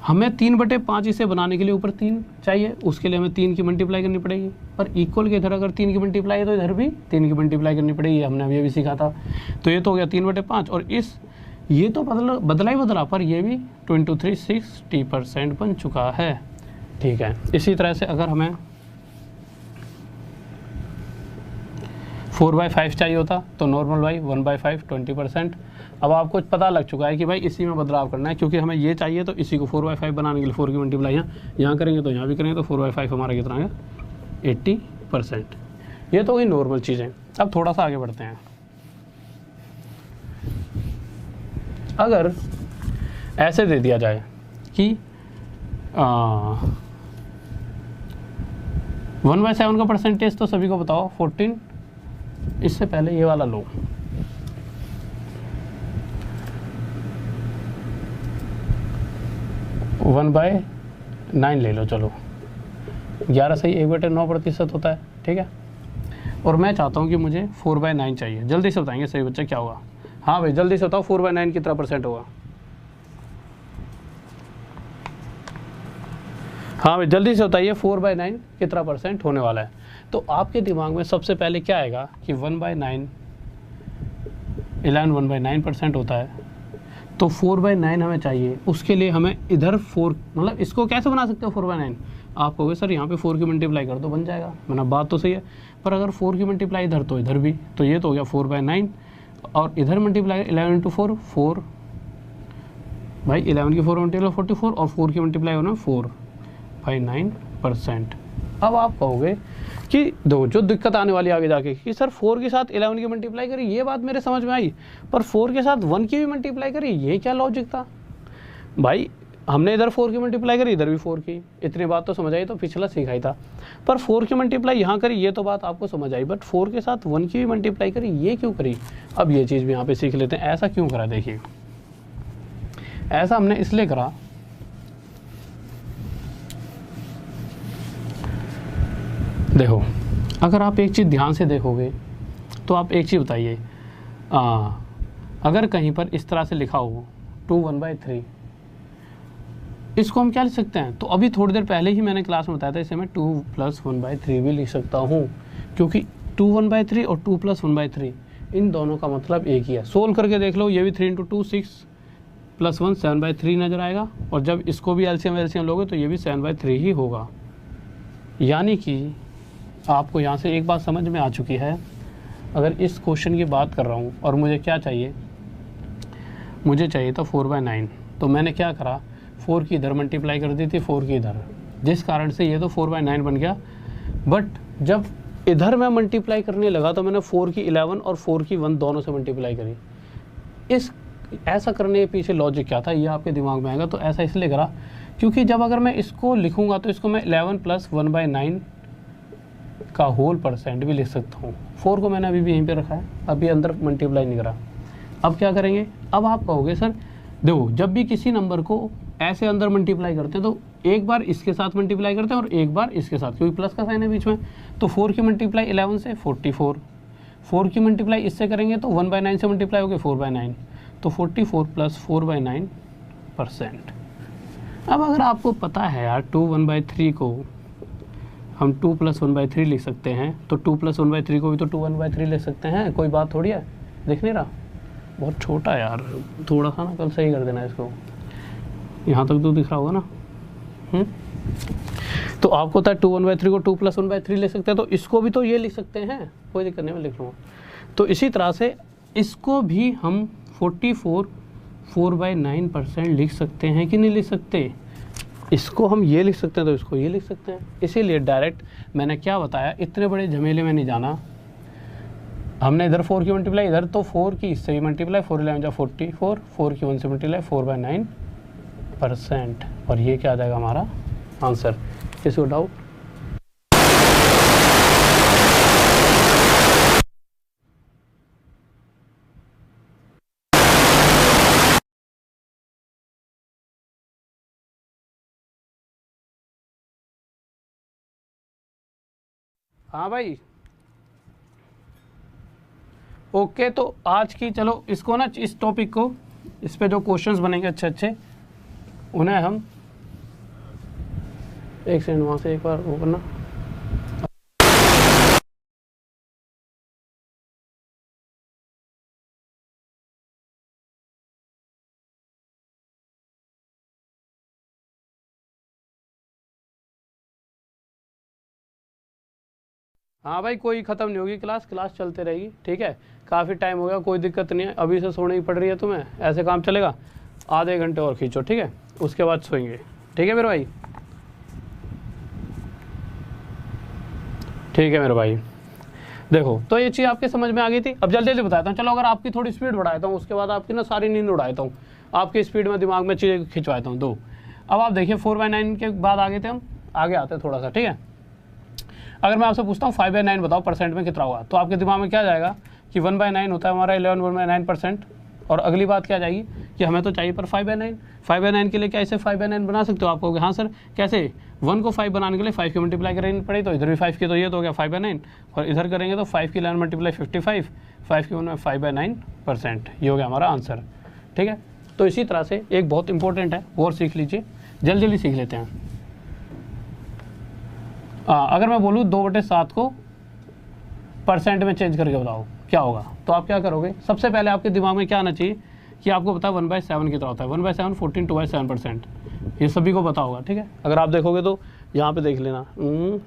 हमें 3/5 इसे बनाने के लिए ऊपर 3 चाहिए, उसके लिए हमें 3 की मल्टीप्लाई करनी पड़ेगी। पर इक्वल के इधर अगर 3 की मल्टीप्लाई है तो इधर भी 3 की मल्टीप्लाई करनी पड़ेगी, हमने अभी अभी सीखा था। तो ये तो हो गया 3/5 और ये तो बदला ही बदला, पर ये भी 2360% बन चुका है, ठीक है। इसी तरह से अगर हमें 4/5 चाहिए होता तो नॉर्मल बाई 1/5 20%। अब आपको पता लग चुका है कि भाई इसी में बदलाव करना है, क्योंकि हमें ये चाहिए तो इसी को 4/5 बनाने के लिए 4 की मल्टीप्लाई यहाँ करेंगे तो यहाँ भी करेंगे, तो 4/5 हमारा कितना है 80%। ये तो वही नॉर्मल चीज़ें। अब थोड़ा सा आगे बढ़ते हैं। अगर ऐसे दे दिया जाए कि 1/7 का परसेंटेज तो सभी को बताओ 14, इससे पहले ये वाला लो, वन बाय 9 ले लो। चलो 11 सही 1/9% होता है, ठीक है। और मैं चाहता हूँ कि मुझे 4/9 चाहिए। जल्दी से बताएंगे सही बच्चे क्या होगा। हाँ भाई जल्दी से बताओ 4/9 कितना परसेंट होगा। हाँ भाई जल्दी से बताइए 4/9 कितना परसेंट होने वाला है। तो आपके दिमाग में सबसे पहले क्या आएगा कि 1/9 11 1/9% होता है, तो 4/9 हमें चाहिए। उसके लिए हमें इधर 4, मतलब इसको कैसे बना सकते हो 4/9। आप कहोगे सर यहाँ पे 4 की मल्टीप्लाई कर दो बन जाएगा, मतलब बात तो सही है। पर अगर 4 की मल्टीप्लाई इधर तो इधर भी, तो ये तो हो गया 4/9 और इधर मल्टीप्लाई 11 × 4 4 भाई 11 की 4 मल्टीप्लाई 44 और 4 की मल्टीप्लाई होना 4/9%। अब आप कहोगे कि दो जो दिक्कत आने वाली आगे जाके कि सर 4 के साथ 11 की मल्टीप्लाई करी, ये बात मेरे समझ में आई, पर 4 के साथ 1 की भी मल्टीप्लाई करी, ये क्या लॉजिक था भाई। हमने इधर 4 की मल्टीप्लाई करी, इधर भी 4 की, इतनी बात तो समझ आई, तो पिछला सीखा ही था। पर 4 की मल्टीप्लाई यहाँ करी, ये तो बात आपको समझ आई, बट 4 के साथ 1 की भी मल्टीप्लाई करी, ये क्यों करी। अब ये चीज़ भी यहाँ पे सीख लेते हैं, ऐसा क्यों करा। देखिए ऐसा हमने इसलिए करा, देखो अगर आप एक चीज़ ध्यान से देखोगे तो आप एक चीज़ बताइए, अगर कहीं पर इस तरह से लिखा हो 2 1/3, इसको हम क्या लिख सकते हैं। तो अभी थोड़ी देर पहले ही मैंने क्लास में बताया था, इसे मैं 2 + 1/3 भी लिख सकता हूँ, क्योंकि 2 1/3 और 2 + 1/3 इन दोनों का मतलब एक ही है। सोल्व करके देख लो, ये भी 3 × 2 6 + 1 7/3 नजर आएगा, और जब इसको भी एलसीएम लोगे तो ये भी 7/3 ही होगा। यानी कि आपको यहाँ से एक बात समझ में आ चुकी है। अगर इस क्वेश्चन की बात कर रहा हूँ और मुझे क्या चाहिए, मुझे चाहिए था 4/9, तो मैंने क्या करा, 4 की इधर मल्टीप्लाई कर दी थी, 4 की इधर, जिस कारण से ये तो 4/9 बन गया। बट जब इधर मैं मल्टीप्लाई करने लगा तो मैंने 4 की 11 और 4 की 1 दोनों से मल्टीप्लाई करी। ऐसा करने के पीछे लॉजिक क्या था, ये आपके दिमाग में आएगा। तो ऐसा इसलिए करा क्योंकि जब अगर मैं इसको लिखूँगा तो इसको मैं 11 + 1/9 का होल % भी लिख सकता हूँ। 4 को मैंने अभी भी यहीं पे रखा है, अभी अंदर मल्टीप्लाई नहीं करा। अब क्या करेंगे, अब आप कहोगे सर देखो जब भी किसी नंबर को ऐसे अंदर मल्टीप्लाई करते हैं तो एक बार इसके साथ मल्टीप्लाई करते हैं और एक बार इसके साथ, क्योंकि प्लस का साइन है बीच में। तो 4 की मल्टीप्लाई 11 से 44, 4 की मल्टीप्लाई इससे करेंगे तो 1/9 से मल्टीप्लाई होगी 4/9, तो 44 + 4/9%। अब अगर आपको पता है यार 2 1/3 को हम 2 + 1/3 लिख सकते हैं, तो 2 + 1/3 को भी तो 2 1/3 लिख सकते हैं, कोई बात थोड़ी है। दिख नहीं रहा, बहुत छोटा है यार, थोड़ा सा ना कल सही कर देना इसको, यहाँ तक तो दिख रहा होगा ना। तो आपको पता है 2 1/3 को 2 + 1/3 लिख सकते हैं, तो इसको भी तो ये लिख सकते हैं, कोई दिक्कत नहीं, मैं लिख लूँगा। तो इसी तरह से इसको भी हम 44 4/9% लिख सकते हैं कि नहीं लिख सकते? इसको हम ये लिख सकते हैं तो इसको ये लिख सकते हैं। इसीलिए डायरेक्ट मैंने क्या बताया, इतने बड़े झमेले में नहीं जाना। हमने इधर 4 की मल्टीप्लाई, इधर तो 4 की इससे ही मल्टीप्लाई, 4 11 जा 44, 4 की 1 से मल्टीप्लाई, 4/9%। और ये क्या आ जाएगा हमारा आंसर। किसी को डाउट? हाँ भाई, ओके। तो आज की चलो इसको ना, इस टॉपिक को, इस पे जो क्वेश्चंस बनेंगे अच्छे अच्छे, उन्हें हम एक सेकंड वहाँ से एक बार वो करना। हाँ भाई, कोई ख़त्म नहीं होगी क्लास, क्लास चलते रहेगी, ठीक है। काफ़ी टाइम हो गया, कोई दिक्कत नहीं है। अभी से सोने ही पड़ रही है तुम्हें, ऐसे काम चलेगा? आधे घंटे और खींचो, ठीक है, उसके बाद सोएंगे, ठीक है मेरे भाई? ठीक है मेरे भाई। देखो, तो ये चीज़ आपके समझ में आ गई थी। अब जल्दी जल्दी बताता हूँ। चलो, अगर आपकी थोड़ी स्पीड बढ़ाता हूँ, उसके बाद आपकी ना सारी नींद उड़ाता हूँ, आपकी स्पीड में दिमाग में चीज़ें खिंचवाता हूँ। दो, अब आप देखिए 4/9 के बाद आगे थे हम, आगे आते हैं थोड़ा सा, ठीक है। अगर मैं आपसे पूछता हूँ 5/9 बताओ परसेंट में कितना होगा, तो आपके दिमाग में क्या जाएगा कि 1/9 होता है हमारा 11 1/9%। और अगली बात क्या जाएगी कि हमें तो चाहिए पर 5/9। 5/9 के लिए क्या इसे 5/9 बना सकते हो? आप कहोगे हाँ सर कैसे? 1 को 5 बनाने के लिए 5 की मल्टीप्लाई करनी पड़ी, तो इधर भी 5 की, तो ये तो हो गया 5/9। और इधर करेंगे तो 5 की 11 मल्टीप्लाई 55, 5 की 1 में 5/9%। ये हो गया हमारा आंसर, ठीक है। तो इसी तरह से एक बहुत इंपॉर्टेंट है, वो और सीख लीजिए, जल्दी जल्दी सीख लेते हैं। अगर मैं बोलूँ 2/7 को परसेंट में चेंज करके बताओ क्या होगा, तो आप क्या करोगे? सबसे पहले आपके दिमाग में क्या आना चाहिए कि आपको पता है 1/7 कितना होता है। 1/7 14 2/7%, ये सभी को पता होगा, ठीक है। अगर आप देखोगे तो यहाँ पे देख लेना,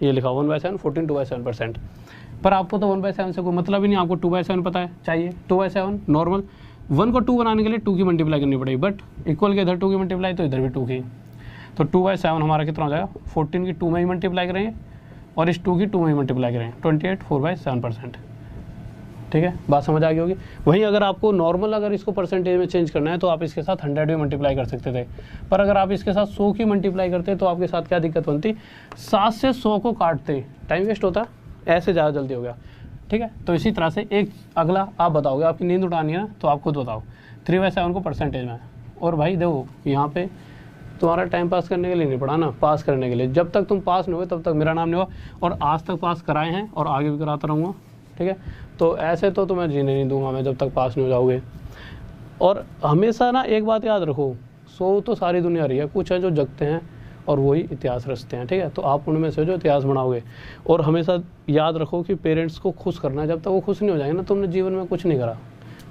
ये लिखा 1/7 14 2/7%। पर आपको तो 1/7 से कोई मतलब ही नहीं, आपको 2/7 पता है चाहिए। 2/7 नॉर्मल, 1 को 2 बनाने के लिए 2 की मल्टीप्लाई करनी पड़ेगी, बट इक्वल के इधर 2 की मल्टीप्लाई तो इधर भी 2 की, तो 2/7 हमारा कितना हो जाएगा? 14 की 2 में ही मल्टीप्लाई करेंगे और इस 2 की 2 में ही मल्टीप्लाई करेंगे, 28 4/7%, ठीक है। बात समझ आ गई होगी। वहीं अगर आपको नॉर्मल अगर इसको परसेंटेज में चेंज करना है तो आप इसके साथ 100 भी मल्टीप्लाई कर सकते थे, पर अगर आप इसके साथ 100 की मल्टीप्लाई करते तो आपके साथ क्या दिक्कत बनती? 7 से 100 को काटते टाइम वेस्ट होता, ऐसे ज़्यादा जल्दी हो गया, ठीक है। तो इसी तरह से एक अगला आप बताओगे, आपकी नींद उठानी है ना, तो आप खुद बताओ 3/7 को परसेंटेज में। और भाई देखो, यहाँ पे तुम्हारा टाइम पास करने के लिए नहीं पढ़ा ना, पास करने के लिए। जब तक तुम पास नहीं हुए तब तक मेरा नाम नहीं हुआ, और आज तक पास कराए हैं और आगे भी कराता रहूँगा, ठीक है। तो ऐसे तो तुम्हें जीने नहीं दूंगा मैं जब तक पास नहीं हो जाओगे। और हमेशा ना एक बात याद रखो, सो तो सारी दुनिया रही है, कुछ है जो जगते हैं और वही इतिहास रचते हैं, ठीक है। तो आप उनमें से जो इतिहास बनाओगे। और हमेशा याद रखो कि पेरेंट्स को खुश करना है, जब तक वो खुश नहीं हो जाएंगे ना, तुमने जीवन में कुछ नहीं करा,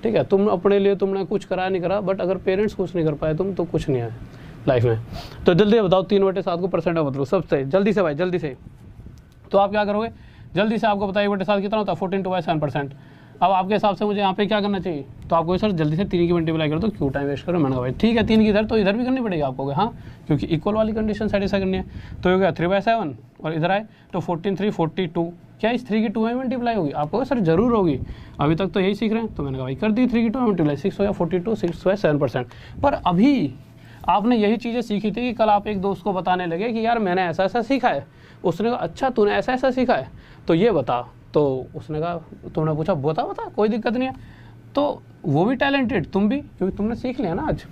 ठीक है। तुम अपने लिए तुमने कुछ करा नहीं करा, बट अगर पेरेंट्स खुश नहीं कर पाए तुम, तो कुछ नहीं है लाइफ में। तो जल्दी बताओ 3/7 को परसेंट में बदलो, सबसे जल्दी से भाई, जल्दी से। तो आप क्या करोगे? जल्दी से आपको बताइए 1/7 कितना होता है? 14 2/7%। अब आपके हिसाब से मुझे यहाँ पे क्या करना चाहिए? तो आपको सर जल्दी से 3 की मल्टीप्लाई करो, तो क्यों टाइम वेस्ट करो? मैंने कहा भाई ठीक है, 3 की इधर तो इधर भी करनी पड़ेगी आपको, हाँ, क्योंकि इक्वल वाली कंडीशन सेटिस्फाई करनी है। तो ये हो गया 3/7, और इधर आए तो 14 3 42, क्या इस 3 की 2 में मल्टीप्लाई होगी? आपको सर जरूर होगी, अभी तक तो यही सीख रहे हैं। तो मैंने कहा भाई कर दी 3 की 2 में मल्टीप्लाई, 6 हो गया 42, 6/7%। पर अभी आपने यही चीज़ें सीखी थी कि कल आप एक दोस्त को बताने लगे कि यार मैंने ऐसा ऐसा सीखा है। उसने कहा अच्छा तूने ऐसा ऐसा सीखा है, तो ये बता। तो उसने कहा, तुमने पूछा बता बता, कोई दिक्कत नहीं है। तो वो भी टैलेंटेड, तुम भी, क्योंकि तुमने सीख लिया ना आज।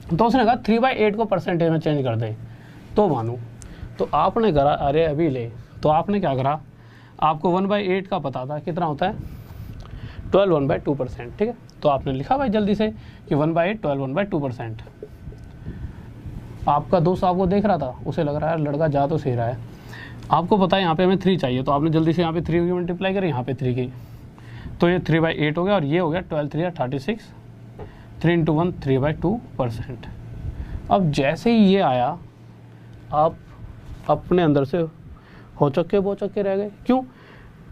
तो उसने कहा 3/8 को परसेंटेज में चेंज कर दे तो मानूँ। तो आपने करा, अरे अभी ले, तो आपने क्या करा? आपको 1/8 का पता था कितना होता है? 12 1/2%, ठीक है। तो आपने लिखा भाई जल्दी से कि 1/8 12 1/2%। आपका दोस्त आपको देख रहा था, उसे लग रहा है लड़का जा तो सही रहा है। आपको पता है यहाँ पे हमें 3 चाहिए, तो आपने जल्दी से यहाँ पे 3 की मल्टीप्लाई करी, यहाँ पे 3 की, तो ये 3/8 हो गया, और ये हो गया 12 3 36, 3 × 1 3/2%। अब जैसे ही ये आया, आप अपने अंदर से होचक्के बोचक्के रह गए। क्यों?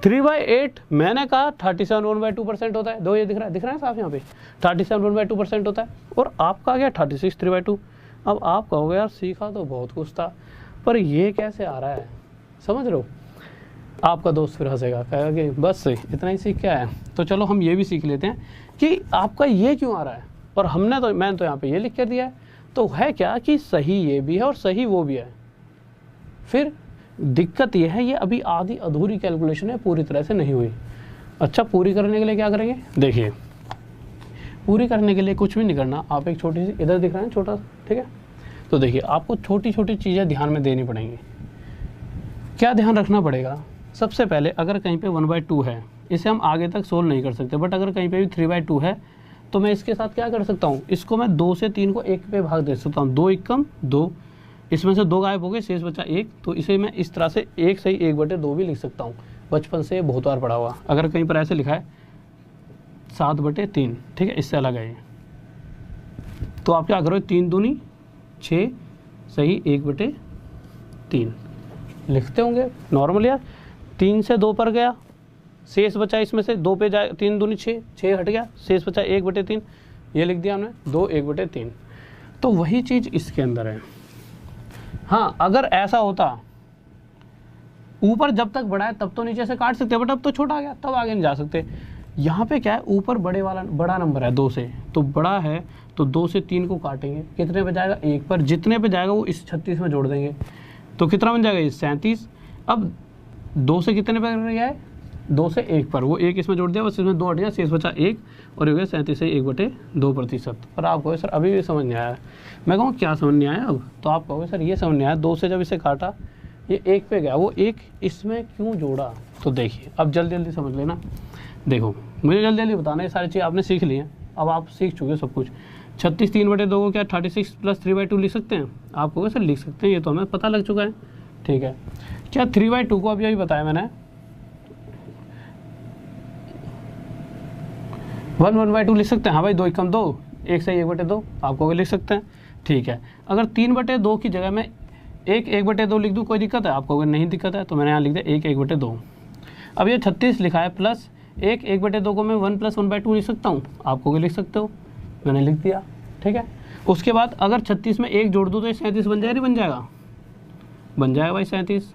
3/8 मैंने कहा 37 होता है, दो ये दिख रहा है साफ यहाँ पे 37 होता है, और आपका आ गया 36 3/2। अब आप कहोगे यार सीखा तो बहुत कुछ था, पर ये कैसे आ रहा है, समझ रहे हो। आपका दोस्त फिर हंसेगा, कहेगा कि बस इतना ही सीख के आया। तो चलो हम ये भी सीख लेते हैं कि आपका ये क्यों आ रहा है, और मैंने तो यहाँ पे ये लिख कर दिया है, तो है क्या कि सही ये भी है और सही वो भी है। फिर दिक्कत ये है, ये अभी आधी अधूरी कैलकुलेशन है, पूरी तरह से नहीं हुई। अच्छा, पूरी करने के लिए क्या करेंगे, देखिए पूरी करने के लिए कुछ भी नहीं करना, आप एक छोटी सी, इधर दिख रहा है छोटा, ठीक है, तो देखिए आपको छोटी छोटी चीज़ें ध्यान में देनी पड़ेंगी। क्या ध्यान रखना पड़ेगा, सबसे पहले अगर कहीं पे 1/2 है, इसे हम आगे तक सोल्व नहीं कर सकते, बट अगर कहीं पे भी 3/2 है तो मैं इसके साथ क्या कर सकता हूँ, इसको मैं 2 से 3 को 1 पे भाग दे सकता हूँ, 2 एकम 2, इसमें से 2 गायब हो गए, शेष बचा 1, तो इसे मैं इस तरह से 1 सही 1/2 भी लिख सकता हूँ। बचपन से बहुत बार पढ़ा हुआ, अगर कहीं पर ऐसे लिखा है 7/3, ठीक है, इससे अलग है ये, तो आप क्या करोगे, 3 दूनी 6 सही 1/3 लिखते होंगे नॉर्मल यार। 3 से 2 पर गया, शेष बचा इसमें से 2 पे जाए, 3 दूनी 6, 6 हट गया, शेष बचा 1/3, ये लिख दिया हमने 2 1/3। तो वही चीज़ इसके अंदर है। हाँ, अगर ऐसा होता ऊपर जब तक बड़ा है तब तो नीचे से काट सकते, बट अब तो छोटा आ गया, तब आगे नहीं जा सकते। यहाँ पे क्या है, ऊपर बड़ा नंबर है 2 से, तो बड़ा है तो 2 से 3 को काटेंगे, कितने पे जाएगा 1 पर, जितने पे जाएगा वो इस 36 में जोड़ देंगे, तो कितना बन जाएगा ये 37। अब 2 से कितने पे गया है, 2 से 1 पर, वो 1 इसमें जोड़ दिया, बस इसमें 2 हट गया, शेष बचा 1, और हो गया 37 से 1/2%। पर आप कहोगे सर अभी भी समझ नहीं आया, मैं कहूँ क्या समझ नहीं आया अब, तो आप कहोगे सर ये समझ नहीं आया, 2 से जब इसे काटा ये 1 पे गया, वो 1 इसमें क्यों जोड़ा। तो देखिए अब जल्दी जल्दी समझ लेना, देखो मुझे जल्दी जल्दी बताना, ये सारी चीज़ आपने सीख ली हैं, अब आप सीख चुके सब कुछ। 36 3/2 को क्या 36 + 3/2 लिख सकते हैं, आप कहोगे सर लिख सकते हैं, ये तो हमें पता लग चुका है, ठीक है। क्या 3/2 को अभी बताया मैंने 1/2 लिख सकते हैं, हाँ भाई 2 एकम 2, 1 सही 1/2 आपको लिख सकते हैं, ठीक है। अगर 3/2 की जगह मैं 1 1/2 लिख दूँ, कोई दिक्कत है, आपको अगर नहीं दिक्कत है तो मैंने यहाँ लिख दिया 1 1/2। अब ये 36 लिखा है, प्लस 1 1/2 को मैं 1 + 1/2 लिख सकता हूँ, आपको भी लिख सकते हो, मैंने लिख दिया, ठीक है। उसके बाद अगर 36 में 1 जोड़ दूँ तो ये 37 बन जाएगा, नहीं बन जाएगा, बन जाएगा भाई 37।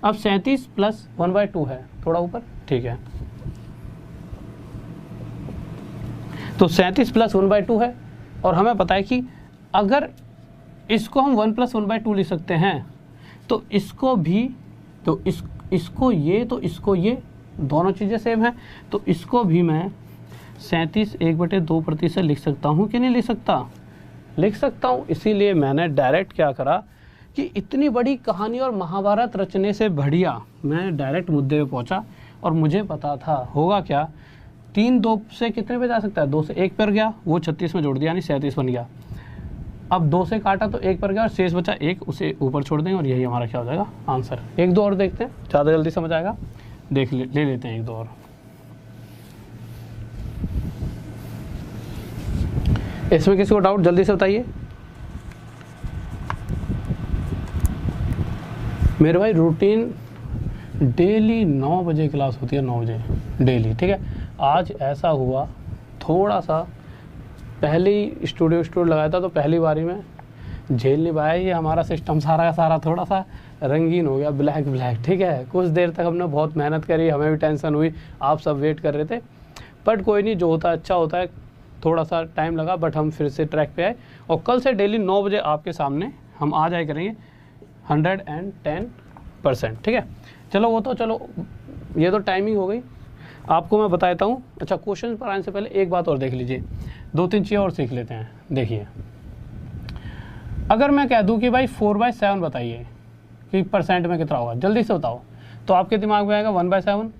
अब 37 + 1/2 है थोड़ा ऊपर, ठीक है, तो 37 + 1/2 है, और हमें पता है कि अगर इसको हम 1 + 1/2 लिख सकते हैं, तो इसको भी, तो इसको ये, तो इसको ये, दोनों चीज़ें सेम हैं, तो इसको भी मैं 37 1/2% लिख सकता हूँ कि नहीं लिख सकता, लिख सकता हूँ। इसीलिए मैंने डायरेक्ट क्या करा कि इतनी बड़ी कहानी और महाभारत रचने से बढ़िया मैं डायरेक्ट मुद्दे पे पहुँचा, और मुझे पता था होगा क्या, 3 2 से कितने पे जा सकता है, 2 से 1 पर गया, वो 36 में जोड़ दिया, यानी 37 बन गया। अब 2 से काटा तो 1 पर गया, और शेष बचा 1, उसे ऊपर छोड़ देंगे, और यही हमारा क्या हो जाएगा आंसर। 1 2 और देखते हैं, ज़्यादा जल्दी समझ आएगा, ले लेते हैं 1 2 और। इसमें किसी को डाउट जल्दी से बताइए। मेरे भाई रूटीन डेली 9 बजे क्लास होती है, 9 बजे डेली, ठीक है। आज ऐसा हुआ, थोड़ा सा पहले ही स्टूडियो लगाया था, तो पहली बारी में झेल नहीं पाया, ये हमारा सिस्टम सारा का सारा थोड़ा सा रंगीन हो गया, ब्लैक, ठीक है। कुछ देर तक हमने बहुत मेहनत करी, हमें भी टेंशन हुई, आप सब वेट कर रहे थे, बट कोई नहीं, जो होता है अच्छा होता है। थोड़ा सा टाइम लगा, बट हम फिर से ट्रैक पे आए, और कल से डेली 9 बजे आपके सामने हम आ जाए करेंगे 110%, ठीक है। चलो वो तो चलो, ये तो टाइमिंग हो गई, आपको मैं बता देता हूँ। अच्छा, क्वेश्चन पर आने से पहले एक बात और देख लीजिए, 2-3 चीज़ें और सीख लेते हैं। देखिए, अगर मैं कह दूं कि भाई 4/7 बताइए कि परसेंट में कितना होगा, जल्दी से बताओ, तो आपके दिमाग में आएगा 1/7,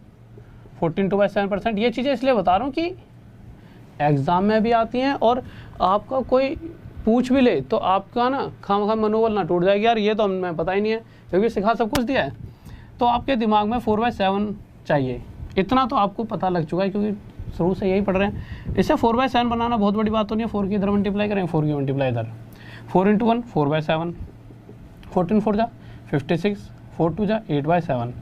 14 2/7%। ये चीज़ें इसलिए बता रहा हूँ कि एग्ज़ाम में भी आती हैं, और आपका कोई पूछ भी ले तो आपका ना खामखा मनोबल ना टूट जाएगी, यार ये तो हमें पता ही नहीं है, क्योंकि सिखा सब कुछ दिया है। तो आपके दिमाग में 4/7 चाहिए, इतना तो आपको पता लग चुका है, क्योंकि शुरू से यही पढ़ रहे हैं। इससे 4/7 बनाना बहुत बड़ी बात तो नहीं है, 4 की इधर मल्टीप्लाई करें, 4 की मल्टीप्लाई इधर, 4 × 1 4/7, 14 4 जा 56, 4 2 जा 8/7,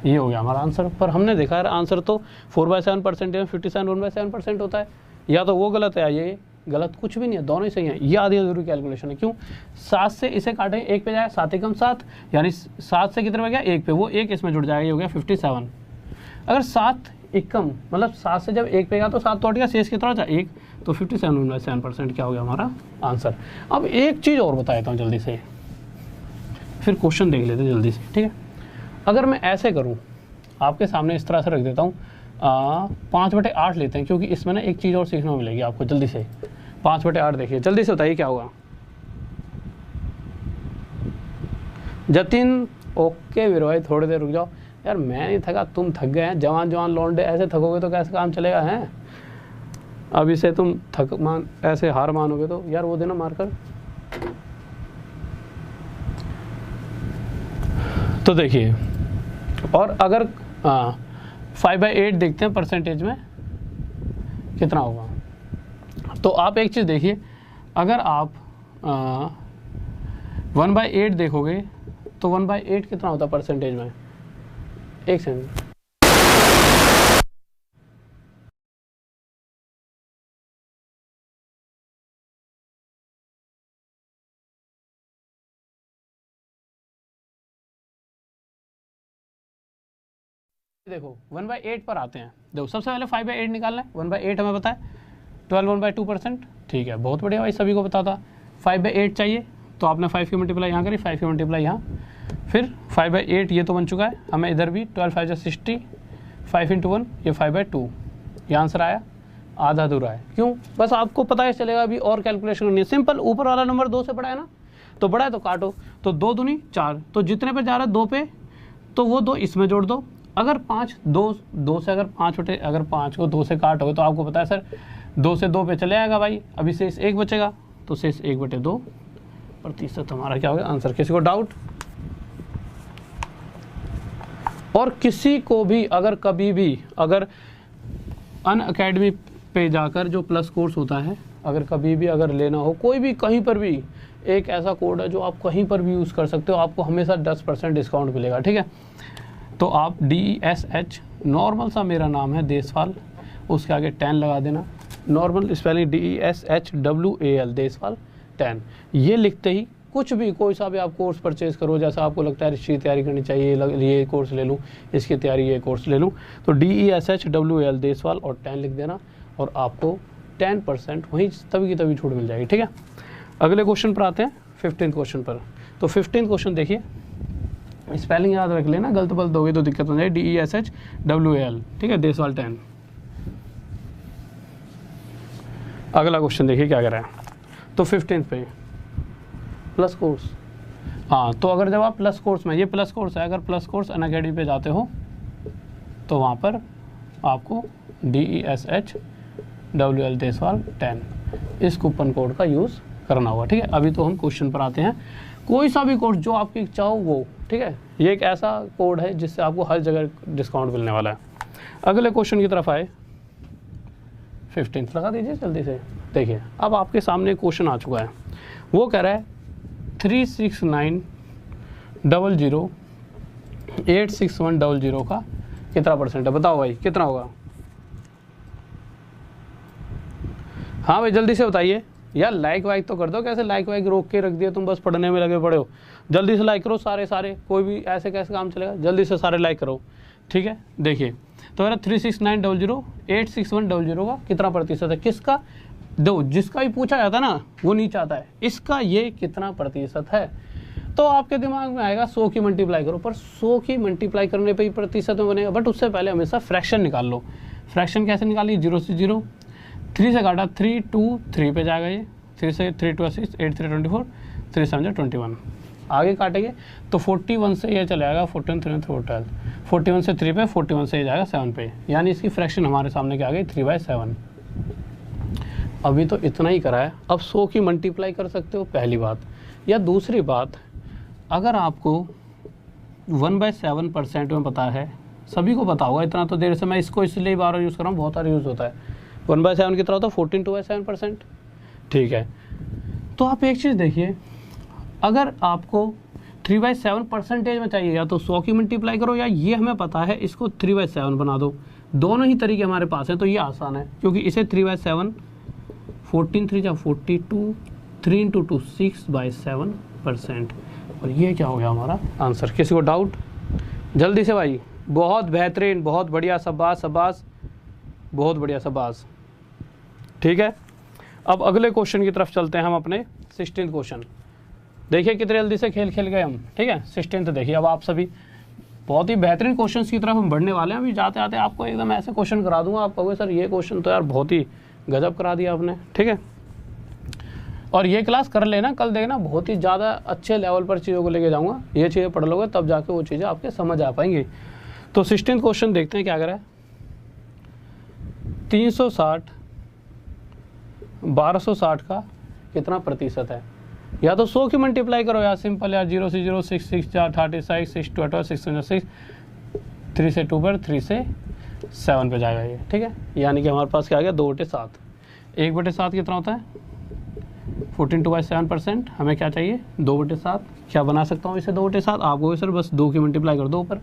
ये हो गया हमारा आंसर। पर हमने देखा यार आंसर तो 4/7% है, 57 1/7% होता है। या तो वो गलत है या ये गलत, कुछ भी नहीं है, दोनों ही सही है। ये आधी अधूरी कैलकुलेशन है। क्यों? 7 से इसे काटें 1 पे जाए, 7 एकम 7, यानी 7 से कितने पे गया 1 पे, वो 1 इसमें जुड़ जाएगा, ये हो गया 57। अगर 7 एकम मतलब 7 से जब 1 पे गया तो 7 तो हट गया, शेष कितना बचा 1, तो 57% क्या हो गया हमारा आंसर। अब एक चीज़ और बता देता हूँ जल्दी से, फिर क्वेश्चन देख लेते जल्दी से, ठीक है। अगर मैं ऐसे करूँ, आपके सामने इस तरह से रख देता हूँ, 5/8 लेते हैं, क्योंकि इसमें ना एक चीज़ और सीखने को मिलेगी आपको। जल्दी से 5/8 देखिए, जल्दी से बताइए क्या होगा। जतिन ओके वीर भाई, थोड़ी देर रुक जाओ यार, मैं नहीं थका, तुम थक गए हैं। जवान जवान लौंडे ऐसे थकोगे तो कैसे काम चलेगा है। अब इसे तुम ऐसे हार मानोगे तो यार वो देना मारकर। तो देखिए, और अगर 5/8 देखते हैं परसेंटेज में कितना होगा। तो आप एक चीज़ देखिए, अगर आप 1/8 देखोगे तो 1/8 कितना होता है परसेंटेज में। एक सेकंड, देखो 1/8 पर आते हैं। देखो सबसे पहले 5/8 निकालना है। 1/8 हमें पता है 12 1/2%, ठीक है, बहुत बढ़िया भाई, सभी को पता था। 5/8 चाहिए तो आपने 5 की मल्टीप्लाई यहाँ करी, 5 की मल्टीप्लाई यहाँ, फिर 5/8 ये तो बन चुका है। हमें इधर भी 12 5 60, 5 × 1 ये 5/2, ये आंसर आया। आधा अधूरा है, क्यों? बस आपको पता है चलेगा, अभी और कैलकुलेशन करनी है। सिंपल, ऊपर वाला नंबर 2 से बड़ा है ना, तो बड़ा है तो काटो, तो 2 दूनी 4, तो जितने पे जा रहा है 2 पे, तो वो 2 इसमें जोड़ दो। अगर 5 2 से अगर 5 को 2 से काटोगे तो आपको पता है सर 2 से 2 पे चले आएगा भाई, अभी शेष 1 बचेगा, तो शेष 1/2% हमारा क्या होगा आंसर। किसी को डाउट? और किसी को भी अगर कभी भी अगर अनअकैडमी पे जाकर जो प्लस कोर्स होता है, अगर कभी भी अगर लेना हो, कोई भी कहीं पर भी, एक ऐसा कोड है जो आप कहीं पर भी यूज़ कर सकते हो, आपको हमेशा 10% डिस्काउंट मिलेगा, ठीक है। तो आप DESH, नॉर्मल सा मेरा नाम है देसवाल, उसके आगे 10 लगा देना, नॉर्मल स्पेलिंग DESHWAL देसवाल 10, ये लिखते ही कुछ भी कोई सा भी आप कोर्स परचेज करो, जैसा आपको लगता है इसकी तैयारी करनी चाहिए, ये कोर्स ले लूँ, इसकी तैयारी ये कोर्स ले लूँ, तो DESHWAL देसवाल और 10 लिख देना, और आपको 10% वहीं तभी की तभी छूट मिल जाएगी, ठीक है। अगले क्वेश्चन पर आते हैं, 15th क्वेश्चन पर। तो 15th क्वेश्चन देखिए, स्पेलिंग याद रख लेना, गलत बलत दोगे तो दिक्कत हो जाएगी। DESHWAL, ठीक है, देसवाल 10। अगला क्वेश्चन देखिए क्या कर रहा है। तो 15th पे प्लस कोर्स, हाँ, तो अगर जब आप प्लस कोर्स में, ये प्लस कोर्स है, अगर प्लस कोर्स अनअकैडमी पे जाते हो तो वहाँ पर आपको DESHWAL देसवाल 10 इस कूपन कोड का यूज़ करना होगा, ठीक है। अभी तो हम क्वेश्चन पर आते हैं। कोई सा भी कोर्स जो आपकी इच्छा हो वो, ठीक है, ये एक ऐसा कोड है जिससे आपको हर जगह डिस्काउंट मिलने वाला है। अगले क्वेश्चन की तरफ आए, 15th लगा दीजिए जल्दी से। देखिए अब आपके सामने क्वेश्चन आ चुका है, वो कह रहा है 36900 का कितना परसेंट है, बताओ भाई कितना होगा। हाँ भाई जल्दी से बताइए यार, लाइक वाइक तो कर दो। कैसे लाइक वाइक रोक के रख दिया, तुम बस पढ़ने में लगे पड़े हो। जल्दी से लाइक करो सारे, कोई भी ऐसे कैसे काम चलेगा, जल्दी से सारे लाइक करो, ठीक है। देखिए तो मेरा 36900 86100 का कितना प्रतिशत है, किसका, दो जिसका भी पूछा जाता है ना वो नीचे आता है, इसका ये कितना प्रतिशत है। तो आपके दिमाग में आएगा 100 की मल्टीप्लाई करो, पर 100 की मल्टीप्लाई करने पे ही प्रतिशत में बनेगा, बट उससे पहले हमेशा फ्रैक्शन निकाल लो। फ्रैक्शन कैसे निकालिए, 0 से 0, 3 से काटा 3 2 3 पे जाएगा, ये 3 से 3 2 6 8 3 24 3 7 21, आगे काटेंगे तो 41 से ये चले आएगा 14 3 4 12, 41 से 3 पे, 41 से ये जाएगा 7 पे, यानी इसकी फ्रैक्शन हमारे सामने क्या आ गई 3/7। अभी तो इतना ही करा है, अब 100 की मल्टीप्लाई कर सकते हो, पहली बात। या दूसरी बात, अगर आपको 1/7% में पता है, सभी को पता होगा, इतना तो देर से मैं इसको इसलिए बार यूज़ कर रहा हूँ, बहुत सारा यूज़ होता है। 1/7 कितना होता है 14 2/7%, ठीक है। तो आप एक चीज़ देखिए, अगर आपको 3/7 परसेंटेज में चाहिए, या तो 100 की मल्टीप्लाई करो, या ये हमें पता है इसको 3/7 बना दो। दोनों ही तरीके हमारे पास हैं, तो ये आसान है, क्योंकि इसे 3/7 14 3 जा 42, 3 × 2 6/7%। और ये क्या हो गया हमारा आंसर। किसी को डाउट? जल्दी से भाई। बहुत बेहतरीन, बहुत बढ़िया, शाबाश शाबाश, बहुत बढ़िया, शाबाश। ठीक है, अब अगले क्वेश्चन की तरफ चलते हैं हम अपने 16th क्वेश्चन। देखिए कितने जल्दी से खेल गए हम। ठीक है, 16th देखिए। अब आप सभी बहुत ही बेहतरीन क्वेश्चंस की तरफ हम बढ़ने वाले हैं। अभी जाते आते आपको एकदम ऐसे क्वेश्चन करा दूंगा, आप कहोगे सर ये क्वेश्चन तो यार बहुत ही गजब करा दिया आपने। ठीक है, और ये क्लास कर लेना, कल देखना बहुत ही ज़्यादा अच्छे लेवल पर चीज़ों को लेके जाऊँगा। ये चीज़ें पढ़ लोगे तब जाके वो चीज़ें आपके समझ आ पाएंगी। तो 16th क्वेश्चन देखते हैं क्या करा है। 360 1260 का कितना प्रतिशत है? या तो 100 की मल्टीप्लाई करो यार, सिंपल यार। 0 से 0 6 6 4 36 6 2 12 6 6 3 से 2 पर 3 से 7 पे जाएगा ये। ठीक है, यानी कि हमारे पास क्या आ गया 2/7। 1/7 कितना होता है? 14/7%। हमें क्या चाहिए 2/7। क्या बना सकता हूँ इसे 2/7? आपको सर बस 2 की मल्टीप्लाई कर दो ऊपर।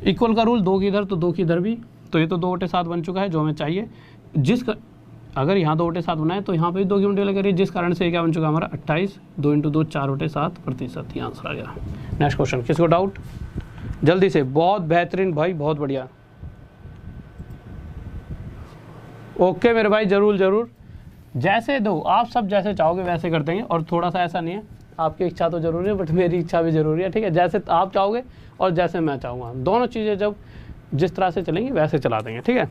इक्वल का रूल, 2 की इधर तो 2 की इधर भी, तो ये तो 2/7 बन चुका है जो हमें चाहिए। अगर यहाँ 2/7 बनाए तो यहाँ पे भी 2 की मल्टीप्लाई करिए, जिस कारण से क्या बन चुका हमारा 28, 2 × 2 4/7%। ये आंसर आ गया। नेक्स्ट क्वेश्चन, किसको डाउट? जल्दी से। बहुत बेहतरीन भाई, बहुत बढ़िया। ओके मेरे भाई, जरूर जरूर, जैसे दो आप सब जैसे चाहोगे वैसे कर देंगे। और थोड़ा सा ऐसा नहीं है, आपकी इच्छा तो जरूरी है बट मेरी इच्छा भी जरूरी है। ठीक है, जैसे आप चाहोगे और जैसे मैं चाहूँगा, दोनों चीज़ें जब जिस तरह से चलेंगी वैसे चला देंगे। ठीक है,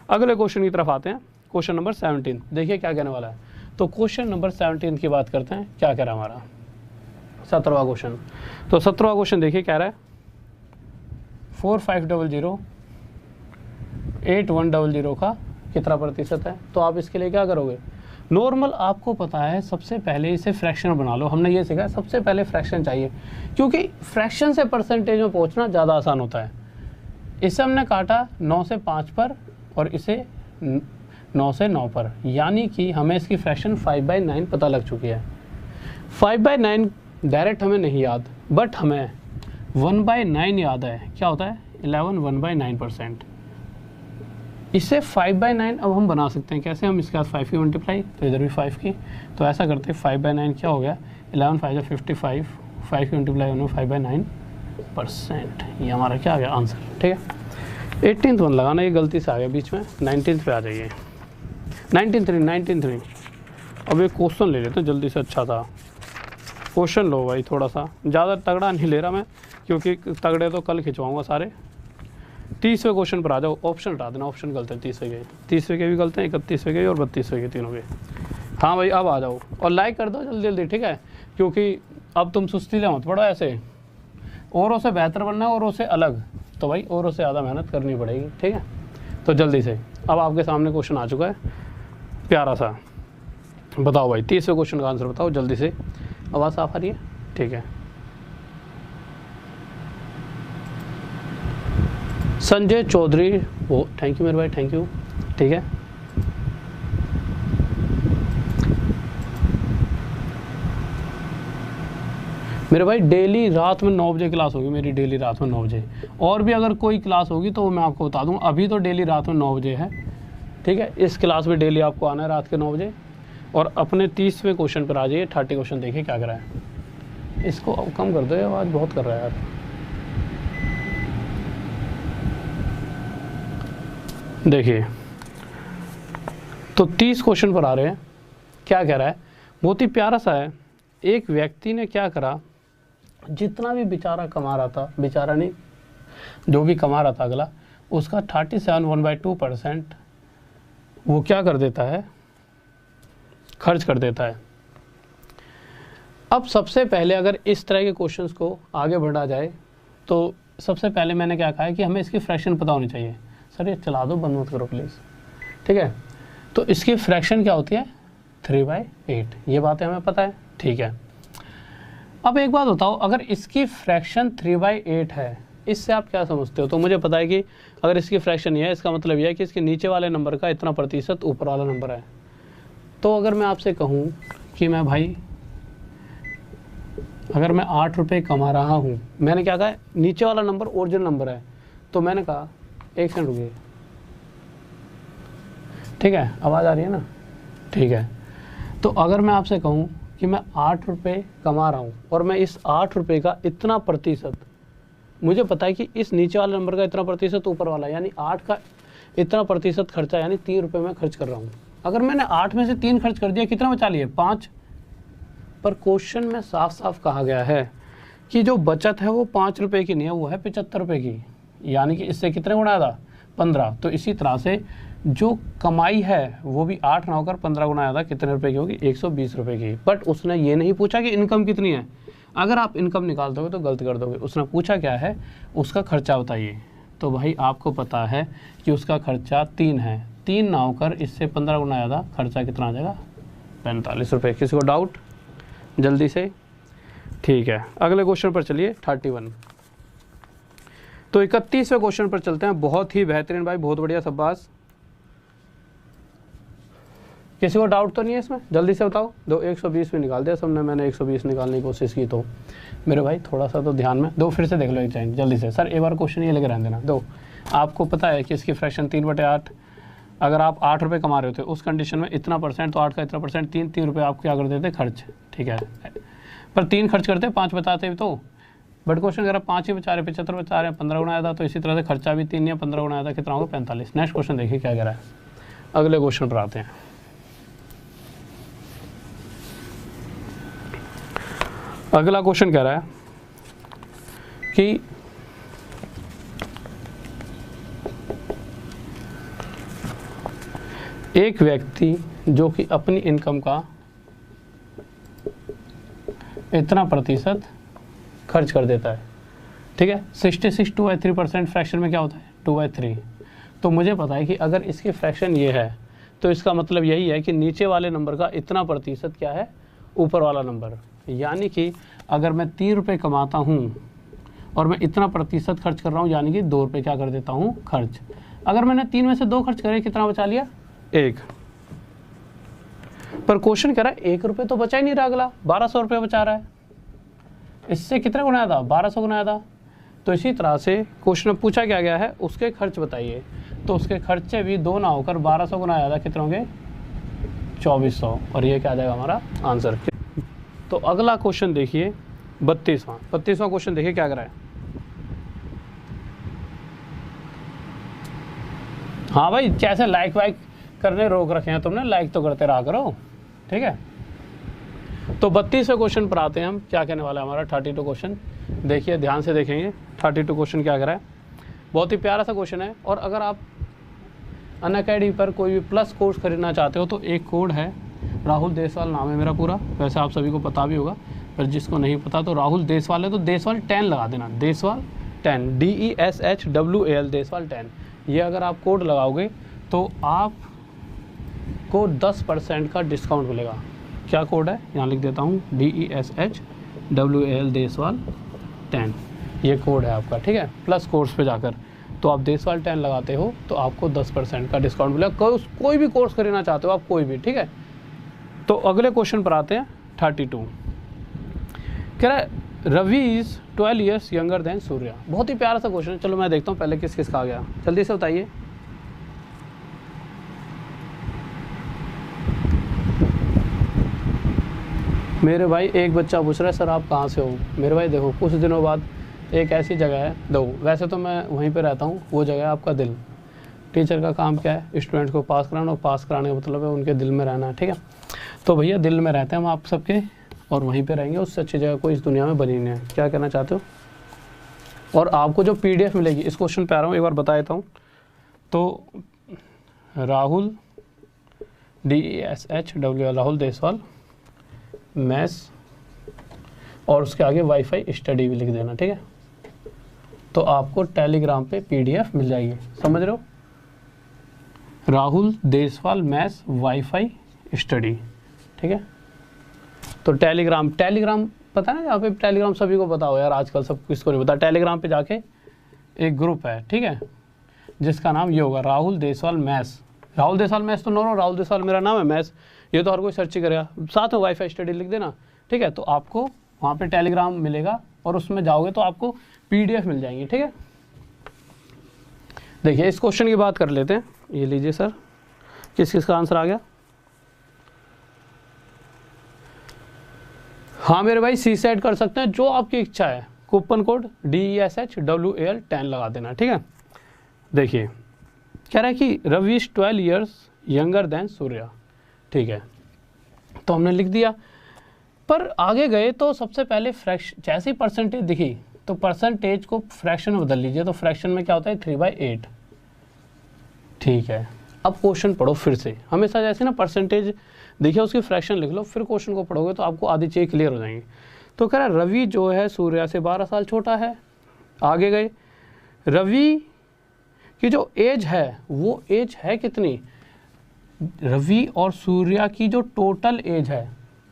अगले क्वेश्चन की तरफ आते हैं। Question number 17। देखिए क्या कहने वाला है। तो क्वेश्चन नंबर 17 की बात करते हैं। क्या कह रहा है हमारा 17वां क्वेश्चन। तो 17वां क्वेश्चन देखिए क्या रहा है। 4500 8100 का कितना प्रतिशत है? तो आप इसके लिए क्या करोगे? नॉर्मल आपको पता है, सबसे पहले इसे फ्रैक्शन बना लो। हमने ये सीखा है सबसे पहले फ्रैक्शन चाहिए, क्योंकि फ्रैक्शन से परसेंटेज में पहुंचना ज़्यादा आसान होता है। इसे हमने काटा 9 से 5 पर और इसे 9 से 9 पर, यानी कि हमें इसकी फ्रैक्शन 5/9 पता लग चुकी है। 5/9 डायरेक्ट हमें नहीं याद, बट हमें 1/9 याद है। क्या होता है? 11 1/9%। इससे 5/9 अब हम बना सकते हैं। कैसे? हम इसके साथ 5 की मल्टीप्लाई, तो इधर भी 5 की, तो ऐसा करते हैं 5/9 क्या हो गया? 11 5 55, 5 की मल्टीप्लाई होने 5/9%। ये हमारा क्या आ गया आंसर। ठीक है, 18th वन लगाना, ये गलती से आ गया बीच में। 19th पे आ जाइए। 19 अब एक क्वेश्चन ले लेते हैं जल्दी से। अच्छा था क्वेश्चन, लो भाई। थोड़ा सा ज़्यादा तगड़ा नहीं ले रहा मैं, क्योंकि तगड़े तो कल खिंचवाऊँगा सारे। 30वें क्वेश्चन पर आ जाओ। ऑप्शन हटा देना, ऑप्शन गलत है। 30वें के भी गलत हैं, 31वें के और 32वें के, तीनों के। हाँ भाई, अब आ जाओ और लाइक कर दो जल्दी जल्दी। ठीक है, क्योंकि अब तुम सुस्ती मत पड़ो ऐसे। औरों से बेहतर बनना है, औरों से अलग, तो भाई औरों से ज़्यादा मेहनत करनी पड़ेगी। ठीक है, तो जल्दी से। अब आपके सामने क्वेश्चन आ चुका है प्यारा सा। बताओ भाई, 30वें क्वेश्चन का आंसर बताओ जल्दी से। आवाज़ साफ आ रही है? ठीक है। संजय चौधरी, वो थैंक यू मेरे भाई, थैंक यू। ठीक है, मेरे भाई डेली रात में 9 बजे क्लास होगी मेरी, डेली रात में 9 बजे। और भी अगर कोई क्लास होगी तो मैं आपको बता दूँ। अभी तो डेली रात में 9 बजे है। ठीक है, इस क्लास में डेली आपको आना है रात के 9 बजे। और अपने 30वें क्वेश्चन पर आ जाइए। 30 क्वेश्चन देखिए क्या कर रहा है। इसको कम कर दो, ये आवाज़ बहुत कर रहा है यार। देखिए, तो 30 क्वेश्चन पर आ रहे हैं। क्या कह रहा है? बहुत ही प्यारा सा है। एक व्यक्ति ने क्या करा, जितना भी बेचारा कमा रहा था, बेचारा नहीं, जो भी कमा रहा था अगला, उसका 37 1/2% वो क्या कर देता है? खर्च कर देता है। अब सबसे पहले अगर इस तरह के क्वेश्चंस को आगे बढ़ा जाए, तो सबसे पहले मैंने क्या कहा है कि हमें इसकी फ्रैक्शन पता होनी चाहिए। सर ये चला दो, बंद मत करो प्लीज़। ठीक है, तो इसकी फ्रैक्शन क्या होती है? 3/8। ये बातें हमें पता है। ठीक है, अब एक बात बताओ, अगर इसकी फ्रैक्शन 3/8 है, इससे आप क्या समझते हो? तो मुझे पता है कि अगर इसकी फ्रैक्शन ये है, इसका मतलब यह है कि इसके नीचे वाले नंबर का इतना प्रतिशत ऊपर वाला नंबर है। तो अगर मैं आपसे कहूँ कि मैं भाई अगर मैं 8 रुपये कमा रहा हूँ, मैंने क्या कहा, नीचे वाला नंबर ओरिजिनल नंबर है, तो मैंने कहा 1 सेकंड रुकिए, ठीक है, आवाज़ आ रही है ना, ठीक है। तो अगर मैं आपसे कहूँ कि मैं 8 रुपये कमा रहा हूँ और मैं इस 8 रुपये का इतना प्रतिशत, मुझे पता है कि इस नीचे वाले नंबर का इतना प्रतिशत ऊपर वाला, यानी 8 का इतना प्रतिशत खर्चा, यानी 3 रुपये में खर्च कर रहा हूँ। अगर मैंने 8 में से 3 खर्च कर दिया, कितना बचा लिए, 5। पर क्वेश्चन में साफ साफ कहा गया है कि जो बचत है वो 5 रुपये की नहीं है, वो है 75 रुपये की, यानी कि इससे कितने गुना आया था, 15। तो इसी तरह से जो कमाई है वो भी 8 ना होकर 15 गुना आया था, कितने रुपए की होगी, 120 रुपये की। बट उसने ये नहीं पूछा कि इनकम कितनी है, अगर आप इनकम निकाल दोगे तो गलत कर दोगे। उसने पूछा क्या है, उसका खर्चा बताइए। तो भाई आपको पता है कि उसका खर्चा 3 है, 3 ना होकर इससे 15 गुना आया था, खर्चा कितना आ जाएगा, 45 रुपये। किसी को डाउट, जल्दी से, ठीक है। अगले क्वेश्चन पर चलिए, 31। तो 31वें क्वेश्चन पर चलते हैं। बहुत ही बेहतरीन भाई, बहुत बढ़िया, शाबाश। किसी को डाउट तो नहीं है इसमें, जल्दी से बताओ। 120 भी निकाल दिया सबने, मैंने 120 निकालने की कोशिश की। तो मेरे भाई थोड़ा सा तो ध्यान में दो, फिर से देख लो एक टाइम जल्दी से। सर एक बार क्वेश्चन ये लेकर रहने देना। दो, आपको पता है कि इसकी फ्रैक्शन 3/8, अगर आप 8 रुपये कमा रहे होते उस कंडीशन में इतना परसेंट, तो 8 का इतना परसेंट, 3 रुपये आप क्या कर देते खर्च, ठीक है। पर 3 खर्च करते, 5 बताते तो, बट क्वेश्चन अगर 5 ही बचा रहे, 75 बचा रहे, 15 गुना आया था, तो इसी तरह से खर्चा भी 3 या 15 गुना आया था, कितना होगा, 45। नेक्स्ट क्वेश्चन देखिए क्या कह रहा है। अगले क्वेश्चन पर आते हैं। अगला क्वेश्चन कह रहा है कि एक व्यक्ति जो कि अपनी इनकम का इतना प्रतिशत खर्च कर देता है, ठीक है। 66 2/3% फ्रैक्शन में क्या होता है, 2/3। तो मुझे पता है कि अगर इसकी फ्रैक्शन ये है, तो इसका मतलब यही है कि नीचे वाले नंबर का इतना प्रतिशत क्या है, ऊपर वाला नंबर। यानी कि अगर मैं 3 रुपये कमाता हूँ और मैं इतना प्रतिशत खर्च कर रहा हूँ, यानी कि 2 रुपये क्या कर देता हूँ खर्च। अगर मैंने 3 में से 2 खर्च करे, कितना बचा लिया, 1। पर क्वेश्चन कह रहा है 1 रुपये तो बचा ही नहीं रहा, अगला 1200 रुपये बचा रहा है। इससे कितना गुना था, 1200 गुना था। तो इसी तरह से क्वेश्चन में पूछा क्या गया है, उसके खर्च बताइए। तो उसके खर्चे भी 2 ना होकर 1200 गुना आया था, कितने होंगे, 2400। और ये क्या आ जाएगा हमारा आंसर। तो अगला क्वेश्चन देखिए, 32वां क्वेश्चन देखिए क्या कर रहा है। हाँ भाई, कैसे लाइक वाइक करने रोक रखे हैं तुमने, लाइक तो करते रहा करो, ठीक है। तो 32वें क्वेश्चन पर आते हैं हम। क्या कहने वाला है हमारा 32 क्वेश्चन, देखिए ध्यान से देखेंगे। 32 क्वेश्चन क्या कर रहा है, बहुत ही प्यारा सा क्वेश्चन है। और अगर आप अनअकैडमी पर कोई भी प्लस कोर्स खरीदना चाहते हो, तो एक कोड है, राहुल देसवाल नाम है मेरा पूरा, वैसे आप सभी को पता भी होगा, पर जिसको नहीं पता तो राहुल देसवाल है, तो देसवाल 10 लगा देना, देसवाल 10, DESHWAL, देसवाल 10। ये अगर आप कोड लगाओगे तो आपको 10% का डिस्काउंट मिलेगा। क्या कोड है, यहाँ लिख देता हूँ, DESHWAL देसवाल 10, ये कोड है आपका, ठीक है। प्लस कोर्स पे जाकर तो आप देसवाल 10 लगाते हो तो आपको 10% का डिस्काउंट मिलेगा। कोई भी कोर्स खरीदना चाहते हो आप, कोई भी, ठीक है। तो अगले क्वेश्चन पर आते हैं, 32। कह रहा है Ravi is 12 years younger than Surya. बहुत ही प्यारा सा क्वेश्चन है। चलो मैं देखता हूँ पहले किस किस का आ गया, जल्दी से बताइए। मेरे भाई एक बच्चा पूछ रहा है सर आप कहाँ से हो। मेरे भाई देखो, कुछ दिनों बाद एक ऐसी जगह है, दो, वैसे तो मैं वहीं पे रहता हूँ, वो जगह है आपका दिल। टीचर का काम क्या है, स्टूडेंट को पास कराना, और पास कराने का मतलब है उनके दिल में रहना, ठीक है। तो भैया दिल में रहते हैं हम आप सबके, और वहीं पे रहेंगे, उससे अच्छी जगह कोई इस दुनिया में बनी नहीं है। क्या कहना चाहते हो। और आपको जो PDF मिलेगी, इस क्वेश्चन पे आ रहा हूँ, एक बार बता देता हूँ। तो राहुल DESHWAL, राहुल देसवाल मैथ्स, और उसके आगे वाईफाई स्टडी भी लिख देना, ठीक है। तो आपको टेलीग्राम पे PDF मिल जाएगी, समझ रहे हो। Rahul Deswal maths wifi study, ठीक है। तो टेलीग्राम पता है ना, यहाँ पे टेलीग्राम सभी को पता हो यार, आजकल सब किसको नहीं पता। टेलीग्राम पे जाके एक ग्रुप है, ठीक है, जिसका नाम ये होगा, राहुल देसवाल मैथ्स। राहुल देसवाल मैथ्स तो नो, राहुल देसवाल मेरा नाम है, मैथ्स ये तो हर कोई सर्च ही करेगा, साथ में वाईफाई स्टडी लिख देना, ठीक है। तो आपको वहाँ पे टेलीग्राम मिलेगा और उसमें जाओगे तो आपको PDF मिल जाएंगी, ठीक है। देखिए इस क्वेश्चन की बात कर लेते हैं। ये लीजिए सर, किस किस का आंसर आ गया। हाँ मेरे भाई सी सेट कर सकते हैं, जो आपकी इच्छा है। कूपन कोड DESHWAL 10 लगा देना, ठीक है। देखिए कह रहा है कि Ravi is 12 years younger than Surya, ठीक है, तो हमने लिख दिया। पर आगे गए तो सबसे पहले फ्रैक्शन, जैसे ही परसेंटेज दिखी तो परसेंटेज को फ्रैक्शन में बदल लीजिए। तो फ्रैक्शन में क्या होता है 3/8, ठीक है। अब क्वेश्चन पढ़ो फिर से, हमेशा जैसे ना परसेंटेज देखिए उसकी फ्रैक्शन लिख लो, फिर क्वेश्चन को पढ़ोगे तो आपको आधी चीज़ क्लियर हो जाएंगी। तो कह रहा है रवि जो है सूर्या से 12 साल छोटा है। आगे गए, रवि की जो एज है वो एज है कितनी, रवि और सूर्या की जो टोटल एज है,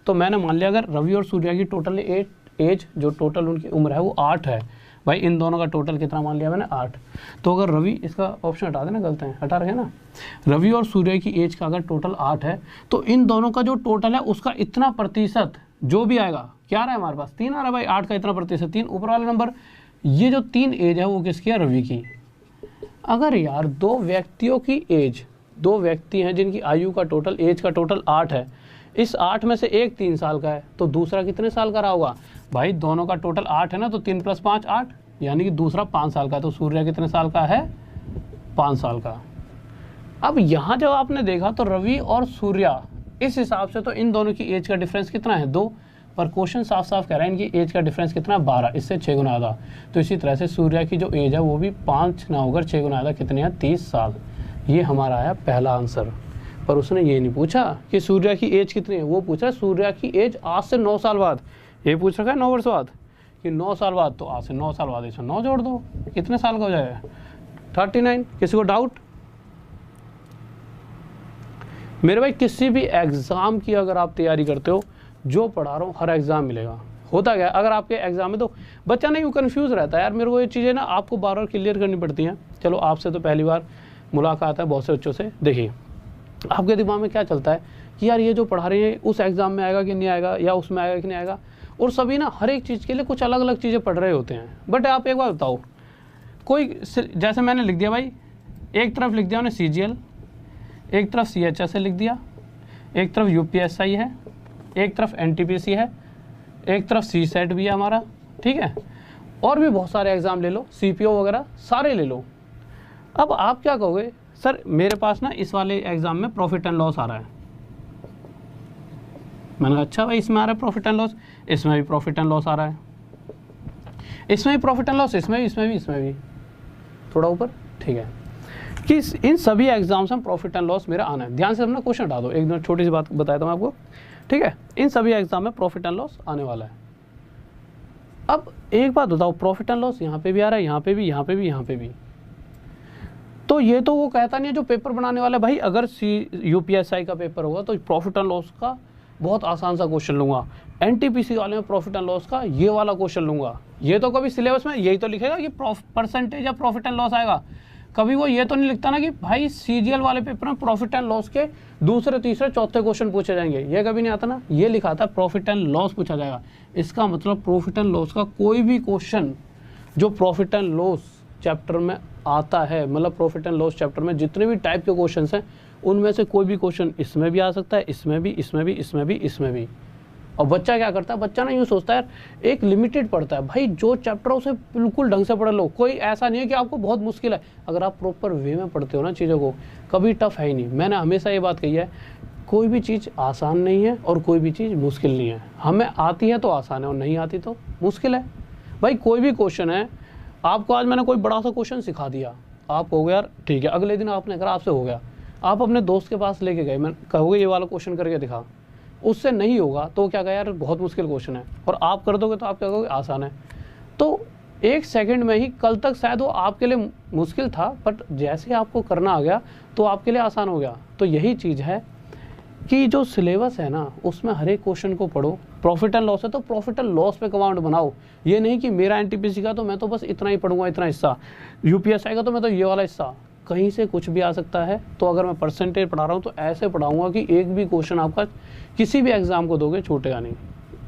तो मैंने मान लिया अगर रवि और सूर्या की टोटल एज जो टोटल उनकी उम्र है वो 8 है। भाई इन दोनों का टोटल कितना मान लिया मैंने 8। तो अगर रवि, इसका ऑप्शन हटा देना, गलत है, हटा रहे ना। रवि और सूर्या की एज का अगर टोटल 8 है तो इन दोनों का जो टोटल है उसका इतना प्रतिशत जो भी आएगा, क्या आ रहा है हमारे पास 3 आ रहा है भाई, 8 का इतना प्रतिशत 3, ऊपर वाला नंबर, ये जो 3 एज है वो किसकी है, रवि की। अगर यार दो व्यक्तियों की एज, दो व्यक्ति हैं जिनकी आयु का टोटल, एज का टोटल 8 है, इस 8 में से एक 3 साल का है तो दूसरा कितने साल का रहा होगा भाई, दोनों का टोटल 8 है ना, तो 3 + 5 8, यानी कि दूसरा 5 साल का है। तो सूर्य कितने साल का है, 5 साल का। अब यहाँ जब आपने देखा तो रवि और सूर्या, इस हिसाब से तो इन दोनों की एज का डिफरेंस कितना है 2, पर क्वेश्चन साफ साफ कह रहा है इनकी एज का डिफरेंस कितना है 12, इससे 6 गुना आधा। तो इसी तरह से सूर्या की जो एज है वो भी 5 ना होकर 6 गुना आधा कितनी है, 30 साल। ये हमारा आया पहला आंसर। पर उसने ये नहीं पूछा कि सूर्या की एज कितनी है, वो पूछा सूर्या की एज आज से 9 साल बाद, ये पूछ रखा है 9 वर्ष बाद कि 9 साल बाद, तो आज से 9 साल बाद इसमें 9 जोड़ दो, कितने साल का हो जाएगा 39। किसी को डाउट? मेरे भाई किसी भी एग्जाम की अगर आप तैयारी करते हो, जो पढ़ा रहा हूँ हर एग्जाम मिलेगा। होता क्या, अगर आपके एग्जाम में तो बच्चा नहीं कन्फ्यूज रहता है यार, मेरे को ये चीज़ें ना आपको बार बार क्लियर करनी पड़ती हैं। चलो आपसे तो पहली बार मुलाकात है बहुत से बच्चों से। देखिए आपके दिमाग में क्या चलता है कि यार ये जो पढ़ा रहे हैं उस एग्ज़ाम में आएगा कि नहीं आएगा, या उसमें आएगा कि नहीं आएगा, और सभी ना हर एक चीज़ के लिए कुछ अलग अलग चीज़ें पढ़ रहे होते हैं। बट आप एक बात बताओ, कोई जैसे मैंने लिख दिया भाई, एक तरफ लिख दिया मैंने CGL, एक तरफ CHS लिख दिया, एक तरफ UPSI है, एक तरफ NTPC है, एक तरफ CSET भी है हमारा, ठीक है, और भी बहुत सारे एग्ज़ाम ले लो, CPO वगैरह सारे ले लो। अब आप क्या कहोगे, सर मेरे पास ना इस वाले एग्ज़ाम में प्रॉफिट एंड लॉस आ रहा है। मैंने कहा अच्छा भाई इसमें आ रहा है प्रॉफिट एंड लॉस, इसमें भी प्रॉफिट एंड लॉस आ रहा है, इसमें भी प्रॉफिट एंड लॉस, इसमें भी, थोड़ा ऊपर, ठीक है, कि इन सभी एग्जाम्स में प्रॉफिट एंड लॉस मेरा आना है। ध्यान से अपना क्वेश्चन हटा दो, एक दो छोटी सी बात बताया था मैं आपको, ठीक है, इन सभी एग्जाम में प्रॉफिट एंड लॉस आने वाला है। अब एक बात बताओ, प्रॉफिट एंड लॉस यहाँ पे भी आ रहा है, यहाँ पे भी, यहाँ पे भी, यहाँ पे भी, तो ये तो वो कहता नहीं है जो पेपर बनाने वाला है भाई, अगर UPSI का पेपर होगा तो प्रॉफिट एंड लॉस का बहुत आसान सा क्वेश्चन लूंगा, NTPC वाले में प्रॉफिट एंड लॉस का ये वाला क्वेश्चन लूंगा। ये तो कभी सिलेबस में यही तो लिखेगा कि परसेंटेज या प्रॉफिट एंड लॉस आएगा, कभी वो ये तो नहीं लिखता ना कि भाई CGL वाले पेपर में प्रॉफिट एंड लॉस के दूसरे तीसरे चौथे क्वेश्चन पूछे जाएंगे, ये कभी नहीं आता ना। ये लिखा था प्रॉफिट एंड लॉस पूछा जाएगा, इसका मतलब प्रॉफिट एंड लॉस का कोई भी क्वेश्चन जो प्रॉफिट एंड लॉस चैप्टर में आता है, मतलब प्रॉफिट एंड लॉस चैप्टर में जितने भी टाइप के क्वेश्चंस हैं उनमें से कोई भी क्वेश्चन इसमें भी आ सकता है, इसमें भी, इसमें भी, इसमें भी, इसमें भी। और बच्चा क्या करता है, बच्चा ना यूँ सोचता है यार एक लिमिटेड पढ़ता है, भाई जो चैप्टर उसे बिल्कुल ढंग से पढ़ लो, कोई ऐसा नहीं है कि आपको बहुत मुश्किल है। अगर आप प्रॉपर वे में पढ़ते हो ना चीज़ों को, कभी टफ है ही नहीं। मैंने हमेशा ये बात कही है, कोई भी चीज़ आसान नहीं है और कोई भी चीज़ मुश्किल नहीं है। हमें आती है तो आसान है और नहीं आती तो मुश्किल है। भाई कोई भी क्वेश्चन है, आपको आज मैंने कोई बड़ा सा क्वेश्चन सिखा दिया, आप हो गया यार ठीक है, अगले दिन आपने कहा आपसे हो गया, आप अपने दोस्त के पास लेके गए, मैं कहोगे ये वाला क्वेश्चन करके दिखा, उससे नहीं होगा तो क्या कहा यार बहुत मुश्किल क्वेश्चन है, और आप कर दोगे तो आप क्या कहोगे आसान है। तो 1 सेकंड में ही, कल तक शायद वो आपके लिए मुश्किल था, बट जैसे आपको करना आ गया तो आपके लिए आसान हो गया। तो यही चीज़ है कि जो सिलेबस है ना उसमें हर एक क्वेश्चन को पढ़ो। प्रॉफिट एंड लॉस है तो प्रॉफिट एंड लॉस पे कमांड बनाओ, ये नहीं कि मेरा NTPC का तो मैं तो बस इतना ही पढ़ूंगा, इतना हिस्सा, UPSI का तो मैं तो ये वाला हिस्सा, कहीं से कुछ भी आ सकता है। तो अगर मैं परसेंटेज पढ़ा रहा हूँ तो ऐसे पढ़ाऊंगा कि एक भी क्वेश्चन आपका किसी भी एग्जाम को दोगे छूटेगा नहीं।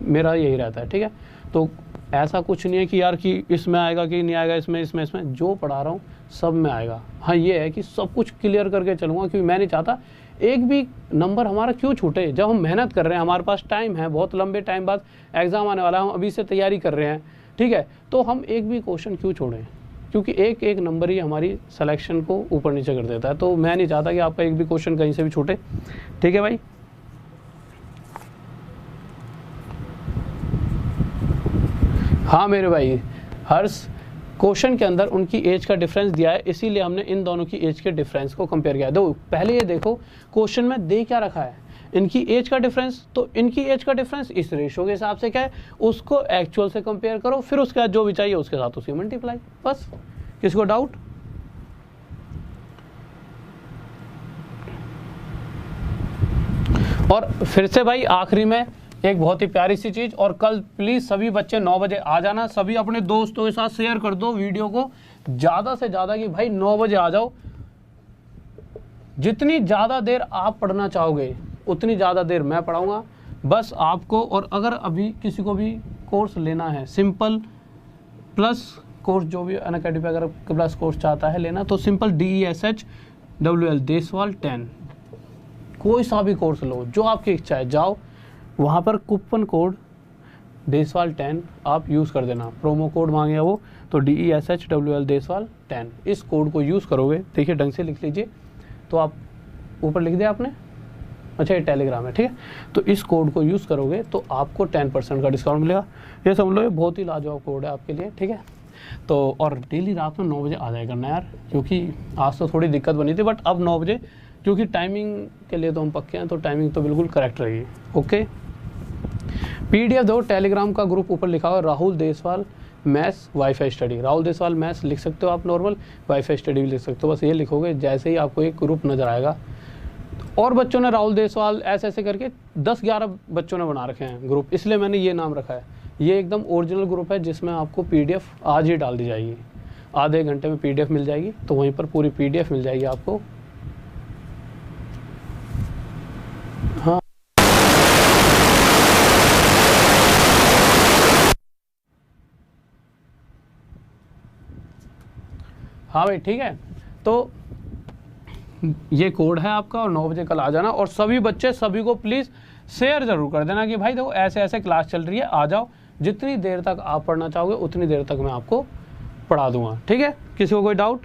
मेरा यही रहता है, ठीक है। तो ऐसा कुछ नहीं है कि यार कि इसमें आएगा कि नहीं आएगा, इसमें जो पढ़ा रहा हूँ सब में आएगा। हाँ ये है कि सब कुछ क्लियर करके चलूँगा, क्योंकि मैं नहीं चाहता एक भी नंबर हमारा क्यों छूटे। जब हम मेहनत कर रहे हैं, हमारे पास टाइम है, बहुत लंबे टाइम बाद एग्ज़ाम आने वाला है, हम अभी से तैयारी कर रहे हैं, ठीक है, तो हम एक भी क्वेश्चन क्यों छोड़ें, क्योंकि एक एक नंबर ही हमारी सिलेक्शन को ऊपर नीचे कर देता है। तो मैं नहीं चाहता कि आपका एक भी क्वेश्चन कहीं से भी छूटे, ठीक है भाई। हाँ मेरे भाई हर्ष, क्वेश्चन के अंदर उनकी एज का डिफरेंस दिया है, इसीलिए हमने इन दोनों की एज के डिफरेंस को कंपेयर किया है। दो पहले ये देखो क्वेश्चन में दे क्या रखा है, इनकी एज का डिफरेंस, तो इनकी एज का डिफरेंस इस रेशो के हिसाब से क्या है, उसको एक्चुअल से कंपेयर करो, फिर उसके बाद जो भी चाहिए उसके साथ उसी मल्टीप्लाई, बस। किसको डाउट? और फिर से भाई आखिरी में एक बहुत ही प्यारी सी चीज़, और कल प्लीज़ सभी बच्चे 9 बजे आ जाना, सभी अपने दोस्तों के साथ शेयर कर दो वीडियो को ज़्यादा से ज़्यादा कि भाई 9 बजे आ जाओ। जितनी ज़्यादा देर आप पढ़ना चाहोगे उतनी ज़्यादा देर मैं पढ़ाऊँगा बस आपको। और अगर अभी किसी को भी कोर्स लेना है, सिंपल प्लस कोर्स, जो भी अनअकैडमी पे अगर प्लस कोर्स चाहता है लेना, तो सिंपल DESHWL देसवाल 10 कोई सा भी कोर्स लो जो आपकी इच्छा है, जाओ वहाँ पर कूपन कोड देसवाल 10 आप यूज़ कर देना, प्रोमो कोड मांगे वो, तो DESHWL देसवाल 10 इस कोड को यूज़ करोगे। देखिए ढंग से लिख लीजिए, तो आप ऊपर लिख दिया आपने, अच्छा ये टेलीग्राम है, ठीक है। तो इस कोड को यूज़ करोगे तो आपको 10% का डिस्काउंट मिलेगा। ये समझ लो ये बहुत ही लाजवाब कोड है आपके लिए, ठीक है। तो और डेली रात में 9 बजे आ जाया करना यार, क्योंकि आज तो थोड़ी दिक्कत बनी थी, बट अब 9 बजे, क्योंकि टाइमिंग के लिए तो हम पक्के हैं, तो टाइमिंग तो बिल्कुल करेक्ट रहेगी। ओके, PDF दो, टेलीग्राम का ग्रुप ऊपर लिखा हुआ Rahul Deswal maths wifi study, Rahul Deswal maths लिख सकते हो आप, नॉर्मल वाईफाई स्टडी भी लिख सकते हो, बस ये लिखोगे, जैसे ही आपको एक ग्रुप नज़र आएगा। और बच्चों ने राहुल देसवाल ऐसे करके 10-11 बच्चों ने बना रखे हैं ग्रुप, इसलिए मैंने ये नाम रखा है। ये एकदम ओरिजिनल ग्रुप है जिसमें आपको PDF आज ही डाल दी जाएगी, आधे घंटे में PDF मिल जाएगी, तो वहीं पर पूरी PDF मिल जाएगी आपको। हाँ हाँ भाई ठीक है, तो ये कोड है आपका, और 9 बजे कल आ जाना। और सभी बच्चे सभी को प्लीज़ शेयर ज़रूर कर देना कि भाई देखो ऐसे ऐसे क्लास चल रही है, आ जाओ, जितनी देर तक आप पढ़ना चाहोगे उतनी देर तक मैं आपको पढ़ा दूंगा, ठीक है। किसी को कोई डाउट?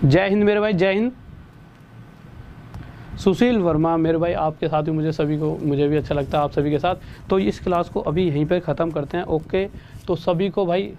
जय हिंद मेरे भाई, जय हिंद। सुशील वर्मा मेरे भाई, आपके साथ ही मुझे भी अच्छा लगता है आप सभी के साथ। तो इस क्लास को अभी यहीं पर ख़त्म करते हैं। ओके, तो सभी को भाई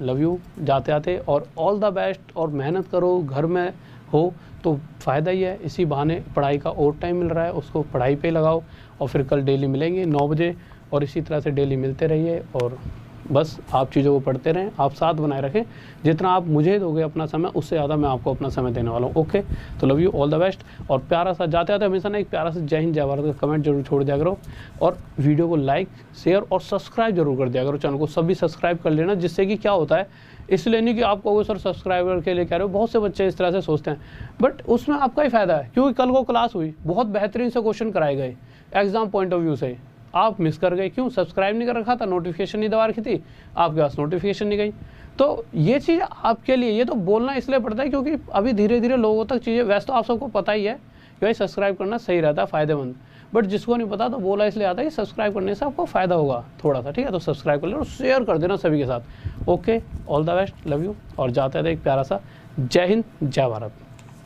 लव यू जाते आते, और ऑल द बेस्ट। और मेहनत करो, घर में हो तो फ़ायदा ही है, इसी बहाने पढ़ाई का और टाइम मिल रहा है, उसको पढ़ाई पे लगाओ। और फिर कल डेली मिलेंगे 9 बजे, और इसी तरह से डेली मिलते रहिए, और बस आप चीज़ों को पढ़ते रहें, आप साथ बनाए रखें। जितना आप मुझे दोगे अपना समय, उससे ज़्यादा मैं आपको अपना समय देने वाला हूँ। ओके, तो love you, all the best. और प्यारा सा जाते आते हमेशा ना एक प्यारा सा जय हिंद जय भारत का कमेंट जरूर छोड़ दिया करो, और वीडियो को लाइक शेयर और सब्सक्राइब जरूर कर दिया करो। चैनल को सभी सब्सक्राइब कर लेना, जिससे कि क्या होता है, इसलिए नहीं कि आप कहोगे सर सब्सक्राइबर के लिए कह रहे हो, बहुत से बच्चे इस तरह से सोचते हैं, बट उसमें आपका ही फ़ायदा है, क्योंकि कल को क्लास हुई, बहुत बेहतरीन से क्वेश्चन कराए गए एग्जाम पॉइंट ऑफ व्यू से, आप मिस कर गए, क्यों? सब्सक्राइब नहीं कर रखा था, नोटिफिकेशन नहीं दबा रखी थी, आपके पास नोटिफिकेशन नहीं गई। तो ये चीज़ आपके लिए, ये तो बोलना इसलिए पड़ता है क्योंकि अभी धीरे धीरे लोगों तक चीज़ें, वैसे तो आप सबको पता ही है कि भाई सब्सक्राइब करना सही रहता है, फ़ायदेमंद, बट जिसको नहीं पता तो बोला इसलिए आता है कि सब्सक्राइब करने से आपको फ़ायदा होगा थोड़ा सा, ठीक है। तो सब्सक्राइब कर लो और शेयर कर देना सभी के साथ। Okay, all the best, love you. और जाते हैं एक प्यारा सा जय हिंद जय भारत,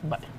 बाय।